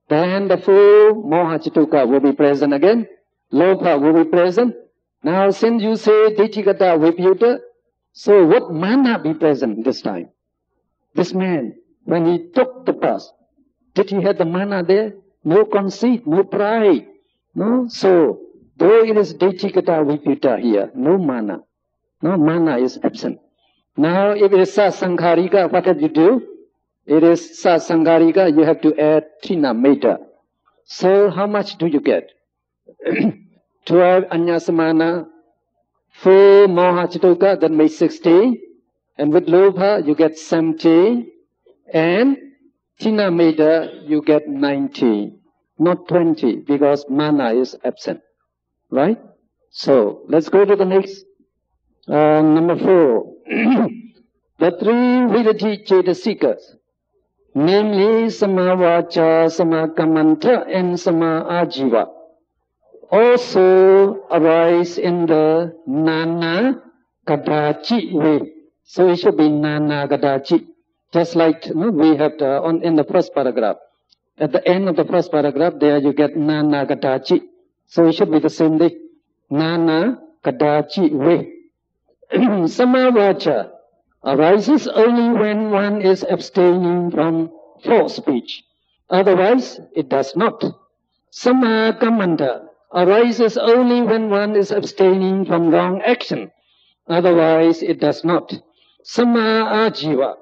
Then the full moha chituka will be present again. Lobha will be present. Now since you say Dichikata Vipyuta, so what mana be present this time? This man, when he took the path, did he have the mana there? No conceit, no pride. No? So, though it is Dichikata Vipyuta here, no mana. No, mana is absent. Now if it is Sasankarika, what have you do? It is Sasankarika, you have to add Tina Meta. So how much do you get? 12 Anyasamana, 4 Mohachituka, that makes 16. And with Lobha, you get 17. And Tina Meta, you get 19. Not 20, because mana is absent. Right? So, let's go to the next. Number 4. The 3 Vidati Cetasikas, namely Samavacha, Samakamanta, and Samaajiva, also arise in the Nana Kadachi way. So it should be Nana Kadachi. Just like we have in the first paragraph. At the end of the first paragraph, there you get Nana Kadachi. So it should be the same thing. Nana Kadachi way. Samavacha arises only when one is abstaining from false speech. Otherwise, it does not. Samakamanta arises only when one is abstaining from wrong action. Otherwise, it does not. Samaajiva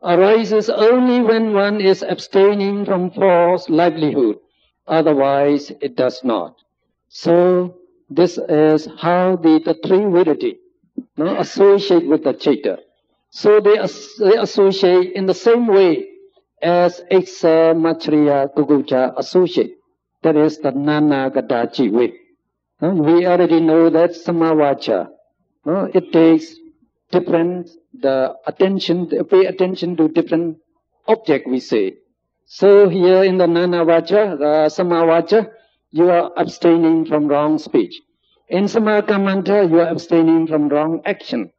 arises only when one is abstaining from false livelihood. Otherwise, it does not. So, this is how the 3 Vidati associate with the Citta. So they associate in the same way as Eksa, Matriya, Kukucha associate. That is the Nana Kadachi way. We already know that Samavacha. It takes different, pay attention to different object we say. So here in the Nana Vacha, Samavacha, you are abstaining from wrong speech. In Samakamanta, you are abstaining from wrong action.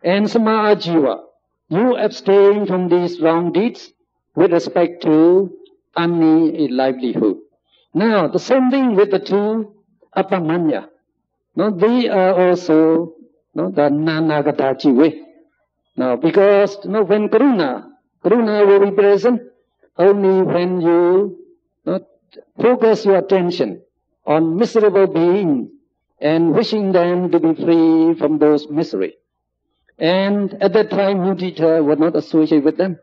And Samaajiva, you abstain from these wrong deeds with respect to any livelihood. Now, the same thing with the 2 Apamanya. They are also the Nanagatachi way. Now, because when Karuna will be present only when you focus your attention on miserable beings and wishing them to be free from those misery. And at that time, mudita would not associate with them.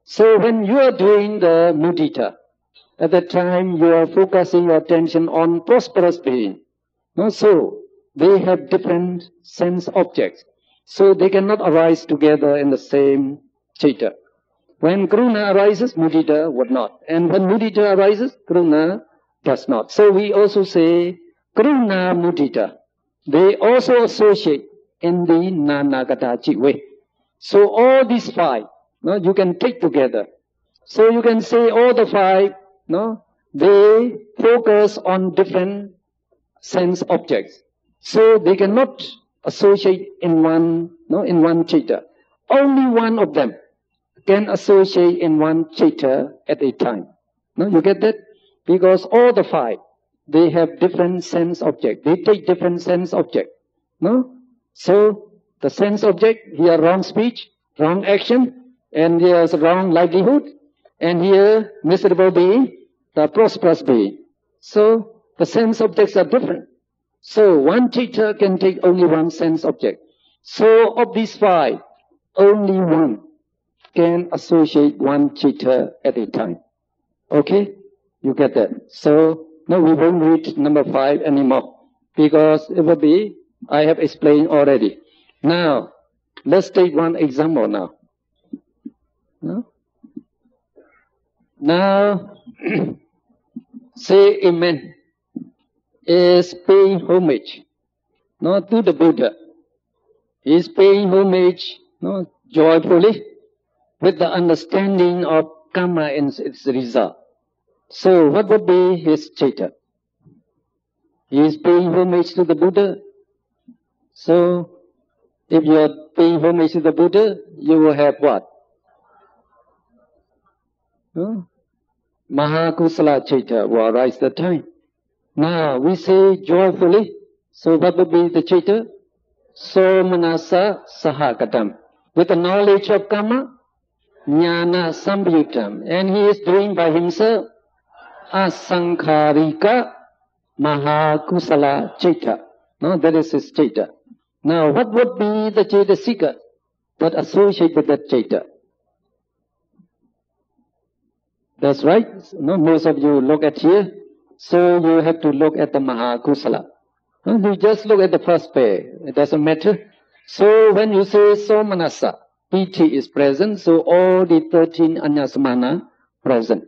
So when you are doing the mudita, at that time you are focusing your attention on prosperous being. So they have different sense objects. So they cannot arise together in the same citta. When karuna arises, mudita would not. And when mudita arises, karuna does not. So we also say karuna mudita. They also associate in the Nanagatachi way. So all these 5, you can take together. So you can say all the 5, they focus on different sense objects. So they cannot associate in one citta. Only one of them can associate in one citta at a time. You get that? Because all the 5, they have different sense object. They take different sense object. So, the sense object, here wrong speech, wrong action, and here is wrong livelihood, and here miserable being, the prosperous being. So, the sense objects are different. So, one citta can take only one sense object. So, of these 5, only one can associate one citta at a time. Okay? You get that? So, no, we won't read number 5 anymore, because it will be, I have explained already. Now, let's take one example now. Now, say a man is paying homage, to the Buddha. He is paying homage, joyfully, with the understanding of karma and its result. So, what would be his citta? He is paying homage to the Buddha. So, if you are paying homage to the Buddha, you will have what? Mahakusala Chitta will arise that time. Now, we say joyfully. So, what would be the Chitta? Somanasa Sahagatam. With the knowledge of karma, Jnana Sambhyutam. And he is doing by himself Asankharika Mahakusala Chitta. No, that is his Chitta. Now, what would be the Cetasika that associate with that Chitta? That's right. No, most of you look at here. So you have to look at the Mahakusala. No, you just look at the first pair. It doesn't matter. So when you say Somanasa, Piti is present, so all the 13 Anyasamana present.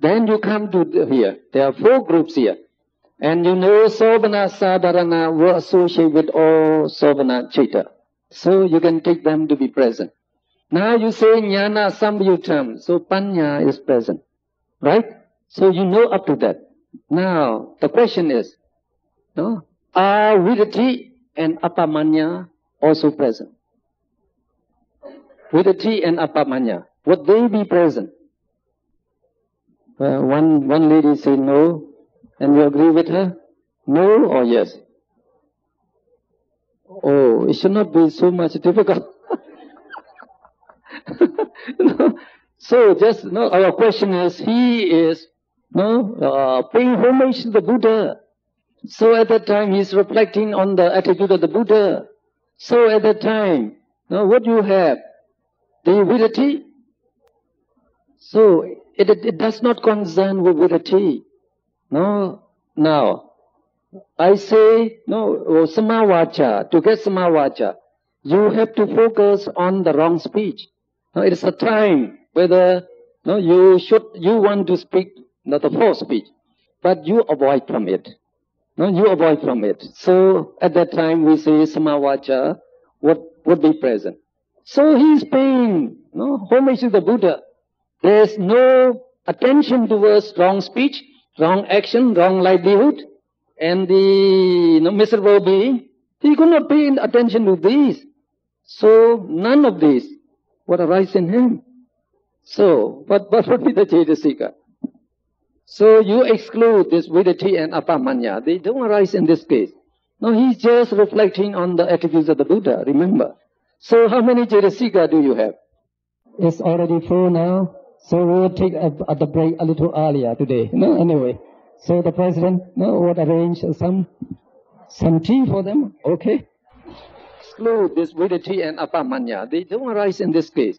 Then you come to here. There are 4 groups here. And you know Sobana Sadharana will associate with all Sobana Chitta. So you can take them to be present. Now you say Jnana Sambhyutam, so Panya is present. Right? So you know up to that. Now the question is, no, are Vidati and Apamanya also present? Vidati and Apamanya, would they be present? One lady said no, and you agree with her? No or yes? Oh, it should not be so much difficult. No. So just no, our question is, he is paying homage to the Buddha. So at that time he is reflecting on the attitude of the Buddha. So at that time, what you have? The Vidati. So it does not concern with Vidati. No. Now, I say, Samavacha, to get Samavacha, you have to focus on the wrong speech. It is a time whether you want to speak not the false speech, but you avoid from it. You avoid from it. So at that time we say Samavacha would be present. So he is paying homage to the Buddha. There is no attention towards wrong speech, wrong action, wrong livelihood, and the miserable being. He could not pay attention to these. So none of these would arise in him. So what would be the Cetasika? So you exclude this Vidati and Apamanya. They don't arise in this case. No, he's just reflecting on the attributes of the Buddha, remember. So how many Cetasika do you have? It's already full now. So we'll take the break a little earlier today. No, anyway. So the president would arrange some tea for them. Okay. Exclude this Vidati and Apamanya. They don't arise in this case.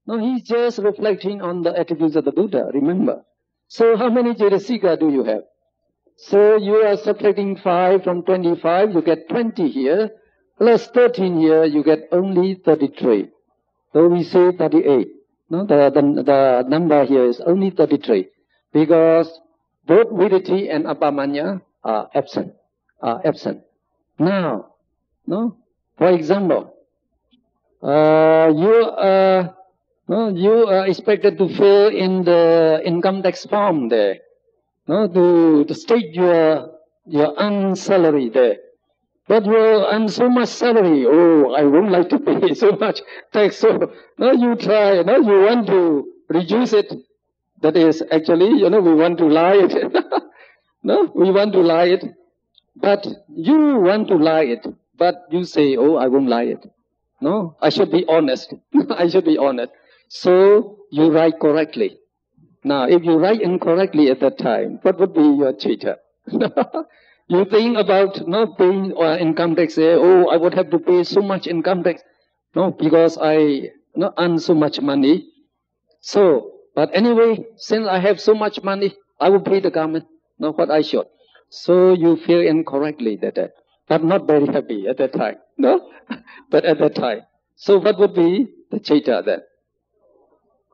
No, he's just reflecting on the attributes of the Buddha, remember. So how many Cetasika do you have? So you are subtracting 5 from 25, you get 20 here, plus 13 here, you get only 33. So we say 38. No, the number here is only 33, because both Vidati and Apamanya are absent. Now, for example, you are expected to fill in the income tax form there, to state your earned salary there. But you earn so much salary, I wouldn't like to pay so much tax. So you try, you want to reduce it. That is actually, we want to lie it. We want to lie it. But you want to lie it. But you say, I won't lie it. No, I should be honest. I should be honest. So you write correctly. Now, if you write incorrectly at that time, what would be your Chitta? You think about not paying income tax. Say, I would have to pay so much income tax. No, because I earn so much money. So, but anyway, since I have so much money, I will pay the government. What I should. So you feel incorrectly that, but not very happy at that time. No, but at that time. So what would be the Chitta then?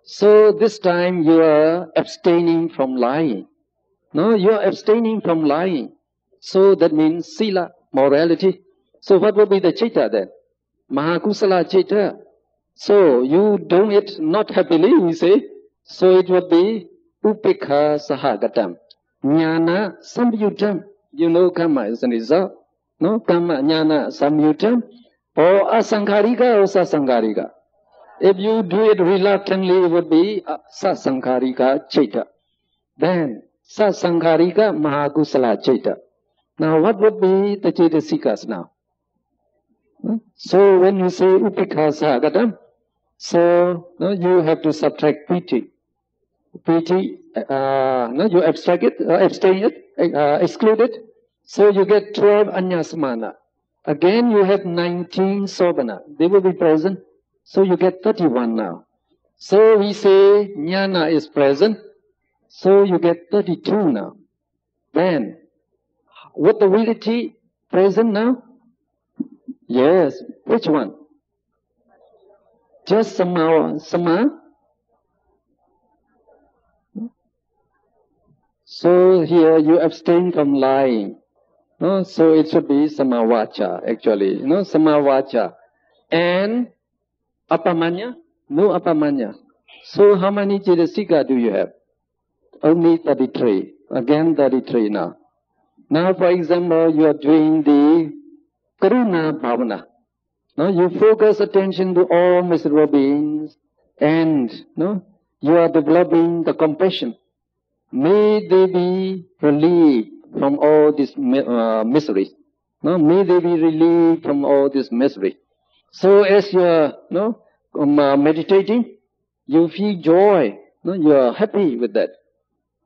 So this time you are abstaining from lying. No, you are abstaining from lying. So that means sila, morality. So what would be the Chitta then? Mahakusala Chitta. So you do it not happily, we say. So it would be upekha sahagatam. Jnana sambhyutam. You know karma is a result. No? Karma, jnana, samyutta, or asankharika or sasankarika. If you do it reluctantly, it would be sasankarika citta. Then, sasankarika mahakusala citta. Now, what would be the cetasikas now? So, when you say upekha sagatam, so you have to subtract piti. Piti, you abstract it, abstain it, exclude it. So you get 12 anyasamana. Again, you have 19 sobana. They will be present. So you get 31 now. So we say jnana is present. So you get 32 now. Then, what the villity present now? Yes. Which one? Just sama. So here you abstain from lying. No? So it should be samavacha actually. Samavacha. And apamanya? No apamanya. So how many cetasika do you have? Only 33. Again 33 now. Now for example, you are doing the karuna bhavana. Now you focus attention to all miserable beings and you are developing the compassion. May they be relieved from all this misery. May they be relieved from all this misery. So as you are meditating, you feel joy. You are happy with that.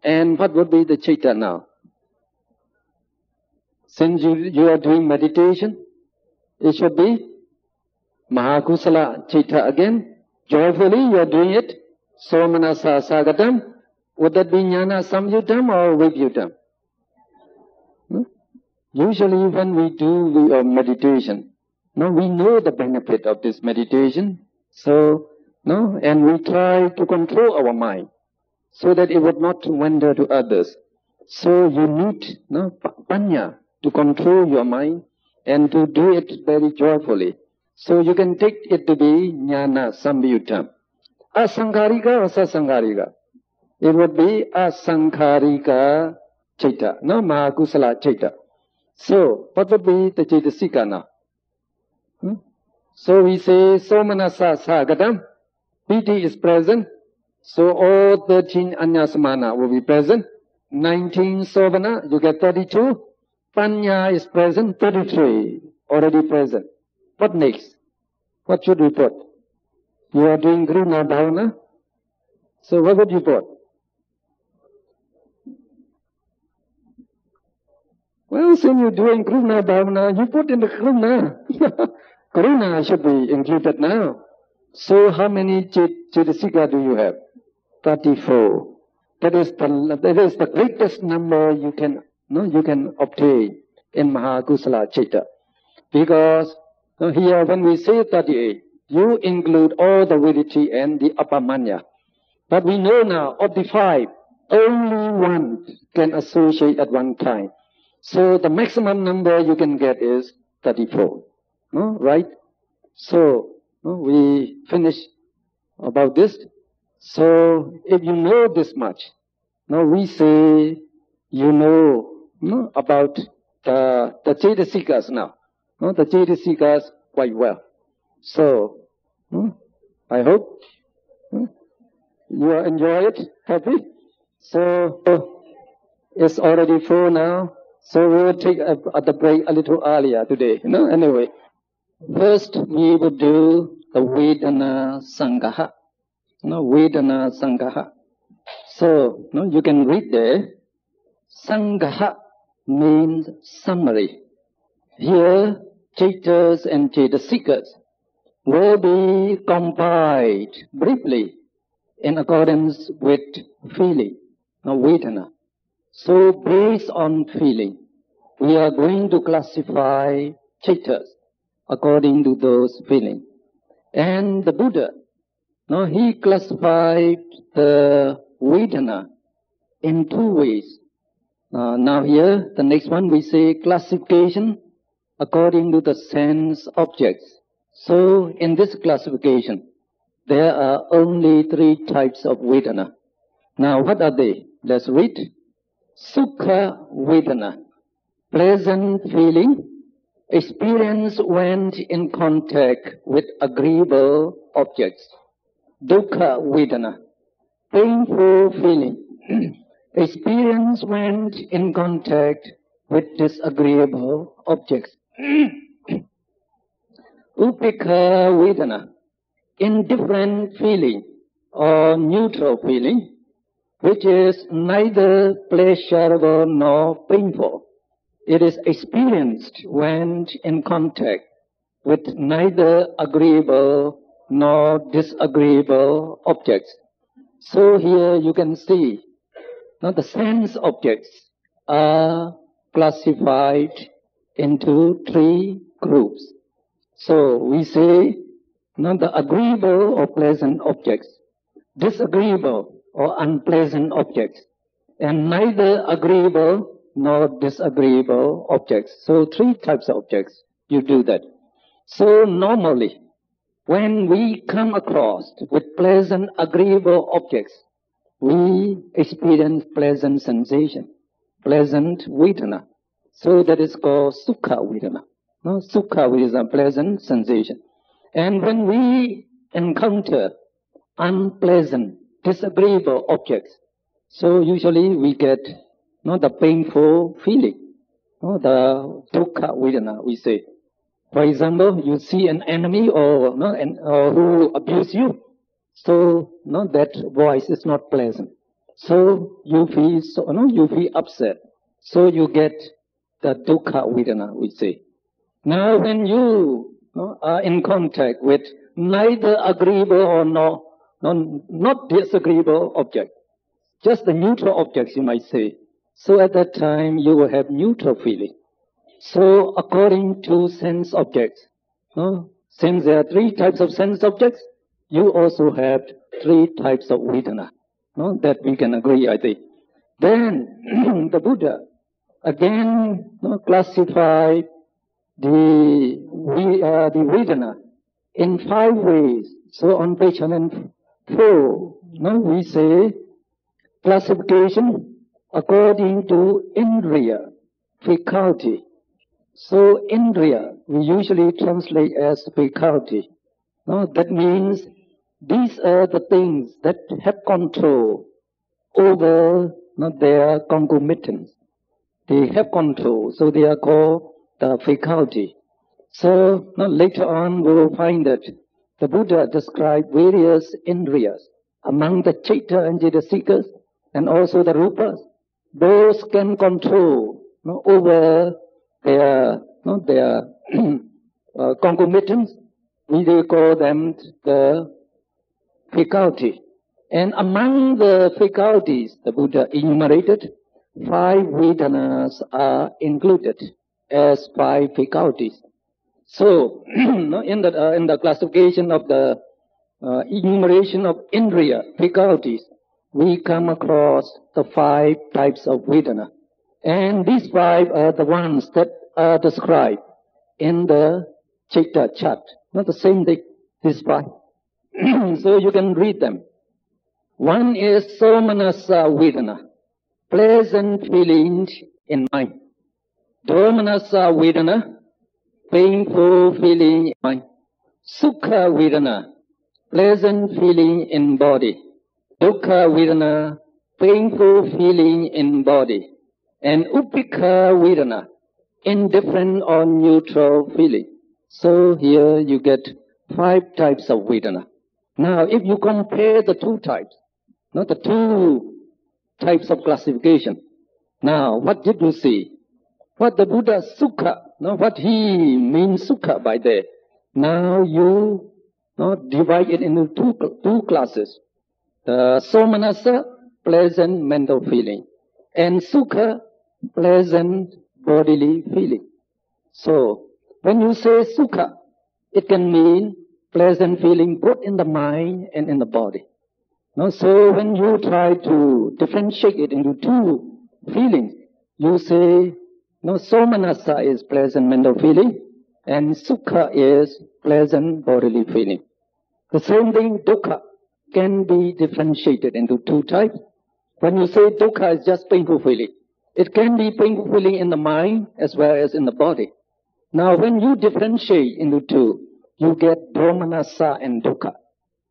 And what would be the citta now? Since you are doing meditation, it should be mahakusala citta again. Joyfully you are doing it. Somanasa sagatam. Would that be jnana samyuttam or vibhyuttam? Usually when we do meditation, we know the benefit of this meditation. So, and we try to control our mind so that it would not wander to others. So you need panya to control your mind and to do it very joyfully. So you can take it to be jnana samyuttam. Asankarika or sasankarika? It would be asankharika citta, mahakusala citta. So, what would be the cetasika now? So we say somanasa sagatam, piti is present, so all 13 anyasamana will be present. 19 sobana, you get 32. Panya is present, 33, already present. What next? What should we put? You are doing karuna bhavana, so what would you put? Well, since you're doing karuna bhavana, you put in the karuna. Karuna should be included now. So how many cetasika do you have? 34. That is the greatest number you can obtain in mahakusala citta. Because here when we say 38, you include all the villity and the apamanya. But we know now of the 5, only one can associate at one time. So the maximum number you can get is 34. Right? So we finish about this. So if you know this much, now we say you know about the cetasikas now. The cetasikas quite well. So I hope you enjoy it, happy. So it's already 4 now. So we will take the break a little earlier today. Anyway, first we will do the Vedana Sangaha. Vedana Sangaha. So you can read there. Sangaha means summary. Here, cittas and cetasikas will be compiled briefly in accordance with feeling. Vedana. So based on feeling, we are going to classify cittas according to those feelings. And the Buddha, he classified the Vedana in 2 ways. Now here, the next one we say classification according to the sense objects. So in this classification, there are only 3 types of Vedana. Now what are they? Let's read. Sukha Vedana. pleasant feeling, experience when in contact with agreeable objects. Dukkha Vedana, painful feeling, experience when in contact with disagreeable objects. Upekha Vedana, indifferent feeling or neutral feeling, which is neither pleasurable nor painful. It is experienced when in contact with neither agreeable nor disagreeable objects. So here you can see now the sense objects are classified into three groups. So we say now the agreeable or pleasant objects, disagreeable or unpleasant objects, and neither agreeable nor disagreeable objects. So three types of objects, you do that. So normally, when we come across with pleasant, agreeable objects, we experience pleasant sensation, pleasant vedana. So that is called sukha vedana. No? Sukha is a pleasant sensation. And when we encounter unpleasant, disagreeable objects, so usually we get the painful feeling, the dukkha vedana, we say. For example, you see an enemy or who abuse you, so that voice is not pleasant. So you feel upset. So you get the dukkha vedana, we say. Now when you are in contact with neither agreeable or not disagreeable object, just the neutral objects, you might say. So at that time you will have neutral feeling. So according to sense objects, since there are three types of sense objects, you also have three types of vedana. That we can agree, I think. Then the Buddha again classified the vedana in 5 ways. So on page 104, we say classification according to indriya, faculty. So indriya, we usually translate as faculty. That means these are the things that have control over their concomitants. They have control, so they are called the faculty. So later on we will find that the Buddha described various indriyas among the citta and cetasikas and also the rupas. Those can control over their concomitants. We will call them the faculty. And among the faculties, the Buddha enumerated 5 vedanas are included as 5 faculties. So in the classification of the enumeration of indriya faculties, we come across the 5 types of vedana. And these 5 are the ones that are described in the citta chart. Not the same thing, these 5. So you can read them. One is somanassa vedana, pleasant feelings in mind. Domanassa vedana, painful feeling in mind. Sukha vedana, pleasant feeling in body. Dukkha vedana, painful feeling in body. And upekha vedana, indifferent or neutral feeling. So here you get 5 types of vedana. Now if you compare the 2 types, the 2 types of classification, now what did you see? What the Buddha sukha, what he means sukha by that. Now you divide it into two classes. The somanassa, pleasant mental feeling, and sukha, pleasant bodily feeling. So when you say sukha, it can mean pleasant feeling both in the mind and in the body. So when you try to differentiate it into 2 feelings, you say somanassa is pleasant mental feeling and sukha is pleasant bodily feeling. The same thing, dukkha, can be differentiated into 2 types. When you say dukkha is just painful feeling, It can be painful feeling in the mind as well as in the body. Now when you differentiate into two, you get domanassa and dukkha.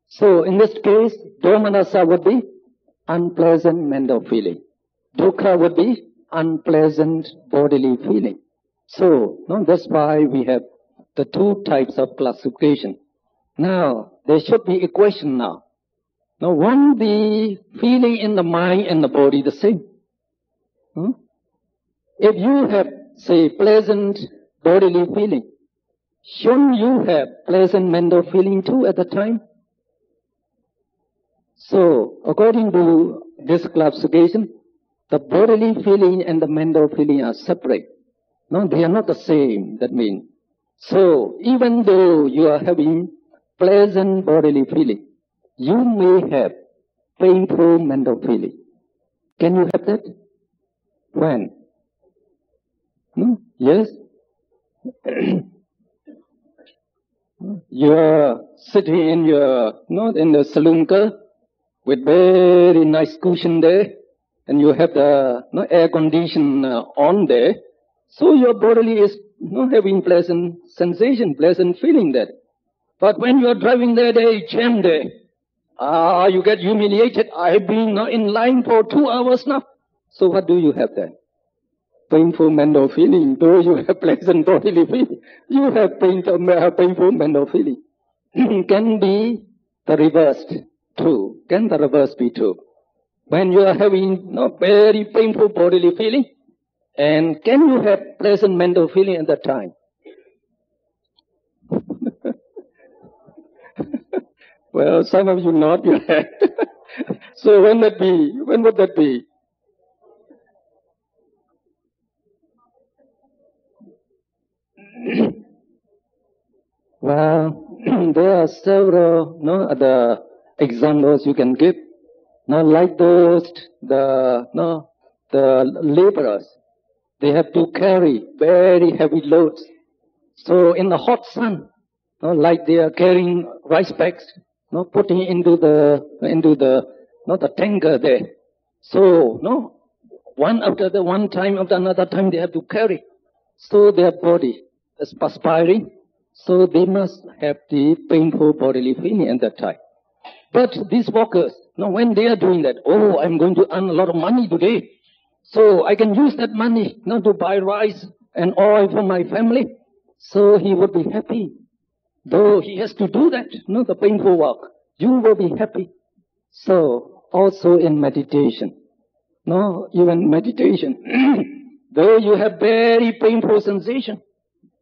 So in this case, domanassa would be unpleasant mental feeling. Dukkha would be unpleasant bodily feeling. So that's why we have the two types of classification. Now, there should be a question now. Now, won't the feeling in the mind and the body the same? If you have, say, pleasant bodily feeling, shouldn't you have pleasant mental feeling too at the time? So, according to this classification, the bodily feeling and the mental feeling are separate. No, they are not the same, that means. So, even though you are having pleasant bodily feeling, you may have painful mental feeling. Can you have that? When? Yes? You are sitting in your, in the saloon car with very nice cushion there, and you have the air condition on there, so your bodily is having pleasant sensation, pleasant feeling there. But when you are driving there, they jam there. You get humiliated. I've been in line for 2 hours now. So what do you have then? Painful mental feeling. Though you have pleasant bodily feeling, you have painful mental feeling. Can be the reverse true. Can the reverse be true? When you are having very painful bodily feeling, and can you have pleasant mental feeling at that time? Well, some of you nod your head. So when that be? When would that be? Well, there are several other examples you can give. Like those, the laborers, they have to carry very heavy loads. So in the hot sun, like they are carrying rice bags, putting into the tanker there. So one after the one time after another time they have to carry. So their body is perspiring. So they must have the painful bodily feeling at that time. But these workers, when they are doing that, I'm going to earn a lot of money today, so I can use that money to buy rice and oil for my family. So he would be happy. Though he has to do that, the painful work, you will be happy. So also in meditation, even meditation, though you have very painful sensation,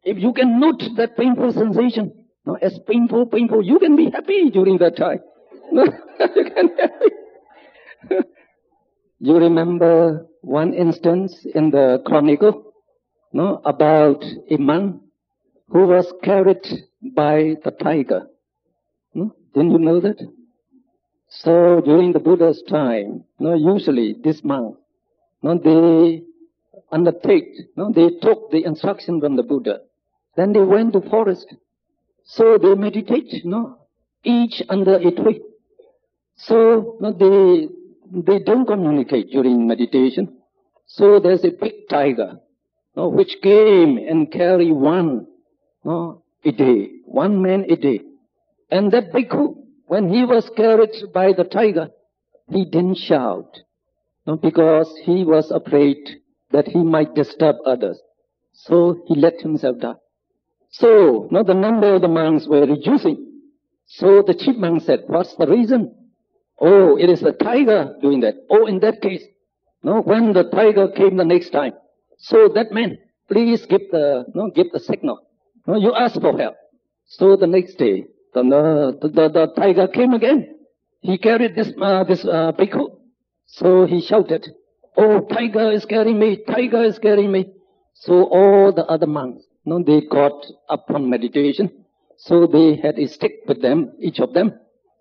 if you can note that painful sensation, as painful, you can be happy during that time. You can be happy. You remember one instance in the Chronicle, about a monk who was carried by the tiger. Didn't you know that? So during the Buddha's time, usually this monk, they undertake, they took the instruction from the Buddha. Then they went to forest. So they meditate, each under a tree. So they don't communicate during meditation. So there's a big tiger, which came and carried one a day, one man a day. And that bhikkhu, when he was carried by the tiger, he didn't shout, because he was afraid that he might disturb others. So he let himself die. So the number of the monks were reducing. So the chief monk said, what's the reason? It is the tiger doing that. In that case, when the tiger came the next time, so that man, please give the signal. You ask for help. So the next day, the tiger came again. He carried this bhikkhu. So he shouted, tiger is carrying me, tiger is carrying me. So all the other monks, they got up from meditation. So they had a stick with them, each of them.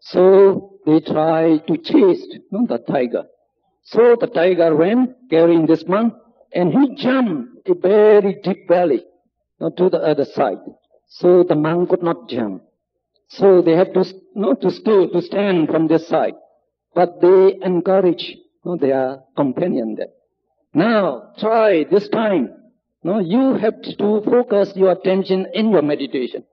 So they tried to chase the tiger. So the tiger ran, carrying this monk, and he jumped a very deep valley to the other side. So the monk could not jump. So they have to stand from this side. But they encourage their companion there. Now, try this time. No, you have to focus your attention in your meditation.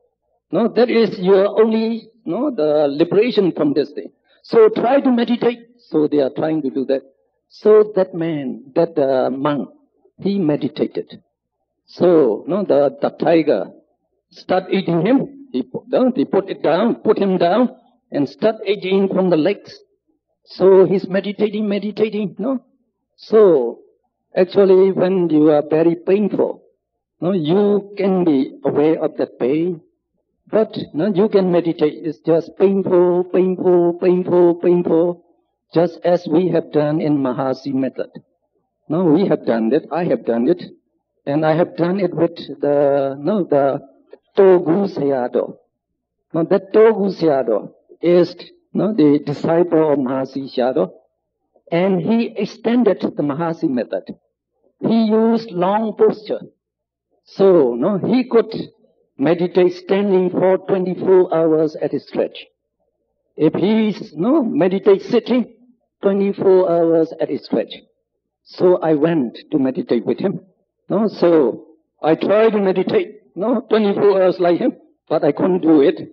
No, that is your only, the liberation from this thing. So try to meditate. So they are trying to do that. So that man, that monk, he meditated. So, the tiger start eating him. He put him down, and start eating from the legs. So he's meditating, So, actually, when you are very painful, you can be aware of that pain. But you can meditate. It's just painful, just as we have done in Mahasi method. We have done it. I have done it. And I have done it with the Togu Sayadaw. Now that Togu Sayadaw is the disciple of Mahasi Sayadaw, and he extended the Mahasi method. He used long posture. So he could meditate standing for 24 hours at a stretch. If he meditate sitting 24 hours at a stretch. So I went to meditate with him. So I tried to meditate 24 hours like him, but I couldn't do it.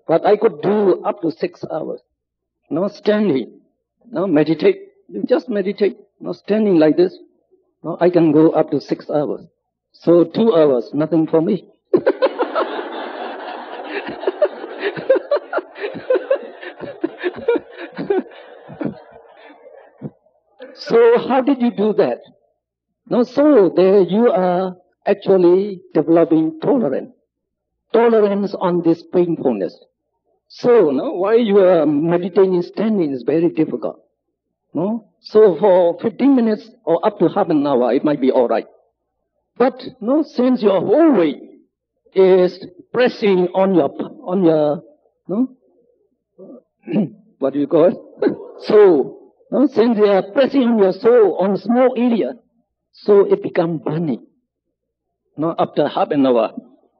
But I could do up to 6 hours. Standing. Meditate. You just meditate. Standing like this. I can go up to 6 hours. So 2 hours, nothing for me. So how did you do that? So there you are actually developing tolerance. Tolerance on this painfulness. So while you are meditating standing is very difficult. So for 15 minutes or up to half an hour it might be alright. But since your whole weight is pressing on your what do you call it? Soul. Since they are pressing on your soul on a small area, so it becomes burning. After half an hour,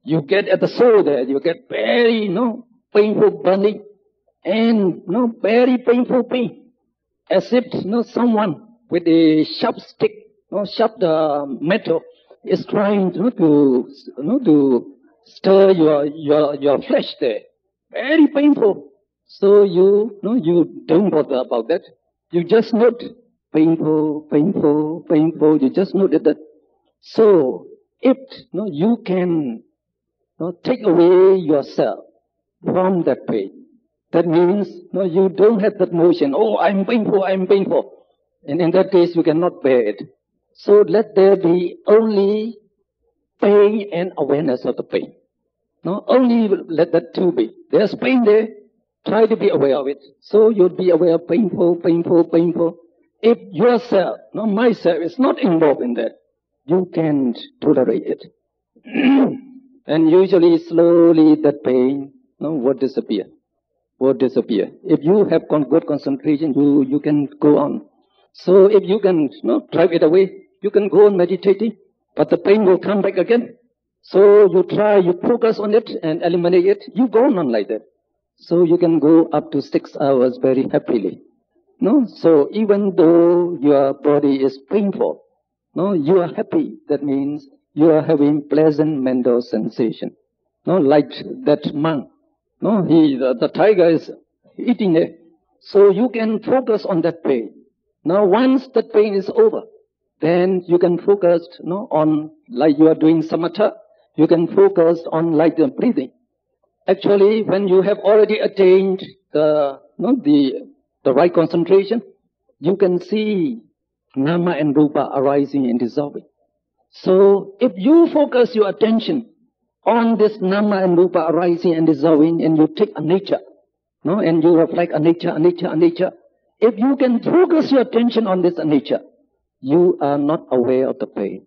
you get at the soul there, you get very, painful burning and, very painful pain. As if, someone with a sharp stick, sharp metal is trying to stir your flesh there. Very painful. So you don't bother about that. You just note painful. You just note that. So if you can take away yourself from that pain, that means you don't have that notion. Oh, I'm painful. And in that case, you cannot bear it. So let there be only pain and awareness of the pain. Only let that two be. There's pain there. Try to be aware of it. So you'll be aware of painful. If yourself, myself, is not involved in that, you can't tolerate it. And usually, slowly, that pain will disappear. If you have good concentration, you can go on. So if you can drive it away, you can go on meditating, but the pain will come back again. So you focus on it and eliminate it. You go on like that. So you can go up to 6 hours very happily. So even though your body is painful, you are happy. That means you are having pleasant mental sensation. Like that monk. The tiger is eating it. So you can focus on that pain. Now once that pain is over, then you can focus on, like you are doing samatha, you can focus on like the breathing. Actually, when you have already attained the right concentration, you can see nama and rupa arising and dissolving. So if you focus your attention on this nama and rupa arising and dissolving, and you take anicca, and you reflect anicca, if you can focus your attention on this anicca, you are not aware of the pain.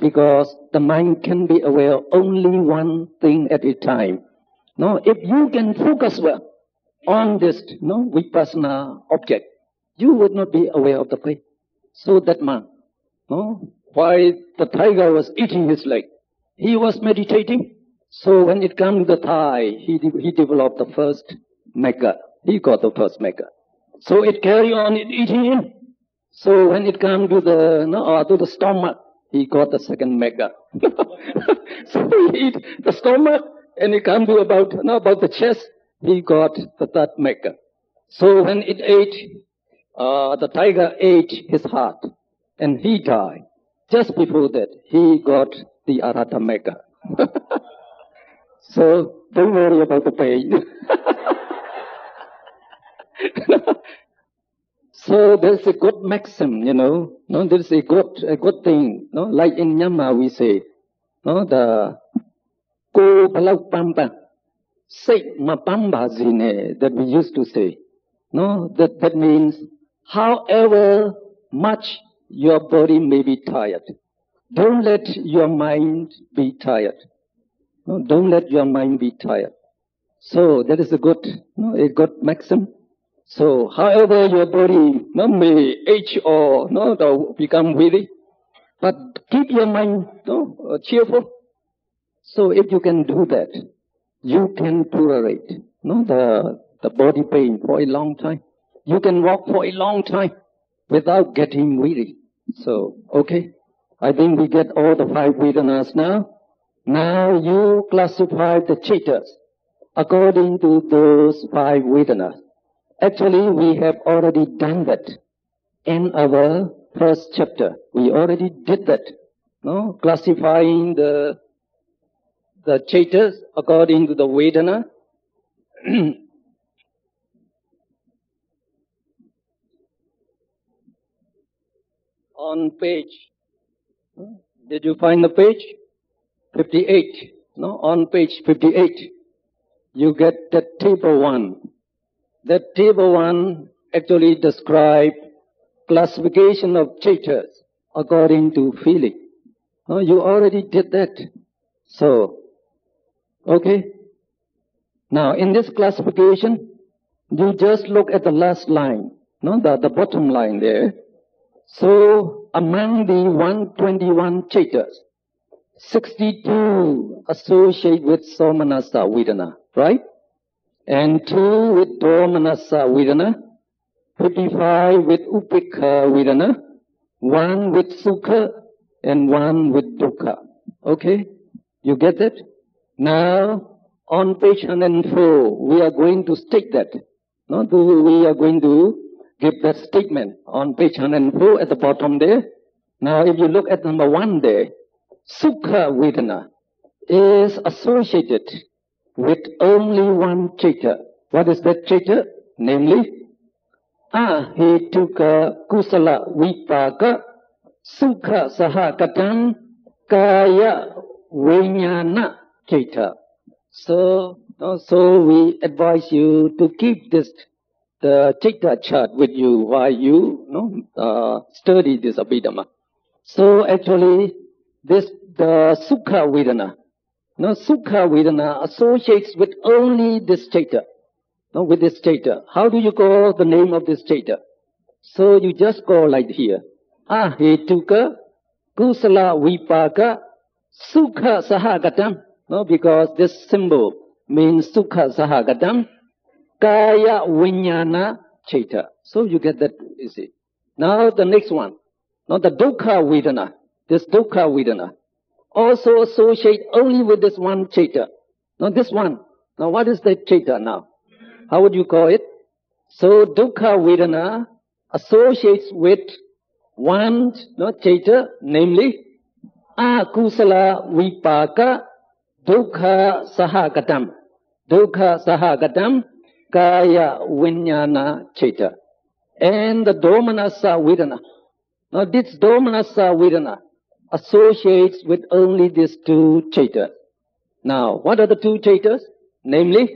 Because the mind can be aware of only one thing at a time. If you can focus well on this, Vipassana object, you would not be aware of the pain. So that man, while the tiger was eating his leg, he was meditating. So when it comes to the thigh, he developed the first mega. He got the first mega. So it carried on eating him. So when it comes to the stomach, he got the second mega. So he eat the stomach, and it comes to about the chest, he got the third mega. So when it ate, the tiger ate his heart, and he died. Just before that, he got the Arhata mega. So don't worry about the pain. So there's a good maxim, No, there's a good thing, Like in Myanmar we say, the ko palau pamba, say ma pamba zine, that we used to say. That means however much your body may be tired, don't let your mind be tired. Don't let your mind be tired. So that is a good maxim. So however your body may age or become weary, but keep your mind cheerful. So if you can do that, you can tolerate the body pain for a long time. You can walk for a long time without getting weary. So, okay, I think we get all the 5 Vedanas now. Now you classify the Chaitas according to those 5 Vedanas. Actually, we have already done that in our first chapter. We already did that, classifying the Chaitas according to the Vedana. On page, did you find the page? 58. On page 58, you get that table 1. That table 1 actually describes classification of Chaitas according to feeling. You already did that. So, okay. Now, in this classification, you just look at the last line, the bottom line there. So, among the 121 Chaitas, 62 associate with Somanasa Vedana, right? And 2 with Domanasa Vedana, 55 with Upekha Vedana, 1 with Sukha, and 1 with Dukkha. Okay? You get that? Now, on page 104, we are going to state that. We are going to give that statement on page 104 at the bottom there. Now, if you look at number 1 there, Sukha Vedana is associated with only one Chaita. What is that Chaita? Namely, Ahetuka Kusala Vipaka Sukha Sahakatam Kaya Vijnana Chaita. So we advise you to keep the Chaita chart with you while you study this Abhidhamma. So actually, the Sukha Vedana, Sukha Vedana associates with only this Chaita, with this Chaita. How do you call the name of this Chaita? So you just call like here, Ahetuka Kusala Vipaka Sukha Sahagatam, because this symbol means Sukha Sahagatam Kaya Vijnana Chaita. So you get that, you see. Now the next one, the Dukkha Vedana, this Dukkha Vedana also associate only with this one Chaita. Now this one, now what is that Chaita now? How would you call it? So Dukkha Vedana associates with one Chaita, namely Akusala Vipaka Dukkha Sahagatam. Dukkha Sahagatam Kaya Vijnana Chaita. And the Domanasa Vedana. Now this Domanasa Vedana associates with only these 2 Chaitas. Now, what are the 2 Chaitas? Namely,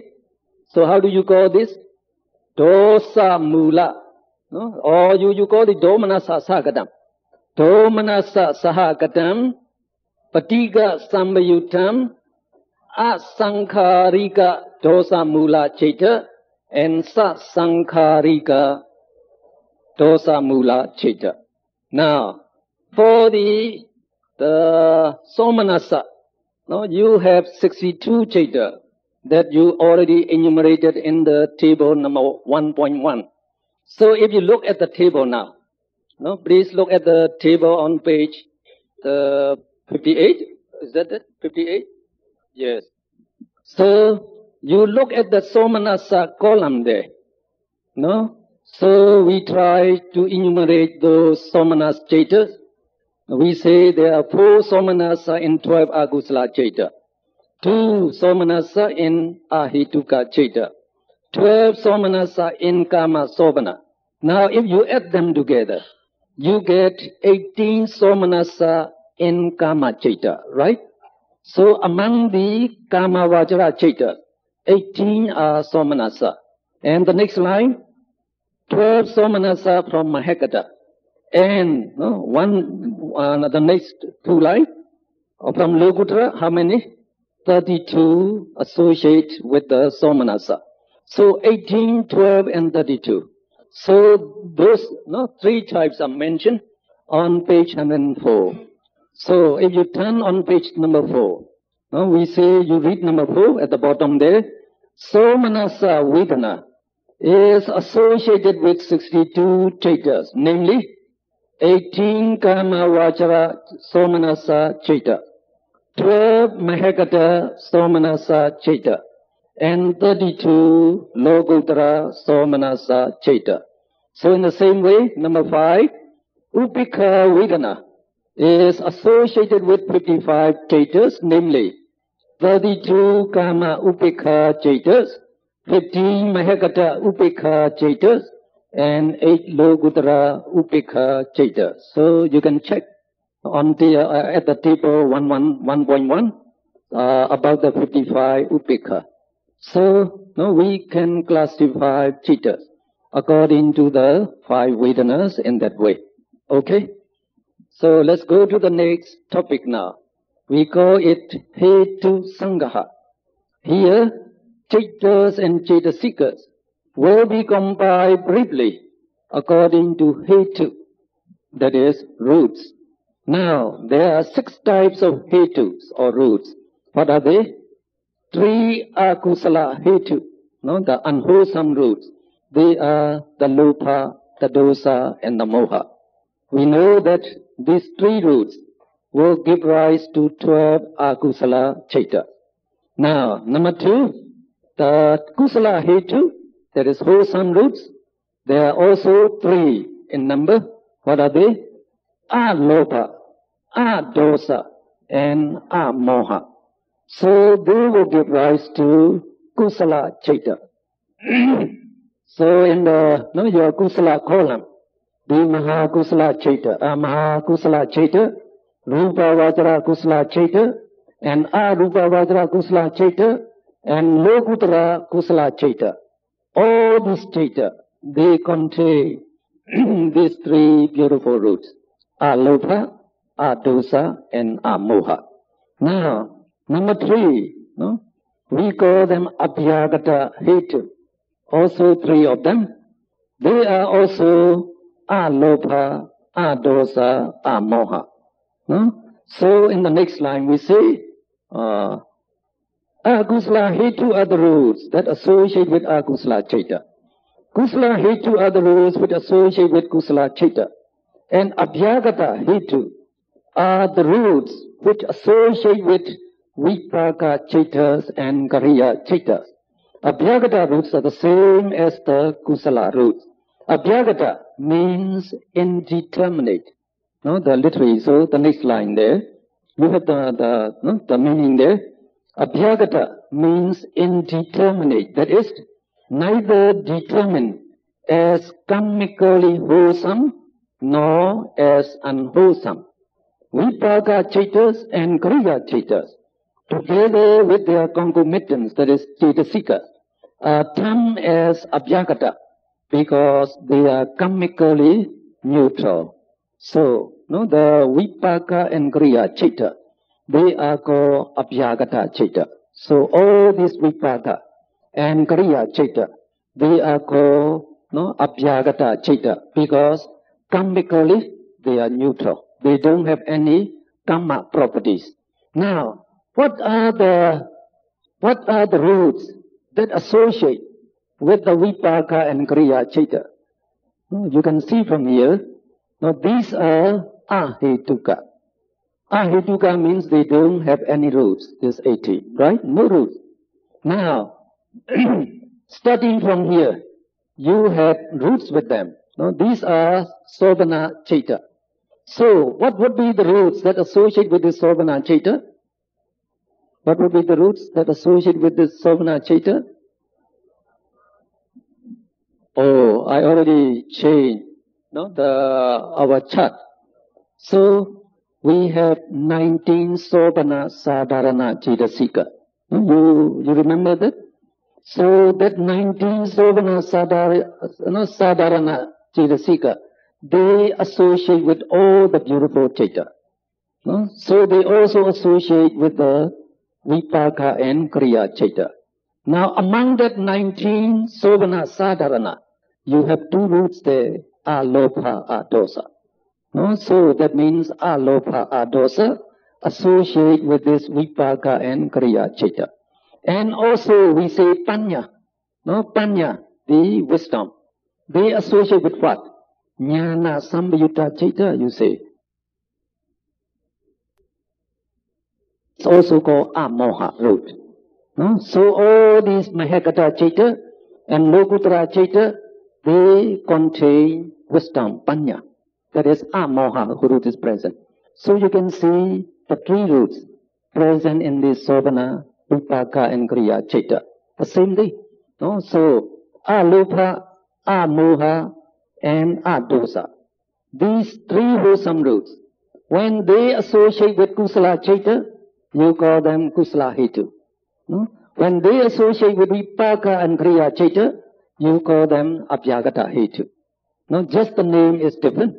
so how do you call this? Dosa Mula. Or you call it Domanasa Sahagatam. Domanasa Sahagatam Patiga Sambayutam Asankharika Dosa Mula Chaita and Sasankharika Dosa Mula Chaita. Now, for the Somanasa, you have 62 Chaita that you already enumerated in the table number 1.1. So if you look at the table now, No, please look at the table on page 58. Is that it? 58? Yes. So you look at the Somanasa column there. No? So we try to enumerate those Somanas Chetas. We say there are 4 Somanasa in 12 Akusala Cheta, 2 Somanasa in Ahituka Cheta, 12 Somanasa in Kama Sobana. Now if you add them together, you get 18 Somanasa in Kama Cheta, right? So among the Kama Vajra Cheta, 18 are Somanasa. And the next line, 12 Somanasa from Mahekata. And the next 2 lines, from Lokutra, how many? 32 associate with the Somanasa. So 18, 12 and 32. So those 3 types are mentioned on page 104. So if you turn on page number 4, we say you read number 4 at the bottom there. Somanasa Vedana is associated with 62 Chetas, namely 18 Kama Vajra Somanasa Cheta, 12 Mahekata Somanasa Cheta, and 32 Lokuttara Somanasa Cheta. So in the same way, number 5, Upekha Vedana is associated with 55 Chetas, namely 32 Kama Upekha Chetas, 15 Mahekata Upekha Chetas, and 8 Lokuttara Upekha Cheta. So you can check on the at the table 1.1 about the 55 Upekha. So we can classify Chetas according to the 5 Vedanas in that way. Okay? So let's go to the next topic now. We call it Hetu Sangaha. Here, Chetas and Chetasikas will be compiled briefly according to Hetu, that is, roots. Now, there are 6 types of Hetus or roots. What are they? 3 Akusala Hetu, the unwholesome roots. They are the Lopa, the Dosa, and the Moha. We know that these 3 roots will give rise to 12 Akusala Cheta. Now, number 2, the Kusala Hetu, that is wholesome roots. There are also 3 in number. What are they? Alopa, Dosa, and Moha. So they will give rise to Kusala Cheta. So in your Kusala column, the Maha Kusala Cheta, Rupa Vajra Kusala Cheta, and Arupa Vajra Kusala Cheta, and Lokuttara Kusala Cheta. All these Cheta, they contain these 3 beautiful roots, Alopa, Dosa, and Moha. Now, number 3, we call them Abhyagata Hetu. Also 3 of them. They are also Alopa, Dosa, Moha. So in the next line we say, Akusala Hetu are the roots that associate with Akusala Cheta. Kusala Hetu are the roots which associate with Kusala Cheta. And Abhyagata Hetu are the roots which associate with Vipaka Chetas and Kariya Chetas. Abhyagata roots are the same as the Kusala roots. Abhyagata means indeterminate. The literary, so the next line there, you have the meaning there. Abhyagata means indeterminate, that is, neither determined as karmically wholesome nor as unwholesome. Vipaka Chetas and Kariya Chetas, together with their concomitants, that is, Chetasika, are termed as Abhyagata because they are karmically neutral. So, the Vipaka and Kariya Cheta, they are called Abhyagata Cheta. So all these Vipaka and Kariya Cheta, they are called Abhyagata Cheta because karmically they are neutral. They don't have any karma properties. Now, what are the roots that associate with the Vipaka and Kariya Cheta? You can see from here, Now these are ahetuka. Ahetuka means they don't have any roots, this 18, right? No roots. Now, starting from here, you have roots with them. Now these are Sobhana Chaita. So, what would be the roots that associate with this Sobhana Chaita? What would be the roots that associate with this Sobhana Chaita? Oh, I already changed our chart. So, we have 19 Sobhana Sadharana Chaitasika. You remember that? So, that 19 Sobhana Sadharana Chaitasika, they associate with all the beautiful Chaita. So, they also associate with the Vipaka and Kriya Chaita. Now, among that 19 Sobhana Sadharana, you have two roots there, Alopha, Adosa. So that means Alopha, Adosa associate with this Vipaka and Kriya Chaita. And also we say Panya. Panya, the wisdom. They associate with what? Jnana Sambayutta Chaita, you say. It's also called Amoha root. So all these Mahakata Chaita and Lokuttara Chaita, they contain wisdom, Panya. That is Amoha root is present. So you can see the three roots present in this Sobhana, Vipaka and Kriya Chaita. The same thing. So Alopa, Amoha and Adosa. These three wholesome roots, when they associate with Kusala Chaita, you call them Kusala Hetu. When they associate with Vipaka and Kriya Chaita, you call them Abhyagata Hetu. Just the name is different.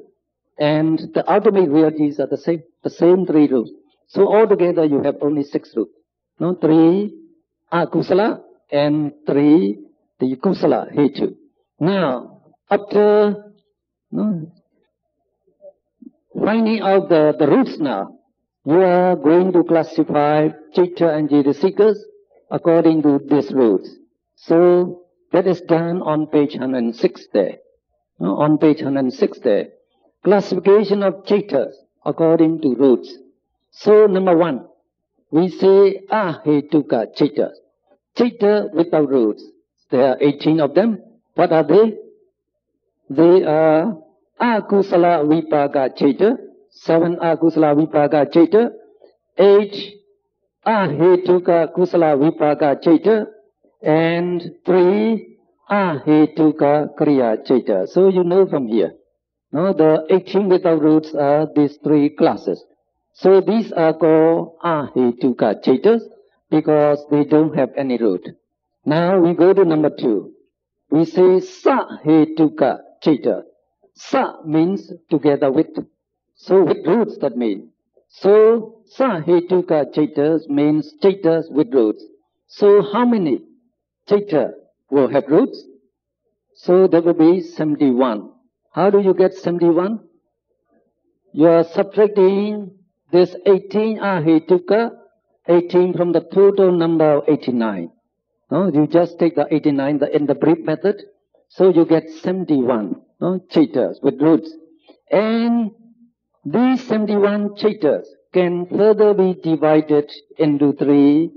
And the ultimate realities are the same three roots. So altogether you have only 6 roots. 3 Akusala and 3 the Kusala Hetu. Now, after finding out the roots now, you are going to classify Chaita and Chaitasikas according to these roots. So that is done on page 106 there. On page 106 there. Classification of Chaitas according to roots. So number 1, we say Ahetuka Chaitas. Chaita without roots. There are 18 of them. What are they? They are Akusala Vipaka Chaita, 7 Akusala Vipaka Chaita, 8 Ahetuka Kusala Vipaka Chaita, and 3 Ahetuka Kriya Chaita. So you know from here. The 18 without roots are these 3 classes. So these are called Ahetuka Chaitas because they don't have any root. Now we go to number 2. We say Sahetuka Chaita. Sa means together with. So with roots that means. So Sahetuka Chaitas means Chaitas with roots. So how many Chaita will have roots? So there will be 71. How do you get 71? You are subtracting this 18 Ahetuka, 18 from the total number of 89. You just take the 89 in the brief method. So you get 71 Chaitas with roots. And these 71 Chaitas can further be divided into 3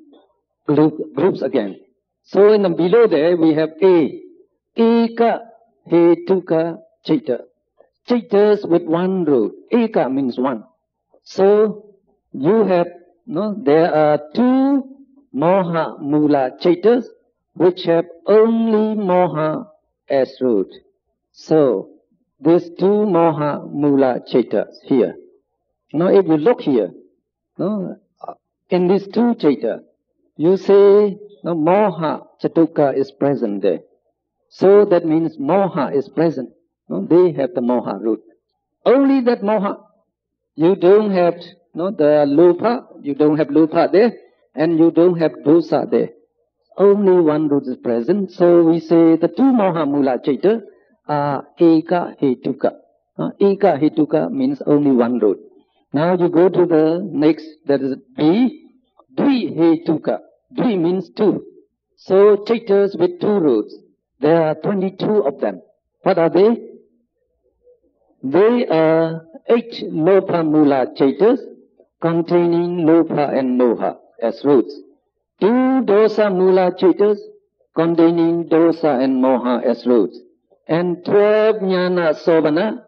groups again. So in the below there we have A. Eka Hetuka Chaita. Chaitas with 1 root. Eka means 1. So you have, there are 2 Moha Mula Chaitas which have only Moha as root. So these 2 Moha Mula Chaitas here. Now if you look here, in these 2 Chaita, you say Moha Chatuka is present there. So that means Moha is present. They have the Moha root. Only that Moha. You don't have the Lopa, you don't have Lopa there, and you don't have Dosa there. Only 1 root is present. So we say the 2 Moha Mula Chaita are Eka Hetuka. Eka Hetuka means only 1 root. Now you go to the next, that is B. Dvi Hetuka. Dvi means 2. So Chaitas with 2 roots. There are 22 of them. What are they? They are 8 lopa mula chaitas containing lopa and moha as roots. 2 dosa mula chaitas containing dosa and moha as roots. And 12 jnana sobana,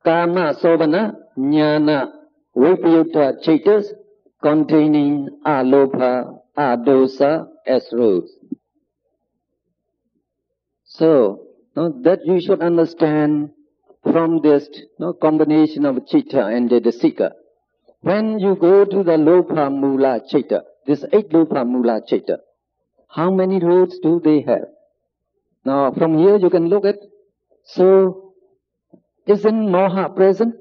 kama sobana, jnana vipayutta chaitas containing alopa, adosa as roots. So, that you should understand from this combination of chitta and jadasika. When you go to the lopa mula chitta, this 8 lopa mula chitta, how many roots do they have? Now from here you can look at, so isn't moha present?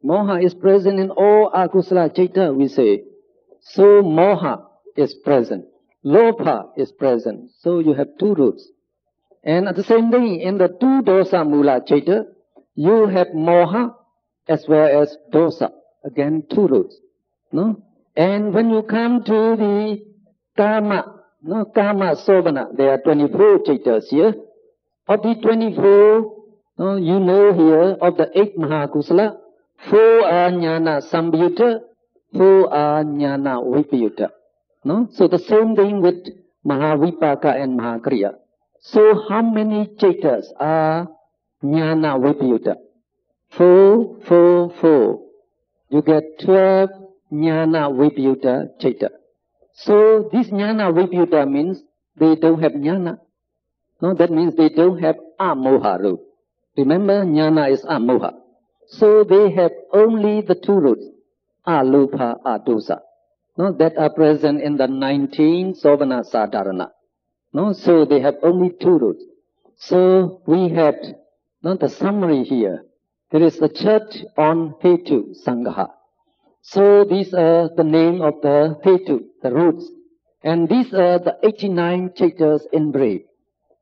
Moha is present in all akusala chitta, we say. So moha is present. Lopa is present. So you have 2 roots. And at the same thing, in the 2 dosa mula chitta, you have moha as well as dosa. Again, 2 roots. No? And when you come to the kama, kama sobana, there are 24 chittas here. Of the 24, you know here, of the 8 mahakusala, 4 are jnana sambhyutta, 4 are jnana vipayutta. No? So the same thing with mahavipaka and mahakriya. So how many chaitas are jnana vipayutta? 4, 4, 4. You get 12 jnana vipayutta chaita. So this jnana vipayutta means they don't have jnana. No, that means they don't have amoha root. Remember, jnana is amoha. So they have only the 2 roots, alopa, adosa, that are present in the 19 sovana sadharana. So they have only 2 roots. So we have the summary here. There is a church on Hetu Sangha. So these are the name of the Hetu, the roots. And these are the 89 chaitas in brief.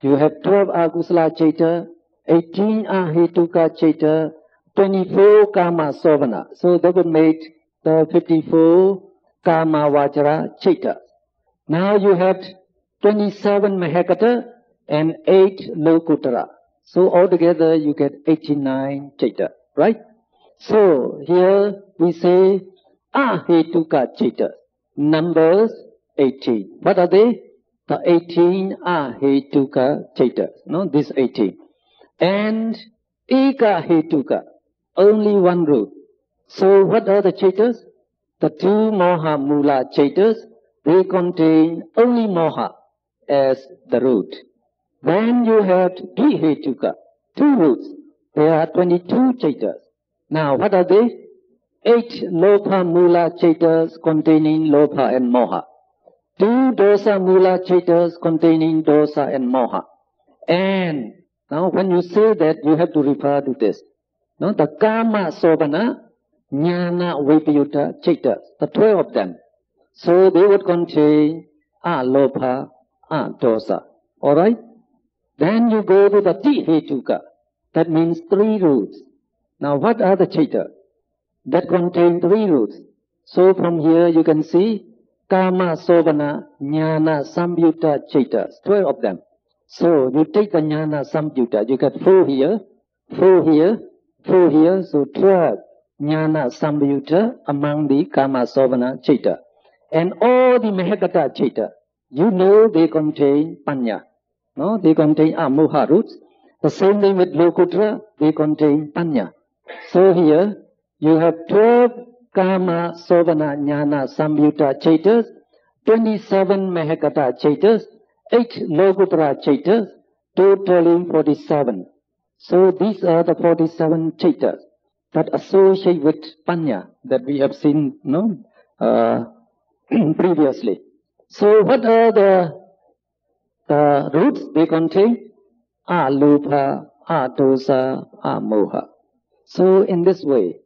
You have 12 akusala chaita, 18 ahetuka chaita, 24 kama sovana. So that would make the 54 kama vajra chaita. Now you have 27 mahakata and 8 lokutara. So altogether you get 89 chaita, right? So here we say ahetuka chaita, numbers 18. What are they? The 18 ahetuka chaita, this 18. And eka hetuka, only 1 root. So what are the chaitas? The 2 moha mula chaitas, they contain only moha as the root. Then you have dvihetuka, 2 roots. There are 22 chaitas. Now what are they? 8 lopa mula chaitas containing lopa and moha. 2 dosa mula chaitas containing dosa and moha. And now when you say that, you have to refer to this. The kama sobana jnana vipayutta chaitas, the 12 of them. So they would contain alopa, dosa. Alright? Then you go to the dvihetuka. That means 3 roots. Now what are the chaita? That contain 3 roots. So from here you can see kama sobana jnana sambhyutta chaitas, 12 of them. So you take the jnana sambhyutta, you get 4 here, 4 here, 4 here, so 12 jnana sambhyutta among the kama sobana chaita. And all the mahakata chaita, you know they contain panya. They contain amoha roots. The same thing with lokutra, they contain panya. So here you have 12 kama sobana jnana sambhyutta chaitas, 27 mahakata chaitas, 8 lokutra chaitas, totaling 47. So these are the 47 chaitas that associate with panya that we have seen previously. So what are the roots they contain? Alopa, dosa, moha. So in this way,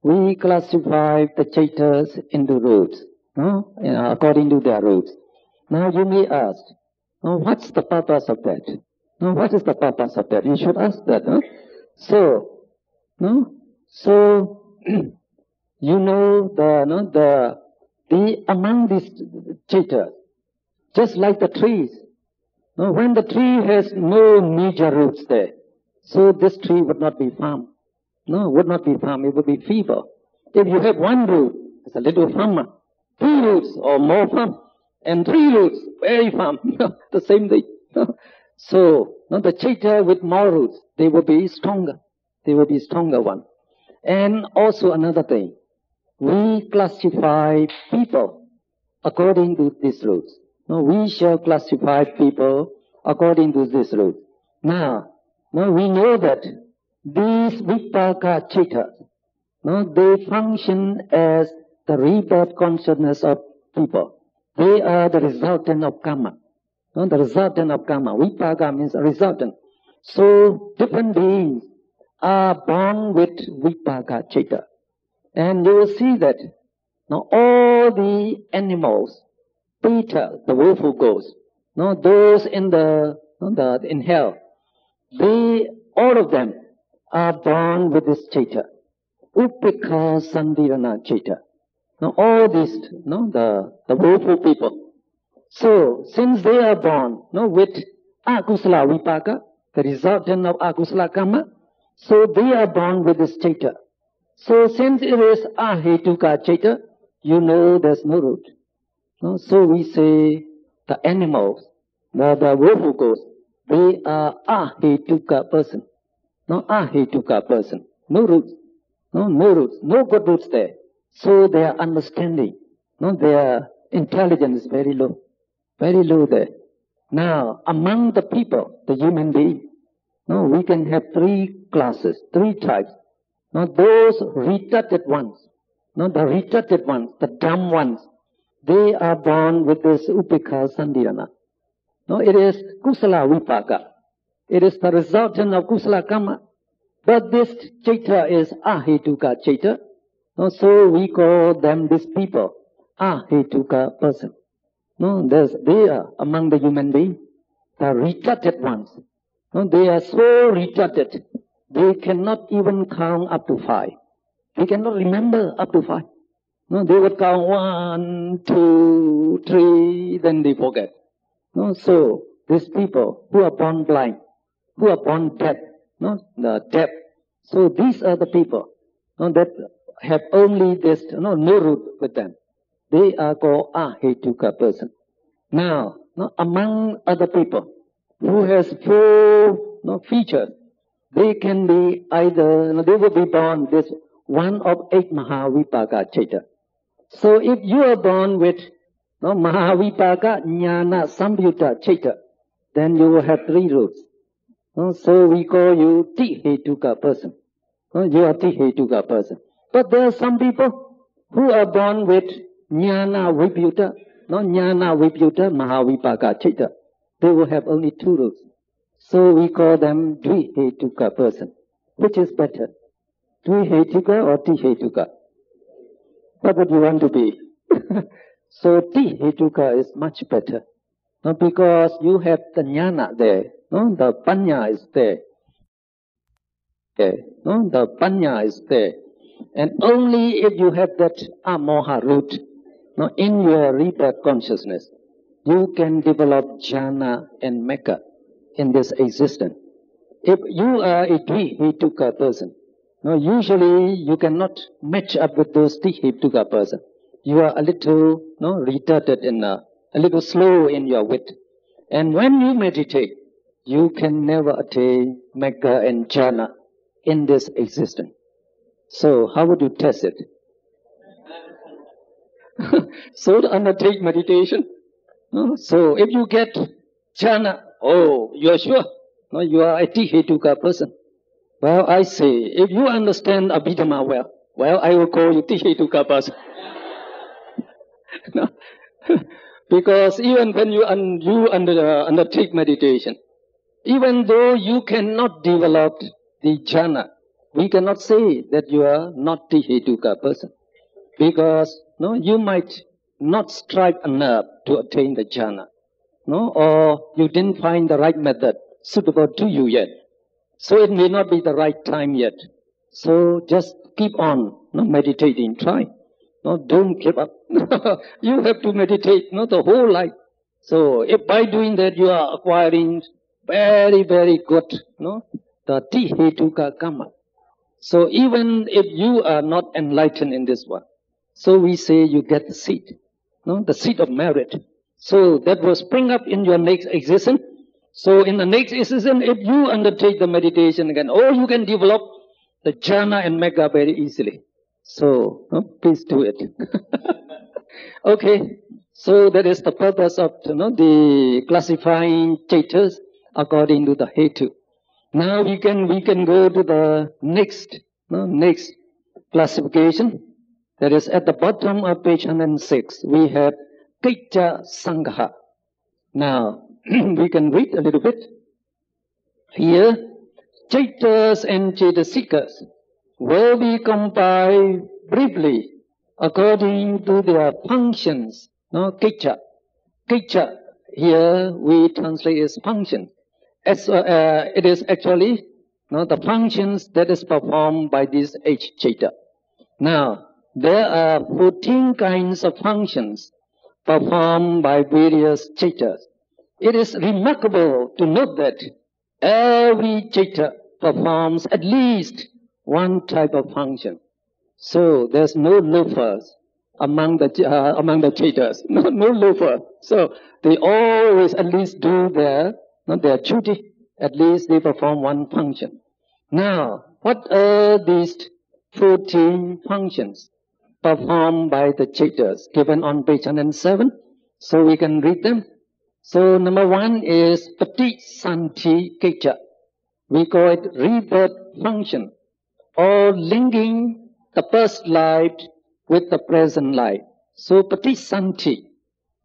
we classify the chaitas into roots, according to their roots. Now you may ask, what's the purpose of that? What is the purpose of that? You should ask that. So you know the among these chaitas, just like the trees. When the tree has no major roots there, so this tree would not be found. No, would not be farm, it would be fever. If you have one root, it's a little farmer. 2 roots or more farm. And 3 roots, very farm. The same thing. So, the chaita with more roots, they will be stronger. They will be stronger one. And also another thing, we classify people according to these roots. No, we shall classify people according to this rule. Now, we know that these vipaka citas, they function as the rebirth consciousness of people. They are the resultant of karma. The resultant of karma. Vipaka means a resultant. So, different beings are born with vipaka cita. And you will see that all the animals, Peter, the willful ghost, those in in hell, all of them are born with this citta. Upekha Sandirana citta. All these, the willful people. So, since they are born, with akusala vipaka, the resultant of akusala karma, so they are born with this citta. So, since it is ahetuka citta, there's no root. So we say the animals, the willful ghosts, they are ahetuka person. Ahetuka person. No roots. No roots. No good roots there. So their understanding, their intelligence is very low. Very low there. Now, among the people, the human being, we can have 3 classes, 3 types. Those retarded ones, the retarded ones, the dumb ones, they are born with this upekha sandhirana. It is kusala vipaka. It is the resultant of kusala karma. But this citta is ahetuka citta. So we call them, these people, ahetuka person. They are among the human beings, the retarded ones. They are so retarded, they cannot even count up to 5. They cannot remember up to 5. They would count 1, 2, 3, then they forget. So, these people who are born blind, who are born deaf, the deaf. So these are the people that have only this, no root with them. They are called ahetuka person. Now, among other people who has 4 features, they can be either, they will be born this one of 8 mahavipaka citta. So if you are born with mahavipaka jnana samyutta citta, then you will have 3 roots. So we call you tihetuka person. You are tihetuka person. But there are some people who are born with jnana vibhuta, jnana vibhuta mahavipaka citta. They will have only 2 roots. So we call them dvihetuka person. Which is better? Dvihetuka or tihetuka? What would you want to be? So tihetuka is much better. Because you have the jnana there. The panya is there. The panya is there. And only if you have that amoha root in your rebirth consciousness, you can develop jhana and mekka in this existence. If you are a dvihetuka person, usually you cannot match up with those tihetuka person. You are a little retarded and a little slow in your wit. And when you meditate, you can never attain mekka and jhana in this existence. So how would you test it? So to undertake meditation. So if you get jhana, you are sure? You are a tihetuka person. Well, I say, if you understand Abhidhamma well, I will call you tihetuka person. Because even when you undertake meditation, even though you cannot develop the jhana, we cannot say that you are not tihetuka person. Because you might not strike a nerve to attain the jhana. Or you didn't find the right method suitable to you yet. So it may not be the right time yet. So just keep on meditating, try. Don't give up. You have to meditate the whole life. So if by doing that you are acquiring very, very good the tihetuka karma. So even if you are not enlightened in this one, so we say you get the seed, no? The seed of merit. So that will spring up in your next existence. So in the next existence, if you undertake the meditation again, you can develop the jhana and megha very easily. So please do it. Okay. So that is the purpose of the classifying chaitas according to the hetu. Now we can go to the next classification. That is at the bottom of page 106. We have Kicca Sangha. Now we can read a little bit. Here, chaitas and chaitasikas will be compiled briefly according to their functions. Kicca. Kicca, here we translate as function. It is actually the functions that is performed by this chaita. Now, there are 14 kinds of functions performed by various chaitas. It is remarkable to note that every chaita performs at least one type of function. So there's no loafers among the chaitas. No loafer. So they always at least do their duty. At least they perform one function. Now, what are these 14 functions performed by the chaitas given on page 107? So we can read them. So number one is Patisanti Kicca. We call it rebirth function, or linking the past life with the present life. So Patisanti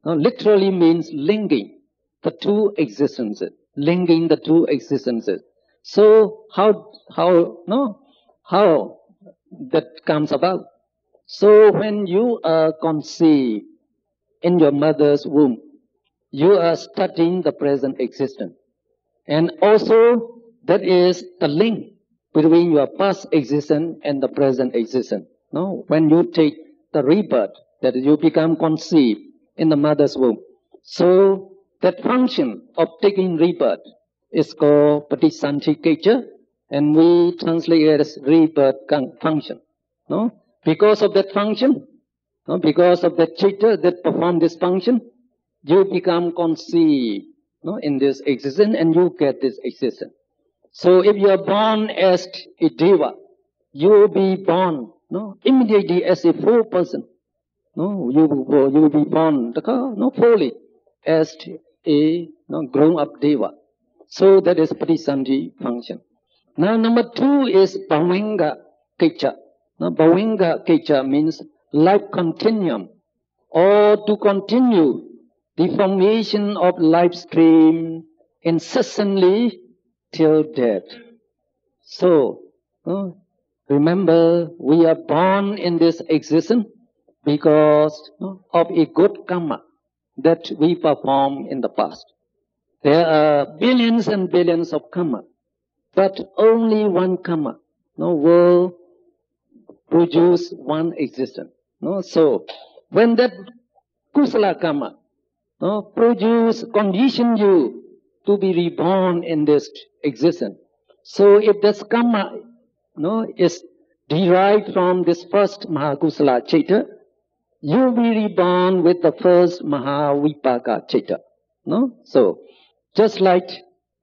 literally means linking the two existences. Linking the two existences. So how that comes about? So when you are conceived in your mother's womb, you are studying the present existence. And also that is the link between your past existence and the present existence. When you take the rebirth, that you become conceived in the mother's womb. So that function of taking rebirth is called Patisanti Kicca, and we translate it as rebirth function. Because of that function, because of that chaita that perform this function, you become conceived in this existence and you get this existence. So if you are born as a deva, you will be born immediately as a full person. You will be born fully as a grown-up deva. So that is Patisanti function. Now number two is Bhavinga Kicca. Bhavinga Kicca means life continuum, or to continue the formation of life stream incessantly till death. So, remember, we are born in this existence because of a good karma that we performed in the past. There are billions and billions of karma, but only one karma will produce one existence. So, when that kusala karma condition you to be reborn in this existence. So if this karma is derived from this first Mahakusala Chaita, you will be reborn with the first Mahavipaka Chaita. So just like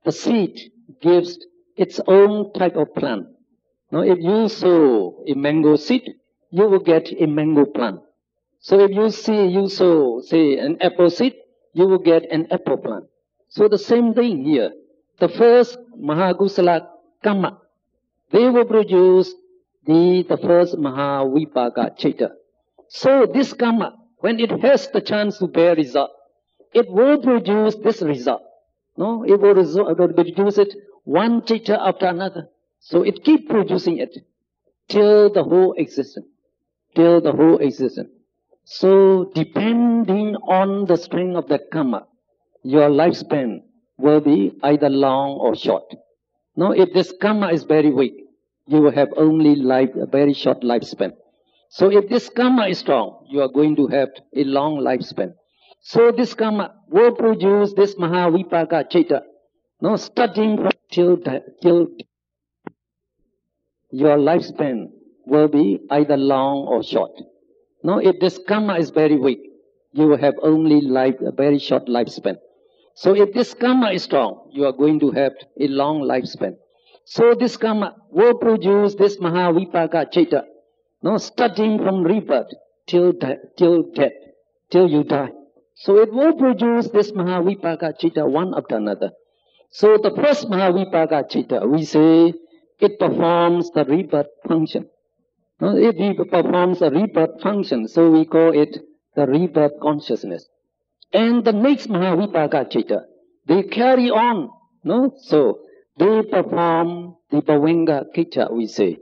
the seed gives its own type of plant. If you sow a mango seed, you will get a mango plant. So if you sow, say, an apple seed, you will get an apple plant. So the same thing here. The first Mahakusala karma, they will produce the first Mahavipaka Chaita. So this karma, when it has the chance to bear result, it will produce this result. It will produce it one Chaita after another. So it keeps producing it till the whole existence. Till the whole existence. So depending on the strength of that karma, your lifespan will be either long or short. If this karma is very weak, you will have only a very short lifespan. So if this karma is strong, you are going to have a long lifespan. So this karma will produce this Mahavipaka Chaita, starting from till your lifespan will be either long or short. Now, if this karma is very weak, you will have only a very short lifespan. So if this karma is strong, you are going to have a long lifespan. So this karma will produce this Mahavipaka Citta, starting from rebirth till death, till you die. So it will produce this Mahavipaka Citta one after another. So the first Mahavipaka Citta, we say, it performs the rebirth function. It performs a rebirth function, so we call it the rebirth consciousness. And the next Mahavipaka Citta, they carry on, so they perform the Bhavanga Citta, we say,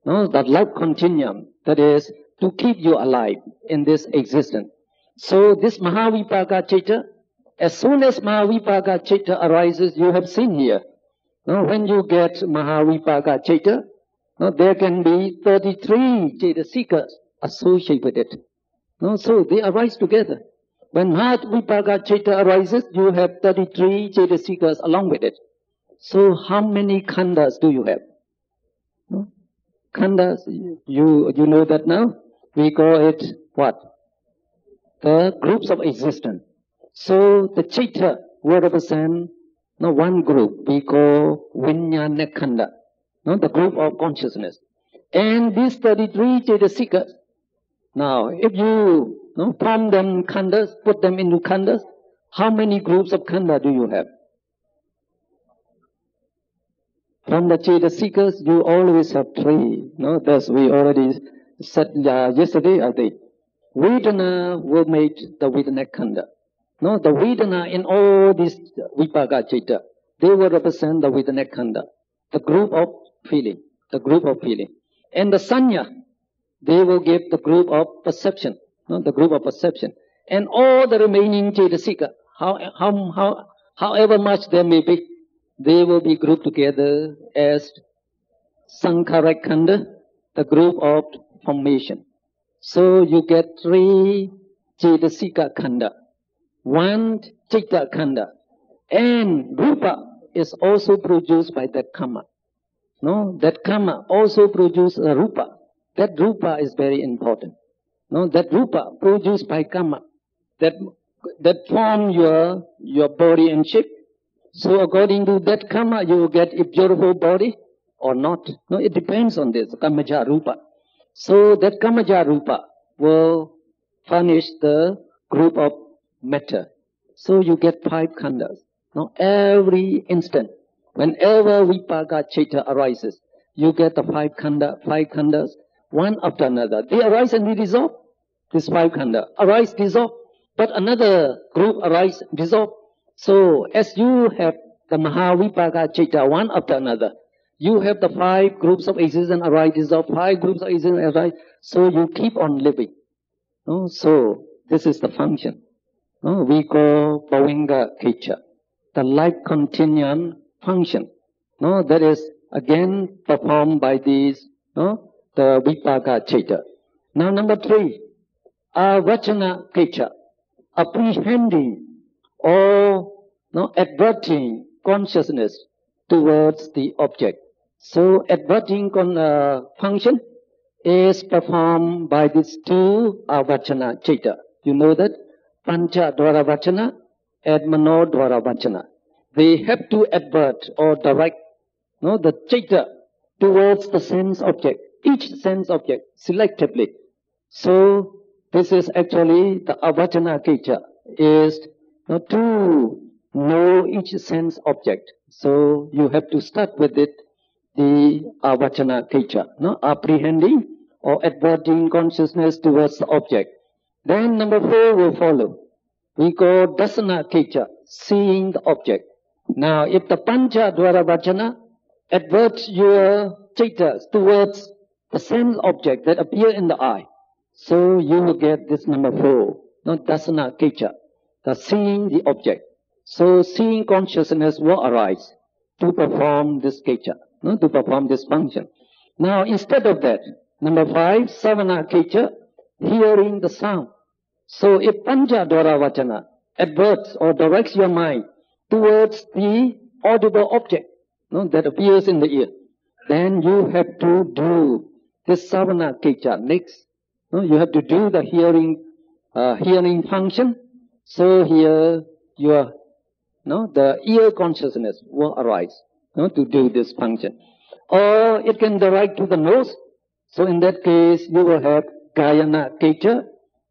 the life continuum, that is, to keep you alive in this existence. So this Mahavipaka Citta, as soon as Mahavipaka Citta arises, you have seen here, when you get Mahavipaka Citta, there can be 33 Cetasikas associated with it. So they arise together. When Mahavipaka Citta arises, you have 33 Cetasikas along with it. So how many khandas do you have? Khandas, you know that now? We call it what? The groups of existence. So the Citta will represent one group we call Vijnana Khanda, the group of consciousness. And these 33 Cetasikas, now if you form them khandas, put them into khandas, how many groups of khanda do you have? From the Cetasikas, you always have 3. Thus we already said yesterday, I think. Vedana will make the Vedana Khanda. The Vedana in all these Vipaka Citta, they will represent the Vedana Khanda, the group of feeling, And the Sanya, they will give the group of perception, the group of perception. And all the remaining Cetasika, however much there may be, they will be grouped together as Sankhara Khanda, the group of formation. So you get 3 Cetasika Khanda, 1 Citta Khanda, and Rupa is also produced by that karma. That karma also produces a Rupa. That Rupa is very important. That Rupa produced by karma, that form your body and shape. So according to that karma, you will get a beautiful body or not. It depends on this, Kamaja Rupa. So that Kamaja Rupa will furnish the group of matter. So you get 5 khandas. Every instant, whenever Vipaka Citta arises, you get the 5 khandas, one after another. They arise and they dissolve. This 5 khanda arise, dissolve. But another group arise, dissolve. So as you have the Mahavipaka Citta one after another, you have the 5 groups of existence arise, dissolve, 5 groups of existence arise. So you keep on living. So this is the function. We call Bhavanga Citta, the life continuum function. That is again performed by these, the Vipaka Citta. Now number 3, Avachana Citta, apprehending or adverting consciousness towards the object. So adverting function is performed by these 2 Avachana Citta. You know that? Pancha Dvara Vachana and Mano Dvara Vachana. They have to advert or direct the Citta towards the sense object, each sense object selectively. So this is actually the Avachana Citta, is to know each sense object. So you have to start with it, the Avachana Citta, apprehending or adverting consciousness towards the object. Then number 4 will follow. We call Dasana Citta, seeing the object. Now if the Pancha Dvara Vachana adverts your Citta towards the sense object that appear in the eye, so you will get this number 4, Dasana Citta, the seeing the object. So seeing consciousness will arise to perform this Citta, to perform this function. Now instead of that, number 5, Savana Citta, hearing the sound. So if Pancha Dvara Vachana adverts or directs your mind towards the audible object that appears in the ear, then you have to do this savana kecha next. No, you have to do the hearing function. So here the ear consciousness will arise to do this function. Or it can direct to the nose. So in that case, you will have gayana kecha,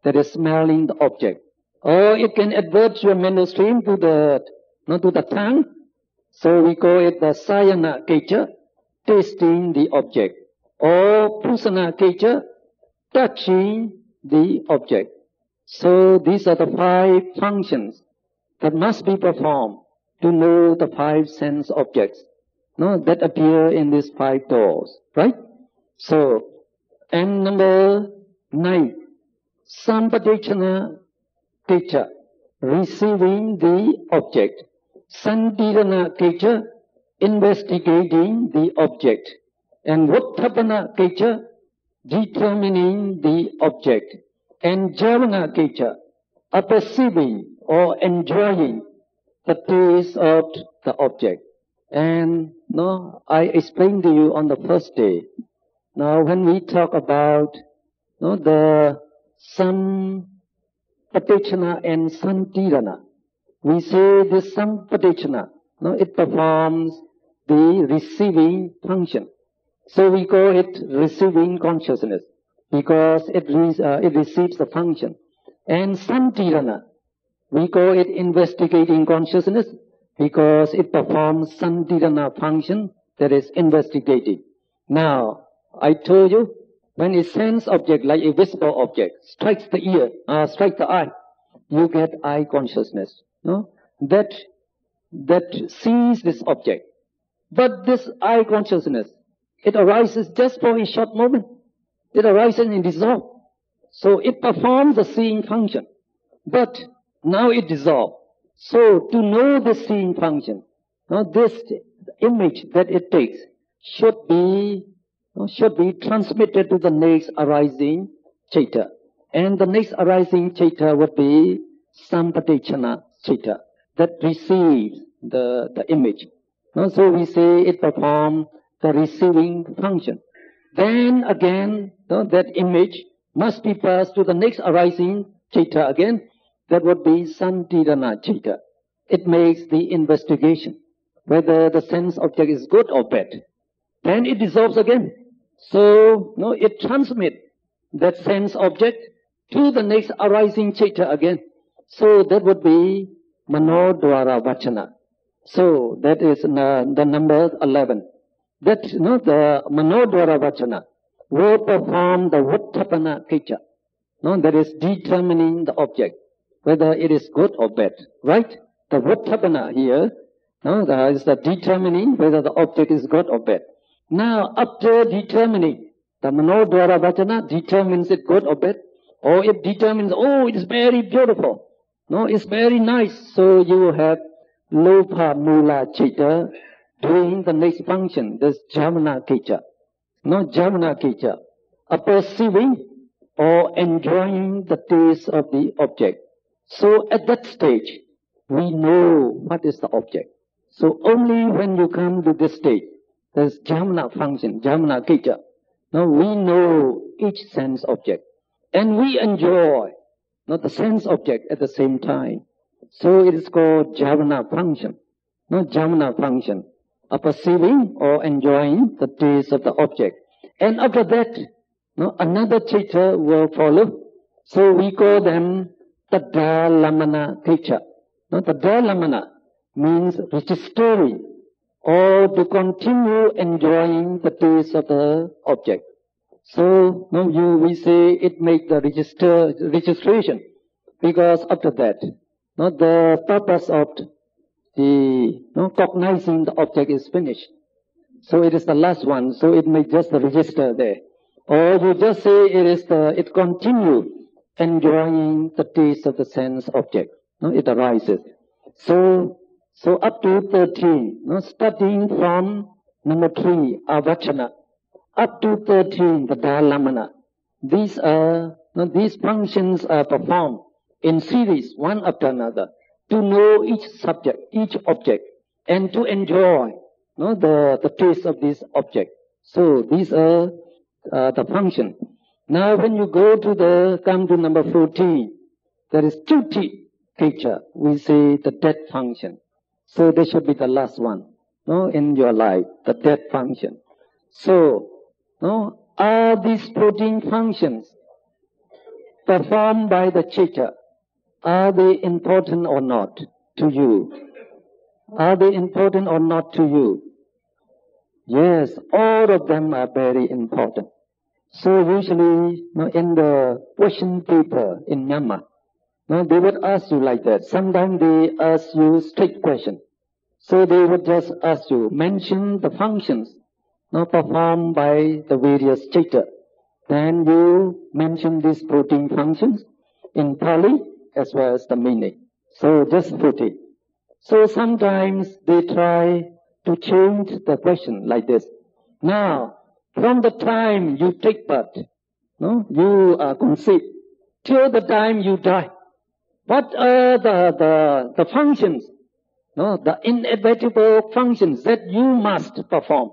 that is smelling the object. Or it can advert your mental stream to the tongue. So we call it the sayana kecha, tasting the object. Or pusana kecha, touching the object. So these are the 5 functions that must be performed to know the 5 sense objects that appear in these 5 doors, right? So, and number 9, sampadechana kecha, receiving the object. Santirana kecha, investigating the object. And vuttapana kecha, determining the object. And javana kecha, perceiving or enjoying the taste of the object. And I explained to you on the first day. Now when we talk about the sampatechana and santirana, we say this sampatechana, it performs the receiving function. So we call it receiving consciousness because it receives the function. And santirana, we call it investigating consciousness because it performs santirana function, that is investigating. Now, I told you, when a sense object, like a visible object, strikes the ear, strikes the eye, you get eye consciousness, that sees this object. But this eye consciousness, it arises just for a short moment. It arises and dissolves. So it performs the seeing function. But now it dissolves. So to know the seeing function, this image that it takes should be transmitted to the next arising citta. And the next arising citta would be sampatechana citta, that receives the image. So we say it performs the receiving function. Then again, that image must be passed to the next arising citta again. That would be santirana citta. It makes the investigation whether the sense object is good or bad. Then it dissolves again. So it transmits that sense object to the next arising citta again. So that would be manodvara vachana. So that is the number 11. That the manodvara vachana will perform the vuttapana kecha. That is determining the object, whether it is good or bad, right? The vuttapana here, that is the determining whether the object is good or bad. Now, after determining, the manodvara vachana determines it good or bad, or it determines, it is very beautiful, it's very nice. So you will have lopa mula citta doing the next function, this javana kecha. Javana kecha, perceiving or enjoying the taste of the object. So at that stage, we know what is the object. So only when you come to this stage, there's javana function, javana kecha. Now we know each sense object. And we enjoy the sense object at the same time. So it is called javana function. Javana function, perceiving or enjoying the taste of the object. And after that, another citta will follow. So we call them tadalamana kecha. Tadalamana means registering or to continue enjoying the taste of the object. So we say it makes the registration because after that, the purpose of the cognizing the object is finished. So it is the last one. So it may just register there. Or you just say it continues enjoying the taste of the sense object. It arises. So up to 13, starting from number 3, avachana, up to 13, the dalamana. These functions are performed in series, one after another, to know each subject, each object, and to enjoy the taste of this object. So these are the function. Now when you come to number 14, there is Chuti Kicha. We say the death function. So this should be the last one, no, in your life, the death function. So, no, are these 14 functions performed by the Chitta? Are they important or not to you? Are they important or not to you? Yes, all of them are very important. So usually, in the question paper in Myanmar, they would ask you like that. Sometimes they ask you strict question. So they would just ask you, mention the functions performed by the various Chitta. Then you mention these 14 functions in Pali as well as the meaning. So just 14. So sometimes they try to change the question like this. Now, from the time you take birth, you are conceived, till the time you die, what are the functions, the inevitable functions that you must perform?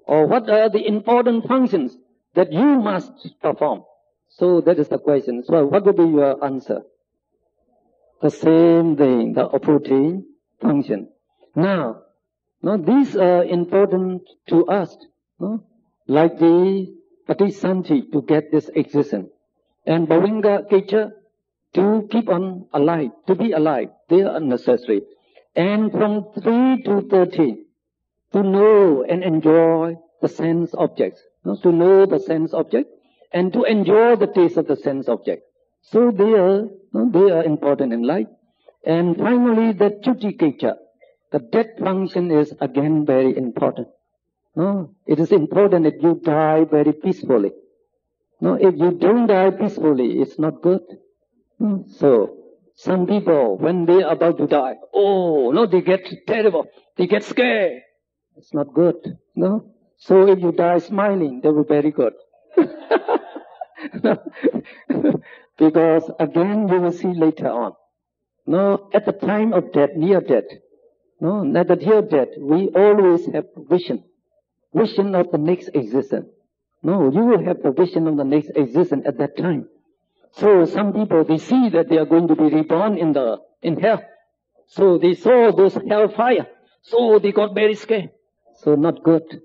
Or what are the important functions that you must perform? So that is the question. So what would be your answer? The same thing, the 14 function. Now, these are important to us, like the Patisanti to get this existence. And Bhavinga Kicha to keep on alive, to be alive. They are necessary. And from 3 to 13, to know and enjoy the sense objects. To know the sense object and to enjoy the taste of the sense object. So they are important in life. And finally, the Chuti Kicha, the death function is again very important. It is important that you die very peacefully. If you don't die peacefully, it's not good. So, some people, when they are about to die, they get terrible. They get scared. It's not good. So if you die smiling, that will be very good. Because again, you will see later on. At the time of death, near death, at the near death, we always have vision of the next existence. You will have the vision of the next existence at that time. So some people, they see that they are going to be reborn in hell. So they saw those hellfire. So they got very scared. So not good.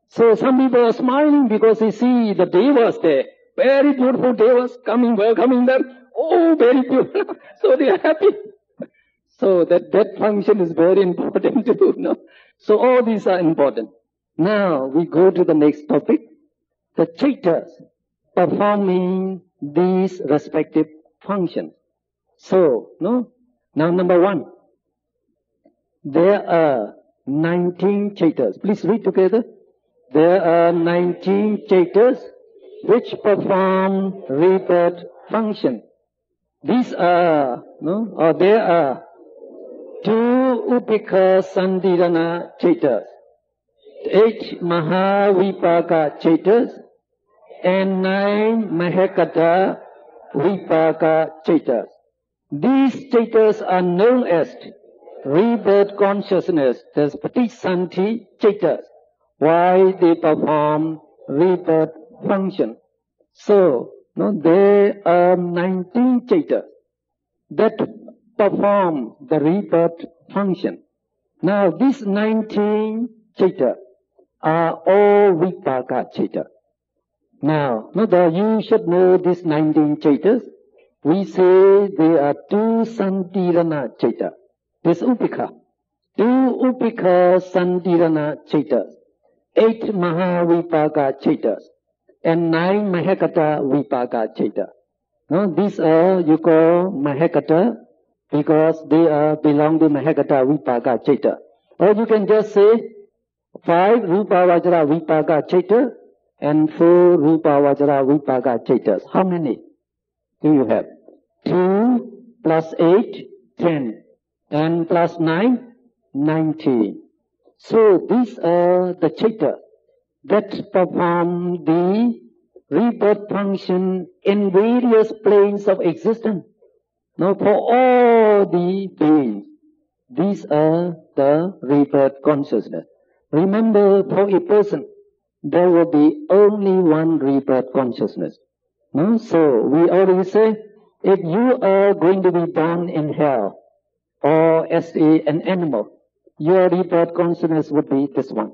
So some people are smiling because they see the devas there. Very beautiful devas welcoming them. Oh, very beautiful. So they are happy. So that function is very important too. So all these are important. Now we go to the next topic. The Chittas performing these respective functions. So, now number 1. There are 19 Chittas. Please read together. There are 19 Chittas which perform rebirth function. These are, there are 2 Upekha Sandirana Chittas, 8 Mahavipaka Chittas, and 9 Mahekata Vipaka Chittas. These Chittas are known as rebirth consciousness, as Patisanti Chittas. Why they perform rebirth function? So, there are 19 Chittas that perform the rebirth function. Now, these 19 Chittas are all Vipaka Chittas. Now, you should know these 19 Chittas. We say there are 2 Santirana Chittas. This Upekha. 2 Upekha Santirana Chittas. 8 Mahavipaka Chittas. And 9 Mahekata Vipaka Chittas. These are, you call Mahekata because they belong to Mahekata Vipaka Chitta. Or you can just say 5 Rupa Vajra Vipaka Chitta and 4 Rupa Vajra Vipaka Chittas. How many do you have? 2 plus 8, 10. And plus 9, 19. So these are the Chitta that perform the rebirth function in various planes of existence. Now for all the beings, these are the rebirth consciousness. Remember, for a person, there will be only one rebirth consciousness. No? So we already say, if you are going to be born in hell or as an animal, your rebirth consciousness would be this one.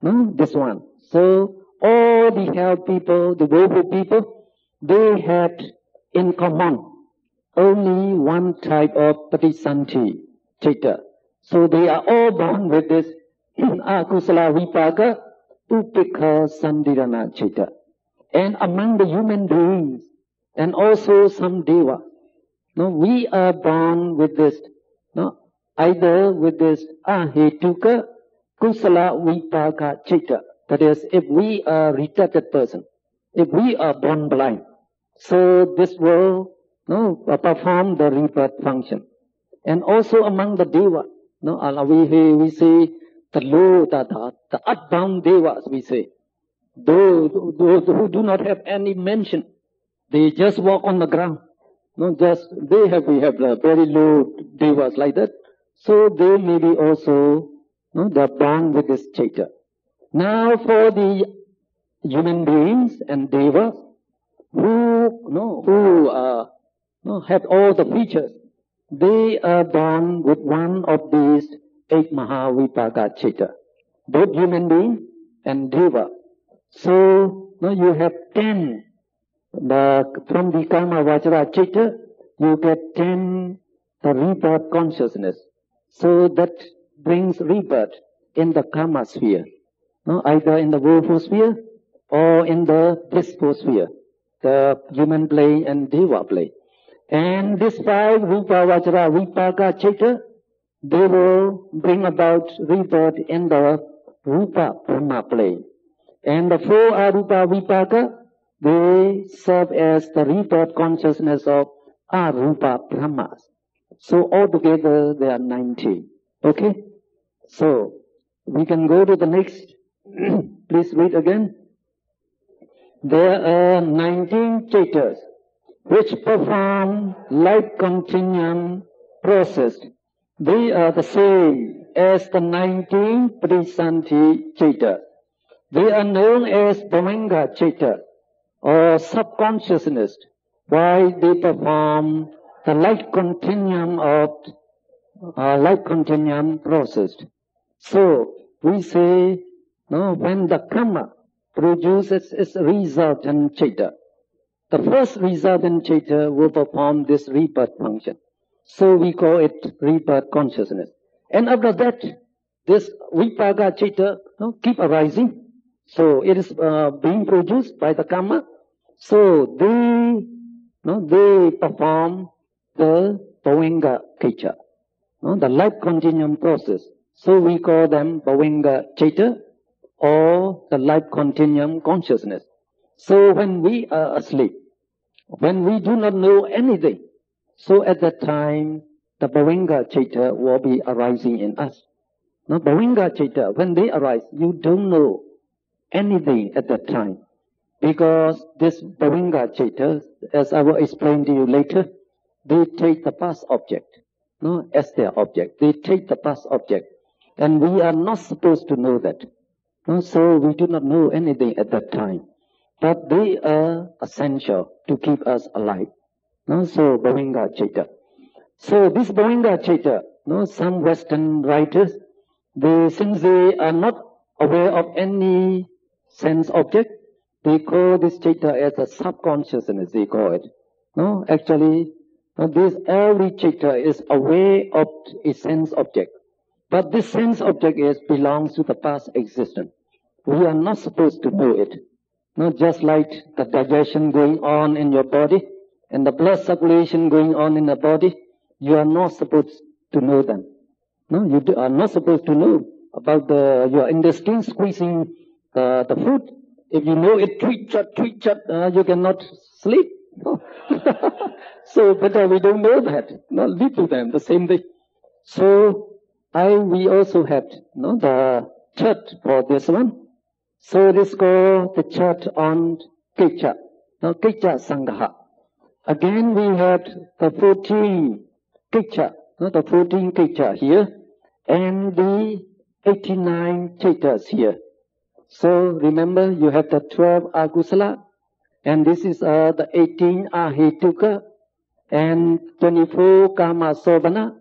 No? This one. So all the hell people, the woeful people, they had in common only one type of patisanti citta. So they are all born with this akusala vipaka upekha sandirana citta. And among the human beings, and also some deva, no, we are born with this, no, either with this ahetuka kusala vipaka citta. That is, if we are a retarded person, if we are born blind, so this will perform the rebirth function. And also among the deva, we say the low, the earthbound devas, we say. Those who do not have any mention, they just walk on the ground. We have very low devas like that. So they may be also, they're born with this citta. Now for the human beings and devas who have all the features, they are born with one of these 8 Mahavipaka citta. Both human beings and deva. So you have 10. From the karma vajra citta, you get 10 the rebirth consciousness. So that brings rebirth in the karma sphere. Either in the woeful sphere or in the blissful sphere, the human plane and deva plane. And these 5 rupa vajra vipaka citta, they will bring about rebirth in the rupa brahma plane. And the 4 arupa vipaka, they serve as the rebirth consciousness of arupa brahmas. So altogether there are 19. Okay? So we can go to the next. Please read again. There are 19 cittas which perform life continuum process. They are the same as the 19 patisanti citta. They are known as Bhavanga citta or subconsciousness. Why they perform the life continuum of life continuum process. So we say, when the karma produces its resultant citta, the first resultant citta will perform this rebirth function. So we call it rebirth consciousness. And after that, this vipaka citta keep arising. So it is being produced by the karma. So they perform the Bhavanga citta, the life continuum process. So we call them Bhavanga citta or the life continuum consciousness. So when we are asleep, when we do not know anything, so at that time the Bhavanga citta will be arising in us. Now Bhavanga citta, when they arise, you don't know anything at that time. Because this Bhavanga citta, as I will explain to you later, they take the past object, as their object. They take the past object. And we are not supposed to know that. So we do not know anything at that time. But they are essential to keep us alive. So Bhavanga citta. So this Bhavanga citta, some Western writers, since they are not aware of any sense object, they call this citta as a subconsciousness, they call it. Actually, this every citta is aware of a sense object. But this sense object belongs to the past existence. We are not supposed to know it. Just like the digestion going on in your body and the blood circulation going on in the body, you are not supposed to know them. You are not supposed to know about your intestines squeezing the food. If you know it tweet, you cannot sleep. So better we don't know that. Leave to them the same thing. So we also have the chart for this one. So it is called the chart on Kicca. Kicca Sangha. Again we have the 14 Kicca, the 14 Kicca here, and the 89 cittas here. So remember, you have the 12 akusala, and this is the 18 ahetuka, and 24 kama sobana,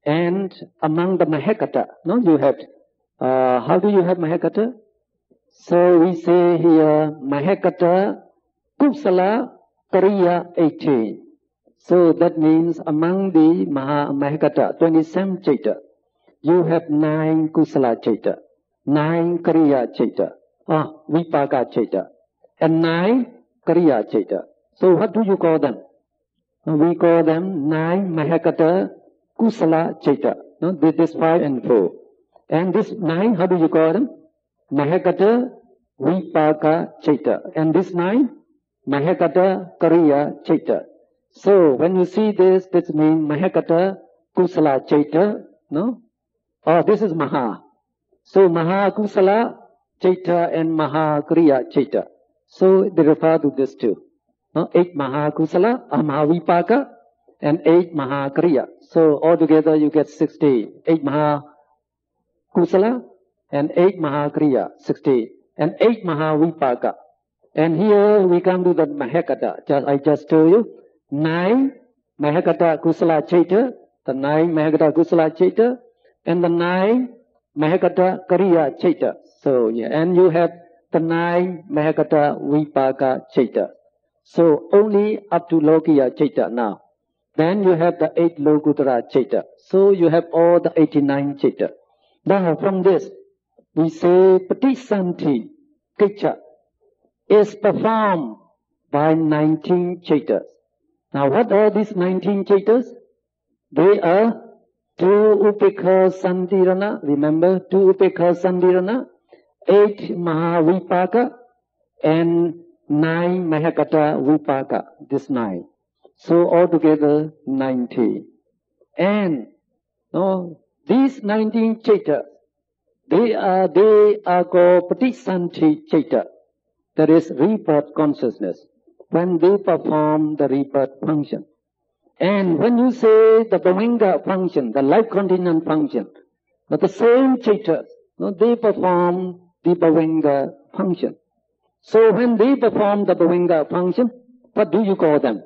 and among the mahekata, no, you have, how do you have mahekata? So we say here, mahekata kusala kariya 18. So that means among the mahekata, 27 chaita, you have 9 kusala chaita, 9 kariya chaita, vipaka chaita, and 9 kariya chaita. So what do you call them? We call them 9 mahekata kusala chaita. No, this is 5 and 4. And this 9, how do you call them? Mahekata vipaka chaita. And this 9, mahekata kariya chaita. So when you see this means mahekata kusala chaita, no? Oh, this is maha. So maha kusala chaita and maha kriya chaita. So they refer to this too. No? 8 maha kusala, maha vipaka, and 8 maha kriya. So altogether you get 16. 8 maha kusala and 8 maha kriya, 16. And 8 maha vipaka. And here we come to the mahekata. I just told you. 9 mahekata kusala chaita, the 9 mahekata kusala chaita, and the 9 mahekata kariya chaita. So yeah, and you have the 9 mahekata vipaka chaita. So only up to lokiya chaita now. Then you have the 8 lokuttara chaita. So you have all the 89 chaita. Now from this, we say patisanti kicha is performed by 19 chaitas. Now what are these 19 chaitas? They are 2 upekha sandirana, remember 2 upekha sandirana, 8 mahavipaka, and 9 mahekata vipaka, this 9. So altogether 90. And these 19 chaitas, they are called patisanti chaita, that is rebirth consciousness, when they perform the rebirth function. And when you say the Bhavanga function, the life continuum function, but the same chaitas, they perform the Bhavanga function. So when they perform the Bhavanga function, what do you call them?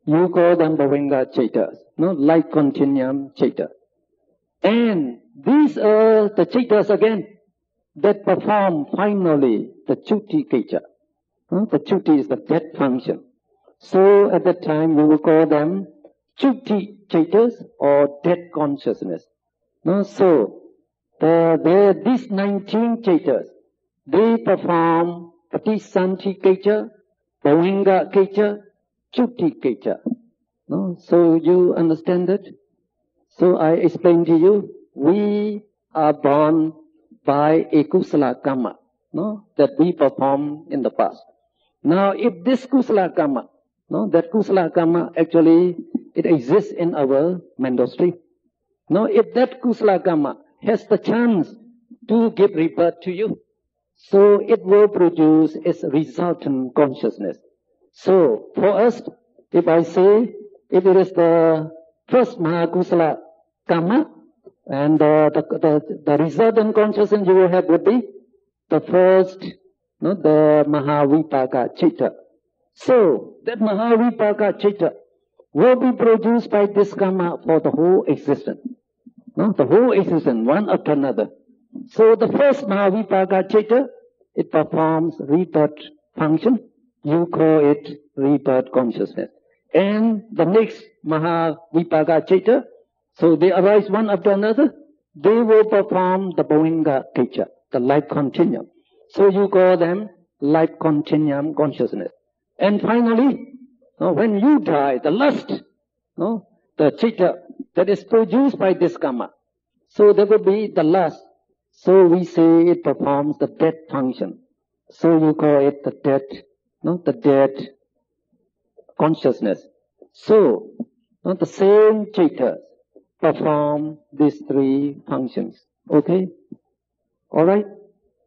You call them Bhavanga chaitas, life continuum chaita. And these are the chaitas again that perform finally the Chuti Kecha. The Chuti is the death function. So at that time we will call them Chuti Chaitas or death consciousness. So these 19 Chaitas, they perform Patisanti Kecha, Bhavanga Kecha, Chuti Kecha. So you understand that? So I explain to you, we are born by a kusala karma, that we perform in the past. Now, if this kusala karma, that kusala karma actually it exists in our mental stream. If that kusala karma has the chance to give rebirth to you, so it will produce its resultant consciousness. So for us, if I say, if it is the first mahakusala karma, and the resultant consciousness you will have would be the first, the mahavipaka chitta. So that mahavipaka chitta will be produced by this karma for the whole existence. The whole existence, one after another. So the first mahavipaka chitta, it performs rebirth function. You call it rebirth consciousness. And the next mahavipaka chitta, so they arise one after another, they will perform the Bhavanga Kecha, the life continuum. So you call them life continuum consciousness. And finally, when you die, the last, the chitta that is produced by this karma, so that will be the last. So we say it performs the death function. So you call it the death, the death consciousness. So, the same chitta perform these 3 functions. Okay? Alright?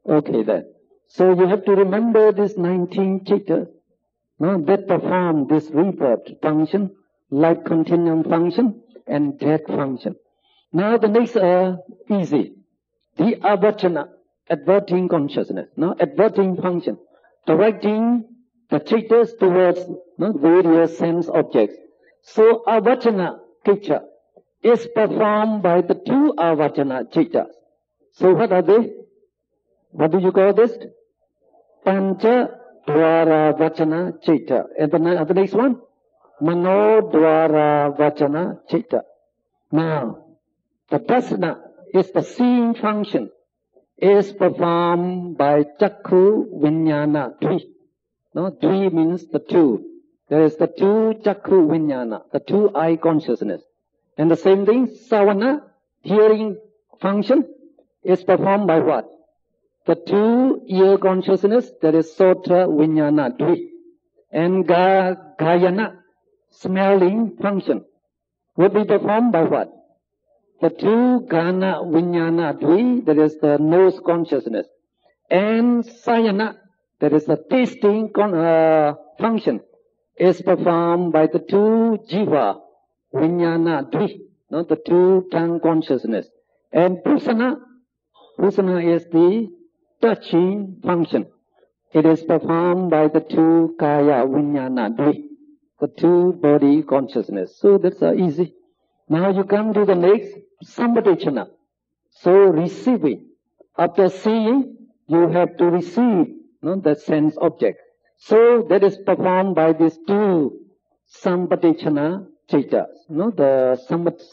Okay then. So you have to remember these 19 chittas that perform this rebirth function, life continuum function, and death function. Now the next are easy. The avachana. adverting consciousness, adverting function, directing the chittas towards various sense objects. So avachana kicha is performed by the two avachana chittas. So what are they? What do you call this? Pancha dvara vachana chitta. And the next one? Mano dvara vachana chitta. Now, the dasana is the seeing function, is performed by chakku vijnana dvi. Dvi means the two. There is the two chakku vijnana, the two eye consciousness. And the same thing, savana, hearing function, is performed by what? The two ear consciousness, that is sota vijnana dvi. And gayana, smelling function, will be performed by what? The two gana vijnana dvi, that is the nose consciousness. And sayana, that is the tasting function, is performed by the two jiva vijnana dvi, the two tongue consciousness. And pusana is the touching function. It is performed by the two kaya vijnana dvi, the two body consciousness. So that's easy. Now you come to the next, sampadechana. So receiving. After seeing, you have to receive the sense object. So that is performed by these two sampadechana chittas. The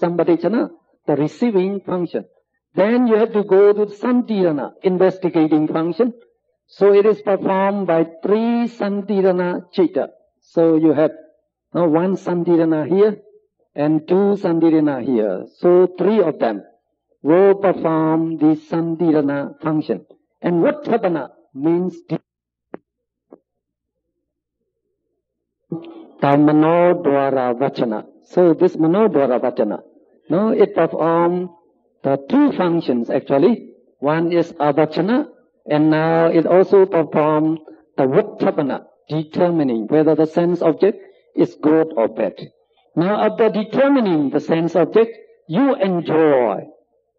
sampadechana, the receiving function. Then you have to go to santirana, investigating function. So it is performed by three santirana chitta. So you have one santirana here and two santirana here. So three of them will perform the santirana function. And vattapana means mano dvara vachana. So this mano dvara vachana, it performs the two functions actually. One is avachana, and now it also performs the vattapana, determining whether the sense object is good or bad. Now after determining the sense object, you enjoy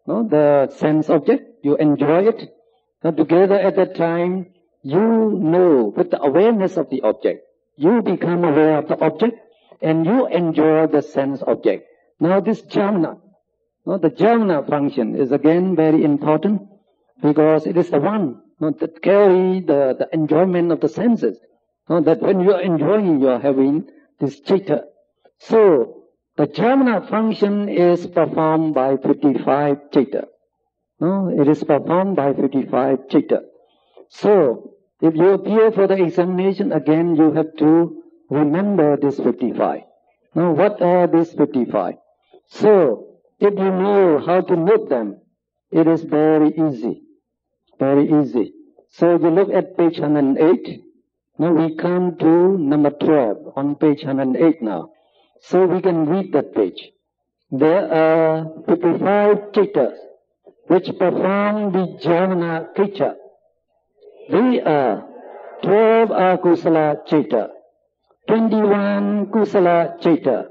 the sense object, you enjoy it. Now together at that time, you know with the awareness of the object, you become aware of the object and you enjoy the sense object. Now this jhana, the jhana function is again very important because it is the one that carry the enjoyment of the senses. That when you are enjoying, you are having this chitta. So the jhana function is performed by 55 chitta. It is performed by 55 chitta. So if you appear for the examination, again you have to remember this 55. Now what are these 55? So if you know how to note them, it is very easy. Very easy. So you look at page 108. Now we come to number 12 on page 108 now. So we can read that page. There are 55 chittas which perform the jhana kriya. They are 12 akusala chitta, 21 kusala chitta,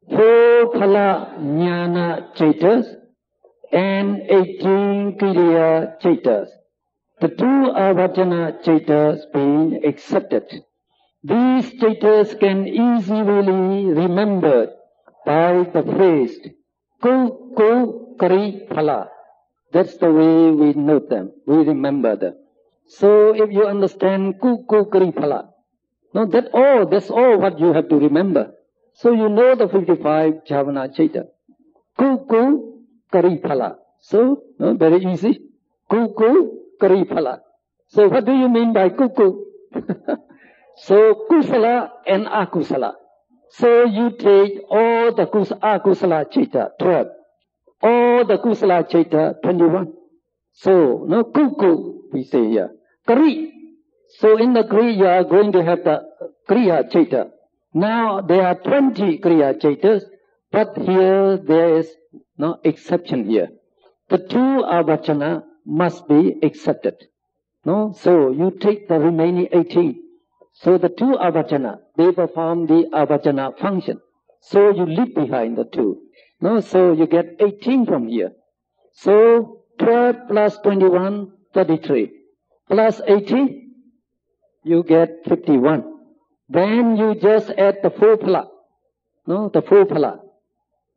4 phala jnana chittas, and 18 kriya chittas. The two avachana chittas being accepted. These chittas can easily remembered by the phrase ku kari phala. That's the way we note them, we remember them. So if you understand ku kari phala, that's all what you have to remember. So you know the 55 jhana chitta. Ku kari phala. So very easy. Ku kari phala. So what do you mean by ku? So kusala and akusala. So you take all the akusala chitta, 12. All the kusala chitta, 21. So kuku, we say here. Kari. So in the kri you are going to have the kriya chitta. Now there are 20 kriya chittas, but here there is no exception here. The two avachana must be accepted. So you take the remaining 18. So the two avachana, they perform the avachana function. So you leave behind the two. So you get 18 from here. So 12 plus 21, 33. Plus 80, you get 51. Then you just add the 4 phala. No, the 4 phala.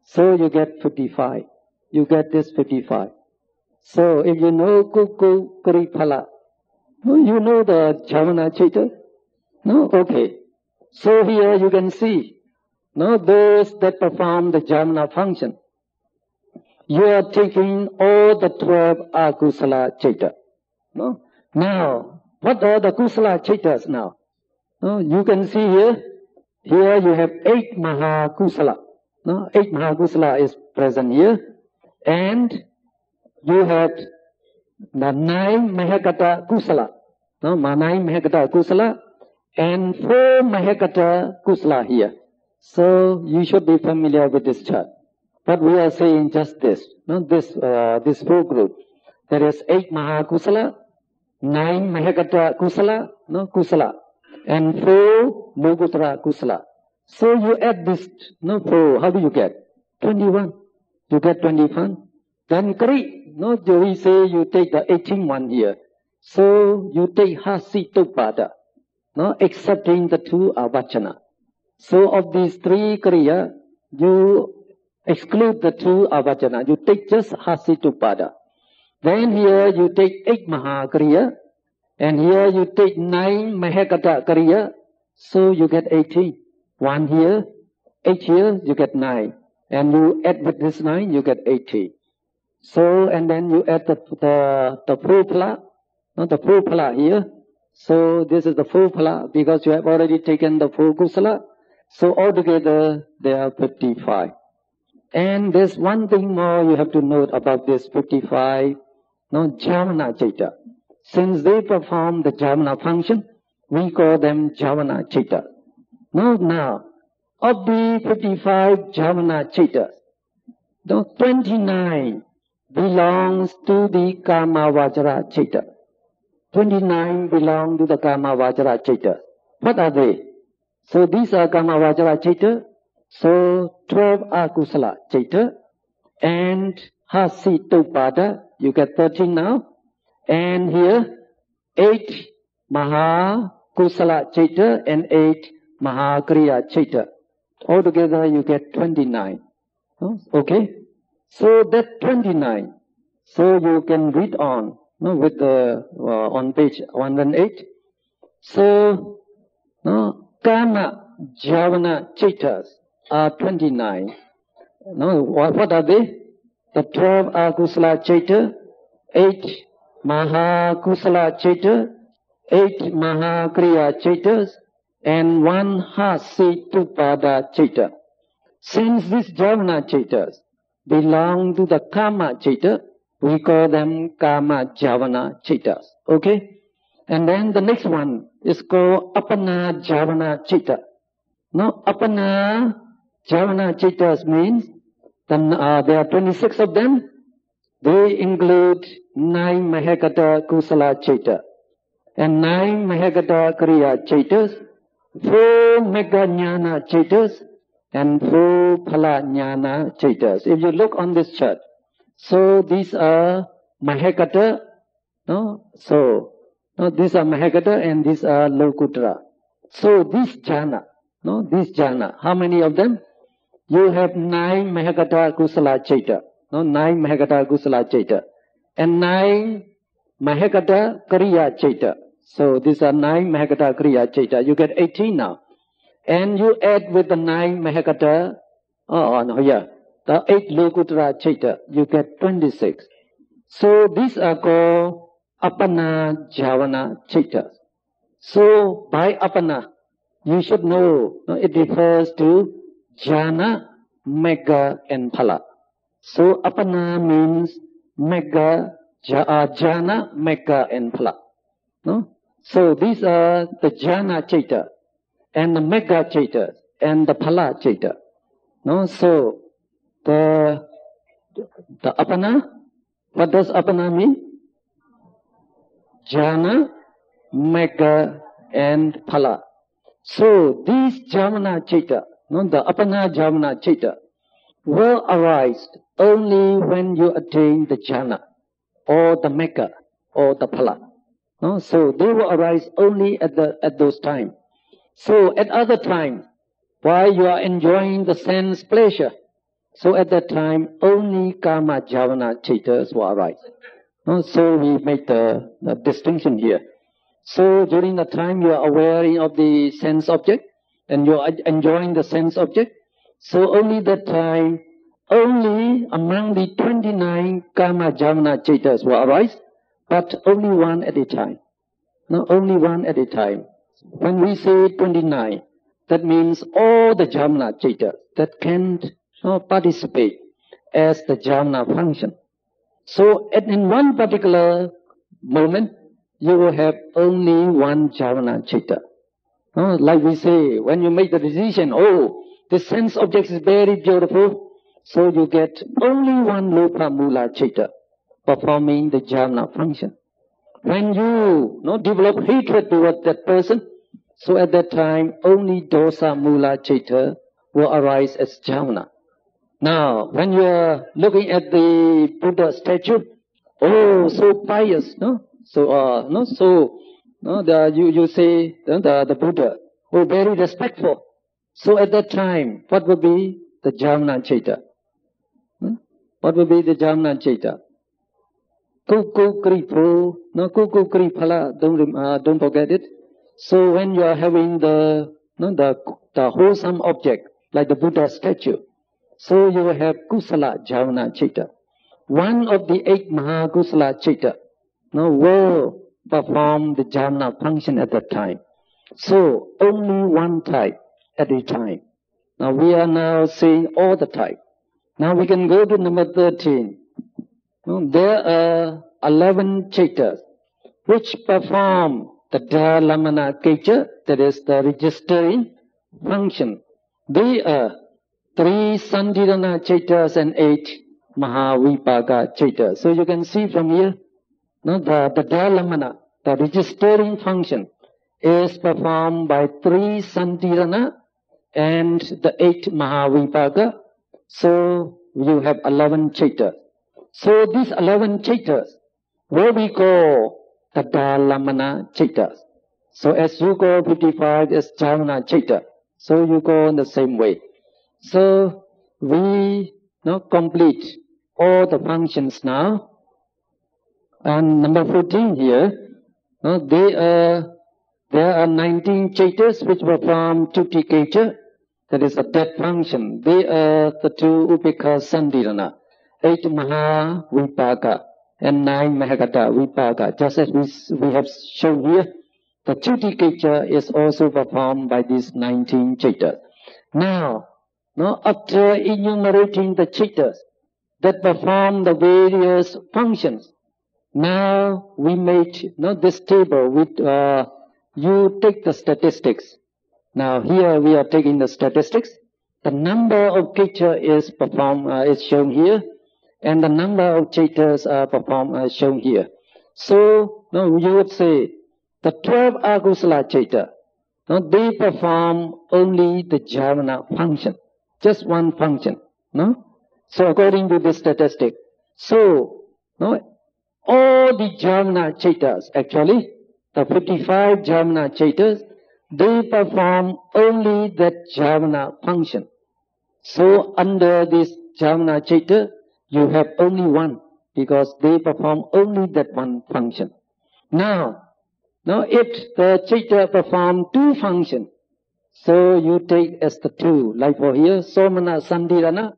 So you get 55. You get this 55. So if you know Kuku Kri phala, no, you know the Javana Chitta? No? Okay. So here you can see, no, those that perform the Javana function. You are taking all the 12 akusala chitta. No? Now, what are the kusala chittas now? No? You can see here you have 8 maha kusala. No? 8 maha kusala is present here. And you have the 9 mahakata kusala. No? 9 mahakata kusala. And 4 mahakata kusala here. So you should be familiar with this chart. But we are saying just this, no? This 4 group. There is 8 mahakusala, 9 mahakata kusala, no, kusala, and 4 lokuttara kusala. So you add this, no, 4, how do you get? 21. You get 21. Then Kri, no, we say you take the 18th one here. So you take Hasitupada, no, excepting the 2 avachana. So of these 3 Kriya, you exclude the 2 avachana. You take just Hasitupada. Then here you take 8 Mahakriya. And here you take 9 Mahakata Kriya. So you get 18. 1 here, 8 here, you get 9. And you add with this 9, you get 80. So, and then you add the 4 phala. Not the 4 phala here. So this is the 4 phala because you have already taken the 4 kusala. So altogether there are 55. And there's one thing more you have to note about this 55, no, Javana Chitta. Since they perform the Javana function, we call them Javana Chitta. Now, of the 55 Javana Chitta, the 29 belongs to the Kama Vajra Chitta. 29 belong to the Kama Vajra Chitta. What are they? So these are Kama Vajra Chitta. So 12 akusala chitta and Hasitupada, you get 13 now. And here 8 maha kusala chitta and 8 maha kriya chitta. Altogether you get 29. Okay? So that 29. So you can read on, no, with the on page 108. So Kama Javana Chittas are 29. No, what are they? The 12 akusala chitta, 8 maha kusala chitta, 8 maha kriya chittas, and 1 hasitupada chitta. Since these Javana chittas belong to the Kama chitta, we call them Kama Javana chittas. Okay? And then the next one is called Apana Javana chitta. Now, Apana Javana chittas means there are 26 of them. They include 9 mahakata kusala chitta and 9 mahakata kriya chittas, 4 mega jnana chittas, and 4 phala jnana chittas. If you look on this chart, so these are mahakata, no? So, no, these are mahakata and these are lokuttara. So this jhana, no, this jhana, how many of them? You have 9 mahakata kusala chitta, no, 9 mahakata kusala chitta, and 9 mahakata kriya chitta. So these are 9 mahakata kriya chitta. You get 18 now. And you add with the 9 mahakata, the 8 lokuttara chitta, you get 26. So these are called Apana Javana chittas. So by Apana, you should know, it refers to jhana, mega, and phala. So Apana means mega, jhana, mega, and phala. No? So these are the jhana chitta, and the mega chitta, and the phala chitta. No? So the Apana, what does Apana mean? Jhana, mega, and phala. So these Javana chitta, no, the Apana Javana chitta, will arise only when you attain the jhana or the mega. or the phala. No? So they will arise only at those times. So at other time, while you are enjoying the sense pleasure, so at that time only karma jhana citas will arise. No? So we make the distinction here. So during the time you are aware of the sense object and you are enjoying the sense object, so only that time, only among the 29 karma jhana citas will arise, but only one at a time. No, only one at a time. When we say 29, that means all the jhana citas that can participate as the jhana function. So in one particular moment, you will have only one jhana citta. Like we say, when you make the decision, oh, the sense object is very beautiful, so you get only one lopa mula citta performing the jhana function. When you develop hatred towards that person, so at that time only dosa mula citta will arise as jhana. Now, when you are looking at the Buddha statue, oh, so pious, no? You say the Buddha, oh, very respectful. So at that time, what would be the jhana citta? What would be the jhana citta? Kuku kripo, no kuku kripala, don't forget it. So when you are having the wholesome object, like the Buddha statue, so you will have kusala jhana citta. One of the 8 maha kusala citta will perform the jhana function at that time. So only one type at a time. Now we are now seeing all the type. Now we can go to number 13. There are 11 cittas which perform the dhalamana kecha, that is the registering function. They are 3 sandhirana cittas and 8 mahavipaka cittas. So you can see from here, the dhalamana, the registering function, is performed by 3 sandhirana and the 8 mahavipaka. So you have 11 cittas. So these 11 cittas, what we call the dhalamana cittas. So as you call 55 as jhana citta, so you go in the same way. So we complete all the functions now. And number 14 here, there are 19 cittas which perform tuti kecha, that is a dead function. They are the 2 upekha sandhirana, 8 maha vipaka, and 9 mahagata vipaka. Just as we have shown here, the tuti kecha is also performed by these 19 cittas. Now, after enumerating the cittas that perform the various functions, now we make this table with you take the statistics. Now here we are taking the statistics. The number of kecha is shown here, and the number of cittas are shown here. So you would say the 12 akusala citta, they perform only the jhana function, just one function. So according to this statistic, so all the jhana cittas, actually the 55 jhana cittas, they perform only that jhana function. So under this jhana citta, you have only one, because they perform only that one function. Now if the citta perform 2 functions, so you take as the 2, like for here, somana sandhirana.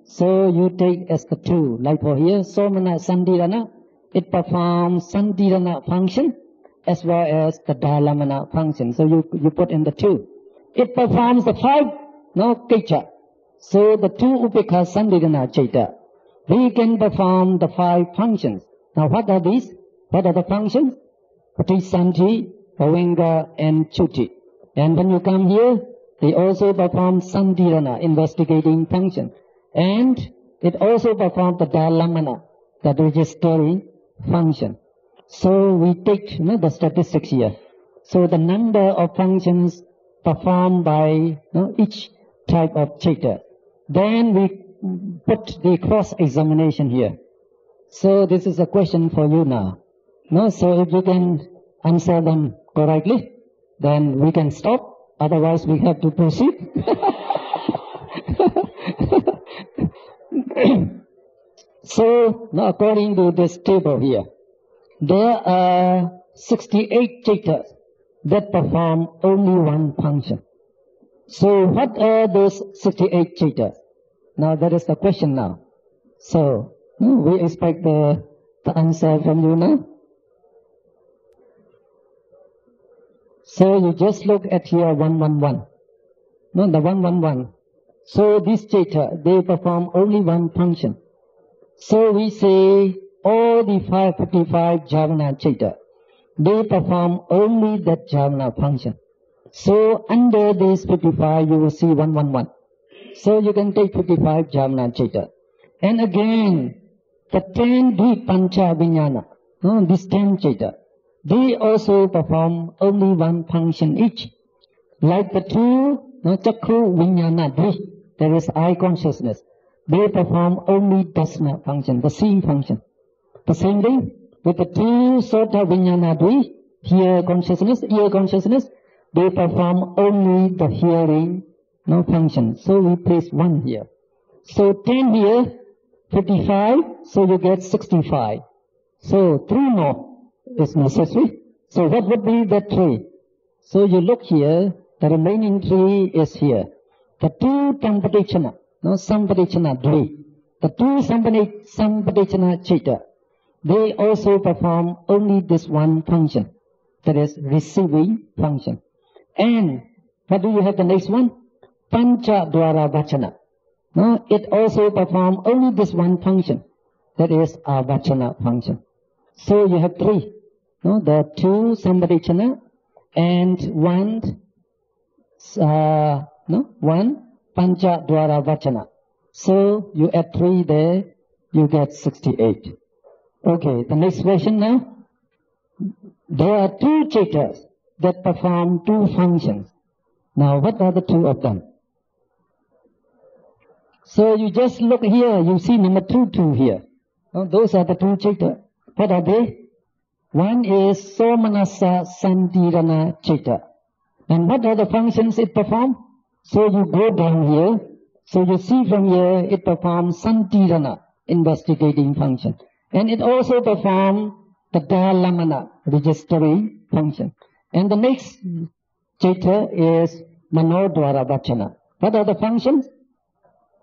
So you take as the 2, like for here, somana sandhirana. It performs sandhirana function as well as the dhalamana function. So you put in the 2. It performs the 5 kecha. So the 2 upekha sandhirana citta, we can perform the 5 functions. Now what are these? What are the functions? Patisanti, Avenga, and Chuti. And when you come here, they also perform sandhirana, investigating function. And it also performs the dhalamana, the registering function. So we take the statistics here. So the number of functions performed by each type of citta. Then we put the cross-examination here. So this is a question for you now. No, so if you can answer them correctly, then we can stop. Otherwise, we have to proceed. So, now according to this table here, there are 68 citas that perform only one function. So, what are those 68 citas? Now, that is the question now. So, we expect the answer from you now. So, you just look at here 111. No, the 111. So, these citas, they perform only one function. So, we say all the 555 jhana citas, they perform only that jhana function. So, under these 55, you will see 111. So, you can take 55 jhana citas. And again, the 10 Dvipancha Vijnana, these 10 citas, they also perform only one function each. Like the two Chakru Vijnana Dvi, there is eye consciousness. They perform only dasana function, the seeing function. The same thing with the two Sota Vijnana Dvi, ear consciousness, they perform only the hearing function. So we place 1 here. So 10 here, 55, so you get 65. So 3 more is necessary. So what would be that 3? So you look here, the remaining 3 is here. The 2 Sampadicana, Sampadicana Dvi. The 2 Sampadicana Citta, they also perform only this one function, that is receiving function. And what do you have the next one? Pancha Dwara Vachana. It also performs only this one function, that is a Vachana function. So you have 3. The 2 Sampadicana and 1 Pancha Dwara Vachana. So you add 3 there, you get 68. Okay, the next question now. There are 2 citas that perform 2 functions. Now what are the 2 of them? So you just look here, you see number 2 here. Those are the 2 citas. What are they? One is Somanasa Santirana Citta. And what are the functions it performs? So you go down here. So you see from here, it performs Santirana, investigating function. And it also performs the Dhalamana, registering function. And the next citta is Manodwara Vachana. What are the functions?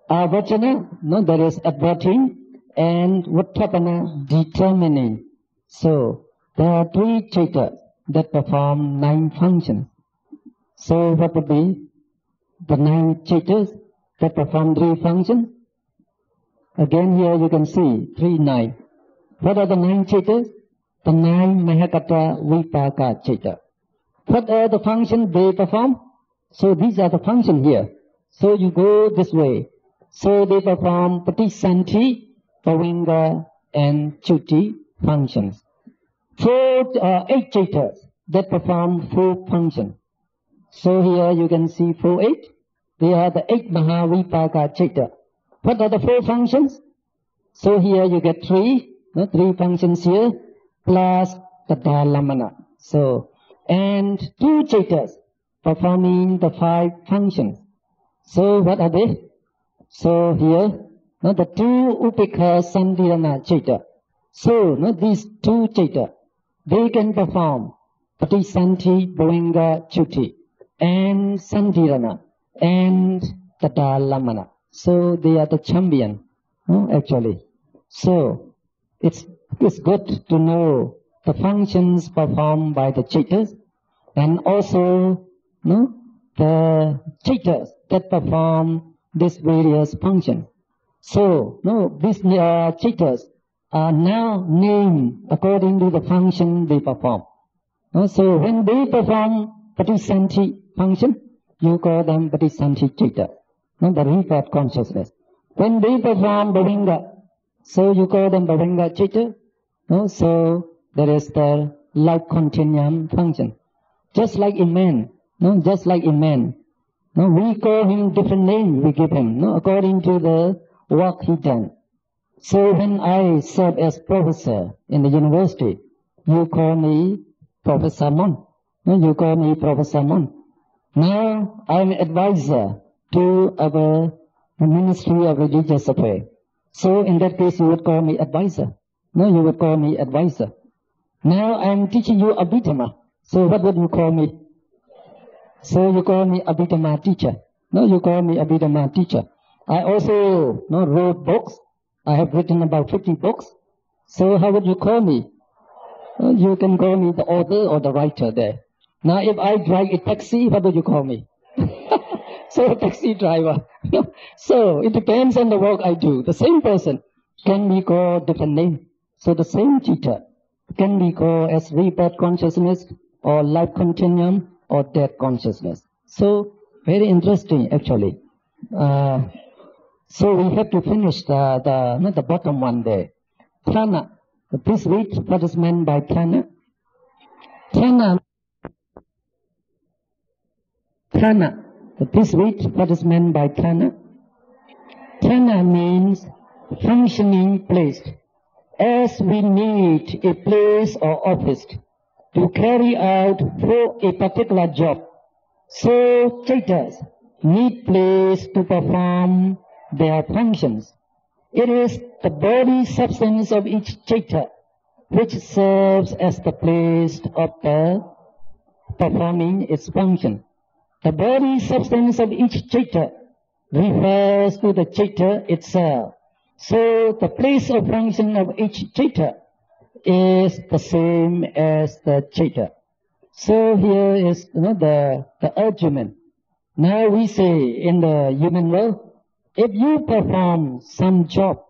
Vachana, that is adverting, and Uttapana, determining. So there are 3 cittas that perform 9 functions. So what would be the 9 cittas that perform 3 functions? Again here you can see 3, 9. What are the 9 cittas? The 9 Mahakata Vipaka citta. What are the functions they perform? So these are the functions here. So you go this way. So they perform Patisanti, Pavinga, and Chuti functions. 8 cittas that perform 4 functions. So here you can see 4, 8. They are the 8 Mahavipaka citta. What are the 4 functions? So here you get 3 functions here, plus the Dhalamana. So, and 2 cittas performing the 5 functions. So what are they? So here, the 2 Upekha Santirana citta. So, these 2 citta, they can perform Patisanti, Pavinga, Chuti, and Santirana, and the Dhalamana. So they are the champion, actually. So it's good to know the functions performed by the cittas, and also the cittas that perform these various functions. So these cittas are now named according to the function they perform. So when they perform Patisanti function, you call them Patisanti citta, the rebirth consciousness. When they perform Pavinga, so you call them Pavinga citta. So there is the life continuum function. Just like in man, we call him different names, we give him, according to the work he done. So when I serve as professor in the university, you call me Professor Mon. No, you call me Professor Mon. Now I'm advisor to our Ministry of Religious Affairs. So in that case you would call me advisor. No, you would call me advisor. Now I'm teaching you Abhidhamma. So what would you call me? So you call me Abhidhamma teacher. No, you call me Abhidhamma teacher. I also wrote books. I have written about 50 books. So how would you call me? You can call me the author or the writer there. Now if I drive a taxi, what would you call me? So taxi driver. So it depends on the work I do. The same person can be called different name. So the same teacher can be called as rebirth consciousness or life continuum or death consciousness. So very interesting actually. So we have to finish the bottom one there. Prana. Please read what is meant by prana. Prana. Prana. Please read what is meant by prana. Prana means functioning place. As we need a place or office to carry out for a particular job, so traitors need place to perform their functions. It is the body substance of each traitor which serves as the place of the performing its function. The body substance of each traitor refers to the traitor itself. So the place of function of each traitor is the same as the traitor. So here is the argument. Now we say in the human world, if you perform some job,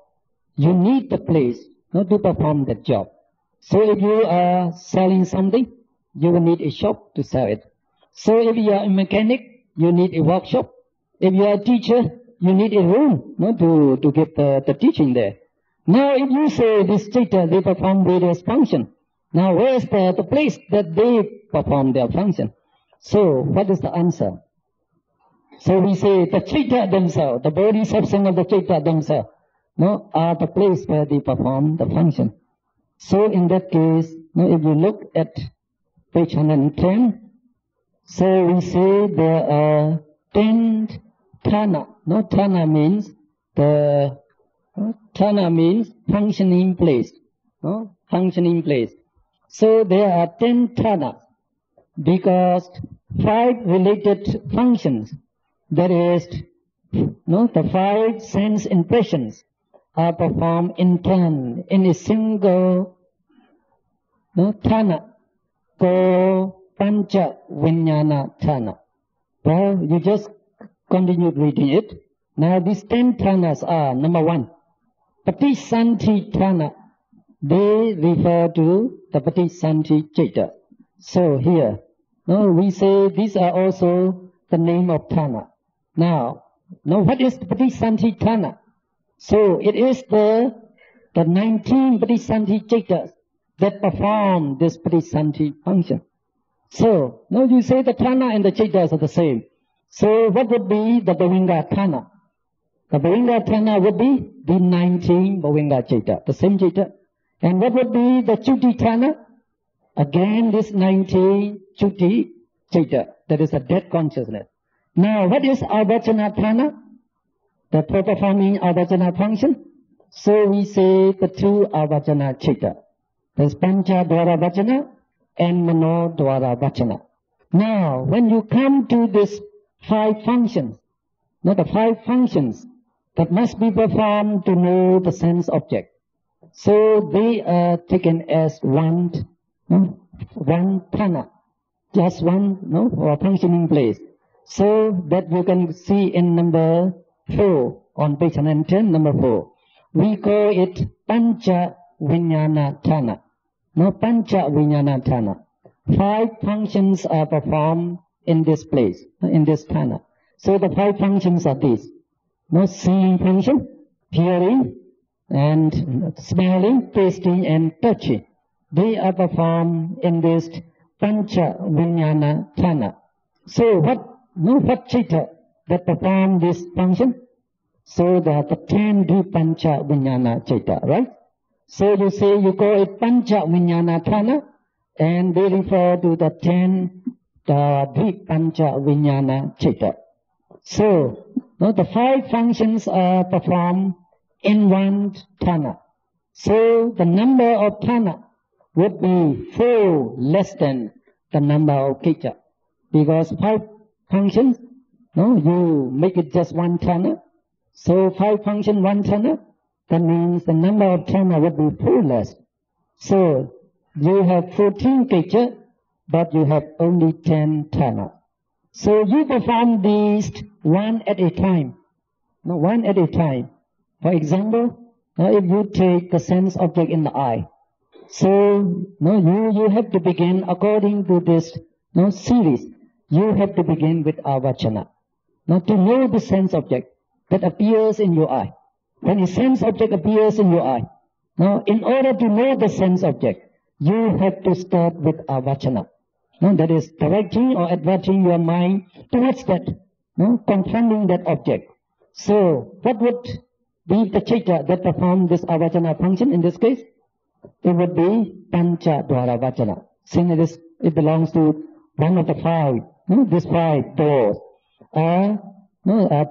you need the place to perform that job. So if you are selling something, you will need a shop to sell it. So if you are a mechanic, you need a workshop. If you are a teacher, you need a room to give the teaching there. Now if you say this teacher, they perform various functions. Now where is the place that they perform their function? So what is the answer? So we say the Chaita themselves, the body substance of the Chaita themselves, are the place where they perform the function. So in that case, if you look at page 110, so we say there are 10 Thana. Thana means Thana means functioning place. Functioning place. So there are 10 Thana because 5 related functions. That is, the 5 sense impressions are performed in turn in a single thana, called Pancha Vijnana Thana. Well, you just continue reading it. Now these 10 thanas are, number 1, Patisanti Thana. They refer to the Patisanti Chaita. So here, we say these are also the name of Thana. Now what is the Patisanti Thana? So it is the 19 Patisanti Chaitas that perform this Patisanti function. So now you say the Thana and the Chaitas are the same. So what would be the Bhavinga Thana? The Bhavinga Thana would be the 19 Bhavinga Chaita, the same Chaita. And what would be the Chuti Thana? Again this 19 Chuti Chaita, that is a dead consciousness. Now, what is Avachana Thana? The performing Avachana function. So we say the 2 Avachana Chaita. There's Pancha Dwara Vachana and Mano Dwara Vachana. Now, when you come to this 5 functions, the 5 functions that must be performed to know the sense object. So they are taken as one Thana, just one or functioning place. So that you can see in number 4 on page 110, number 4. We call it Pancha Vijnana Thana. Pancha Vijnana Thana. 5 functions are performed in this place, in this Thana. So the 5 functions are these. Seeing function, hearing, and smelling, tasting, and touching. They are performed in this Pancha Vijnana Thana. So what Chaita that perform this function? So there are the 10 Dvipancha Vijnana Citta, right? So you say you call it Pancha Vijnana Thana, and they refer to the 10 Dvipancha Vijnana Citta. So, the 5 functions are performed in one Thana. So the number of Thana would be 4 less than the number of Citta. Because 5 functions, you make it just one Thana. So 5 function, one Thana, that means the number of Thana would be 4 less. So you have 14 Citta, but you have only 10 Thana. So you perform these one at a time. One at a time. For example, if you take the sense object in the eye, so you have to begin according to this series. You have to begin with avachana. Now to know the sense object that appears in your eye. When a sense object appears in your eye, now in order to know the sense object, you have to start with avachana. That is directing or adverting your mind towards that, confronting that object. So what would be the citta that perform this avachana function in this case? It would be pancha dvara vachana. Since it belongs to one of the 5, these 5 doors are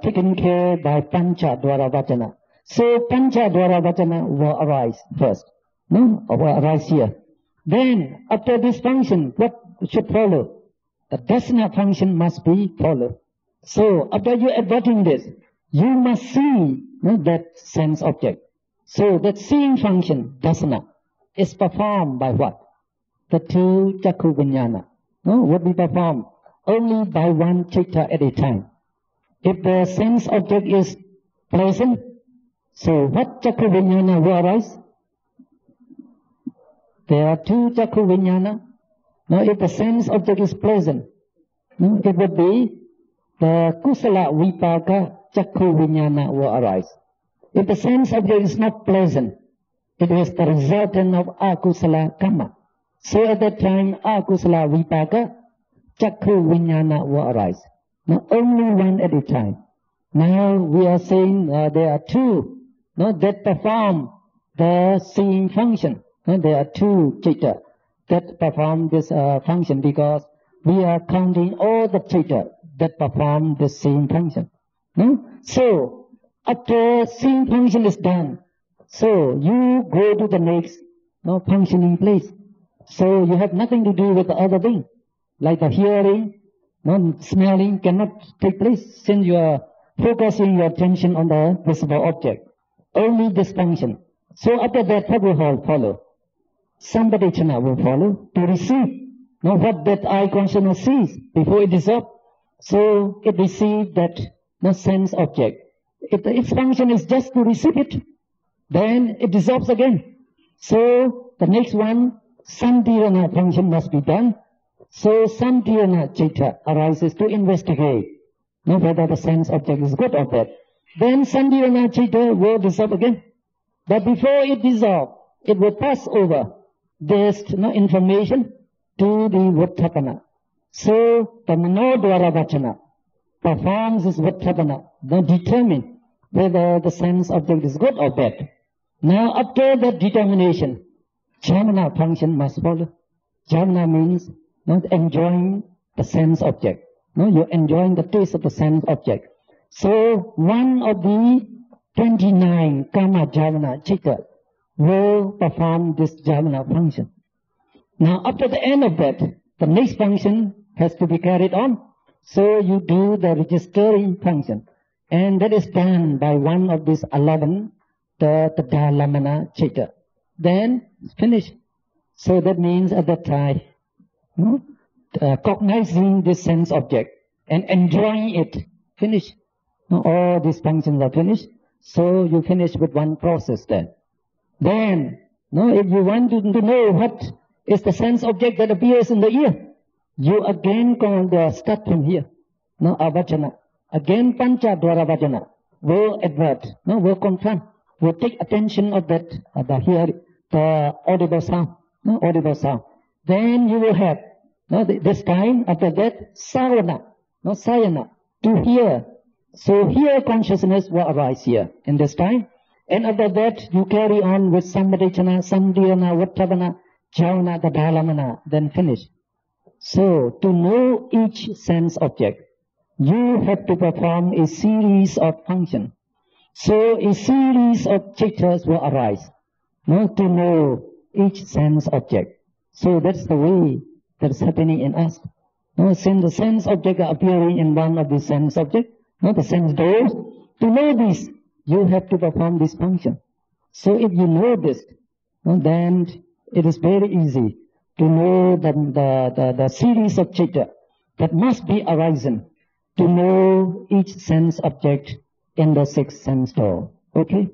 taken care by pancha dvara vachana. So pancha dvara vachana will arise first, will arise here. Then after this function, what should follow? The dasana function must be followed. So after you adverting this, you must see that sense object. So that seeing function, dasana, is performed by what? The 2 chakku vijnana. Would be performed only by one citta at a time. If the sense object is pleasant, so what chakku vijnana will arise? There are 2 chakku vijnana. Now if the sense object is pleasant, it would be the kusala vipaka chakku vijnana will arise. If the sense object is not pleasant, it is the resultant of akusala karma. So at that time, akusala vipaka chakku vijnana will arise. Now only one at a time. Now we are saying there are 2 that perform the seeing function. There are 2 citta that perform this function because we are counting all the citta that perform the seeing function. So after seeing function is done, so you go to the next functioning place. So you have nothing to do with the other thing. Like the hearing, smelling cannot take place since you are focusing your attention on the visible object. Only this function. So after that, what will follow? Sampadechana will follow to receive what that eye consciousness sees before it dissolves. So it receives that sense object. Its function is just to receive it. Then it dissolves again. So the next one, Santirana function must be done. So Santirana citta arises to investigate whether the sense object is good or bad. Then Santirana citta will dissolve again. But before it dissolves, it will pass over this information to the Vuttapana. So the Manodvara Vachana performs this Vuttapana, determine whether the sense object is good or bad. Now after that determination, Jhana function must follow. Jhana means enjoying the sense object. You're enjoying the taste of the sense object. So one of the 29 Kama Jhana citta will perform this jhana function. Now after the end of that, the next function has to be carried on. So you do the registering function. And that is done by one of these 11, the Dhalamana citta. Then finish. So that means at that time, cognizing this sense object and enjoying it, finish. All these functions are finished. So you finish with one process then. Then, if you want to know what is the sense object that appears in the ear, you again start from here. Avachana. Again, pancha dvara vachana will advert, will confront, will take attention of that, the audible sound, audible sound. Then you will have, this time, after that, sarana, sayana, to hear So here consciousness will arise here in this time. And after that, you carry on with Sammadechana, Samdhyana, Vattabana, Javana, Dhalamana, then finish. So, to know each sense object, you have to perform a series of functions. So, a series of chittas will arise, to know each sense object. So, that's the way that's happening in us. Since the sense object are appearing in one of the sense objects, the sense doors, to know this, you have to perform this function. So if you know this, then it is very easy to know the series of chitta that must be arisen to know each sense object in the sixth sense door. Okay?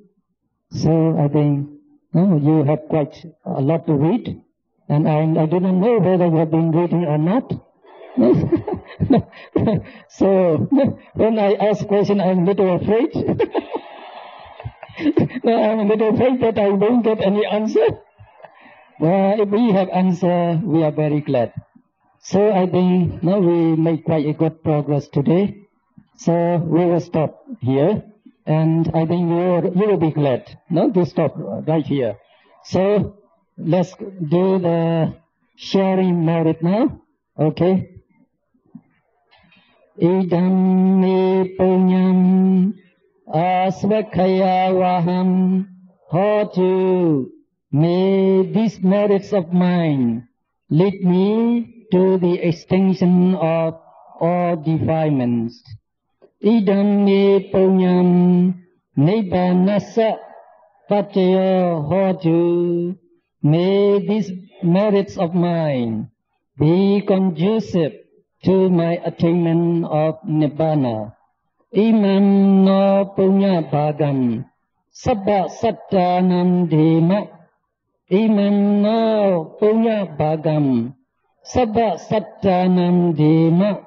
So I think you have quite a lot to read, and I do not know whether you have been reading or not. So when I ask question, I'm a little afraid. I'm a little afraid that I won't get any answer. Well, if we have answer, we are very glad. So I think we made quite a good progress today. So we will stop here, and I think you will be glad to stop right here. So let's do the sharing merit now. Okay. Idam me punyam asvakhaya vaham hotu. May these merits of mine lead me to the extinction of all defilements. Idam me punyam nibbanassa paccaya hotu. May these merits of mine be conducive to my attainment of Nibbana. Imam no punya bhagam sabba sattanam dhima. Imam no punya bhagam sabba sattanam dhima.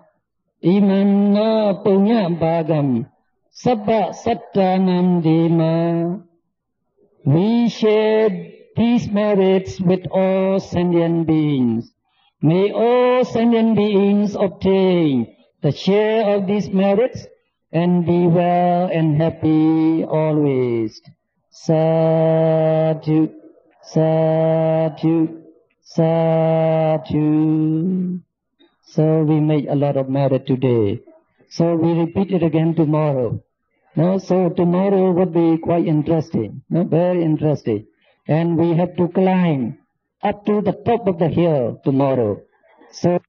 Imam no punya bhagam sabba sattanam dhima. We share these merits with all sentient beings. May all sentient beings obtain the share of these merits and be well and happy always. Sadhu, sadhu, sadhu. So we made a lot of merit today. So we repeat it again tomorrow. So tomorrow would be quite interesting, very interesting. And we have to climb up to the top of the hill tomorrow. So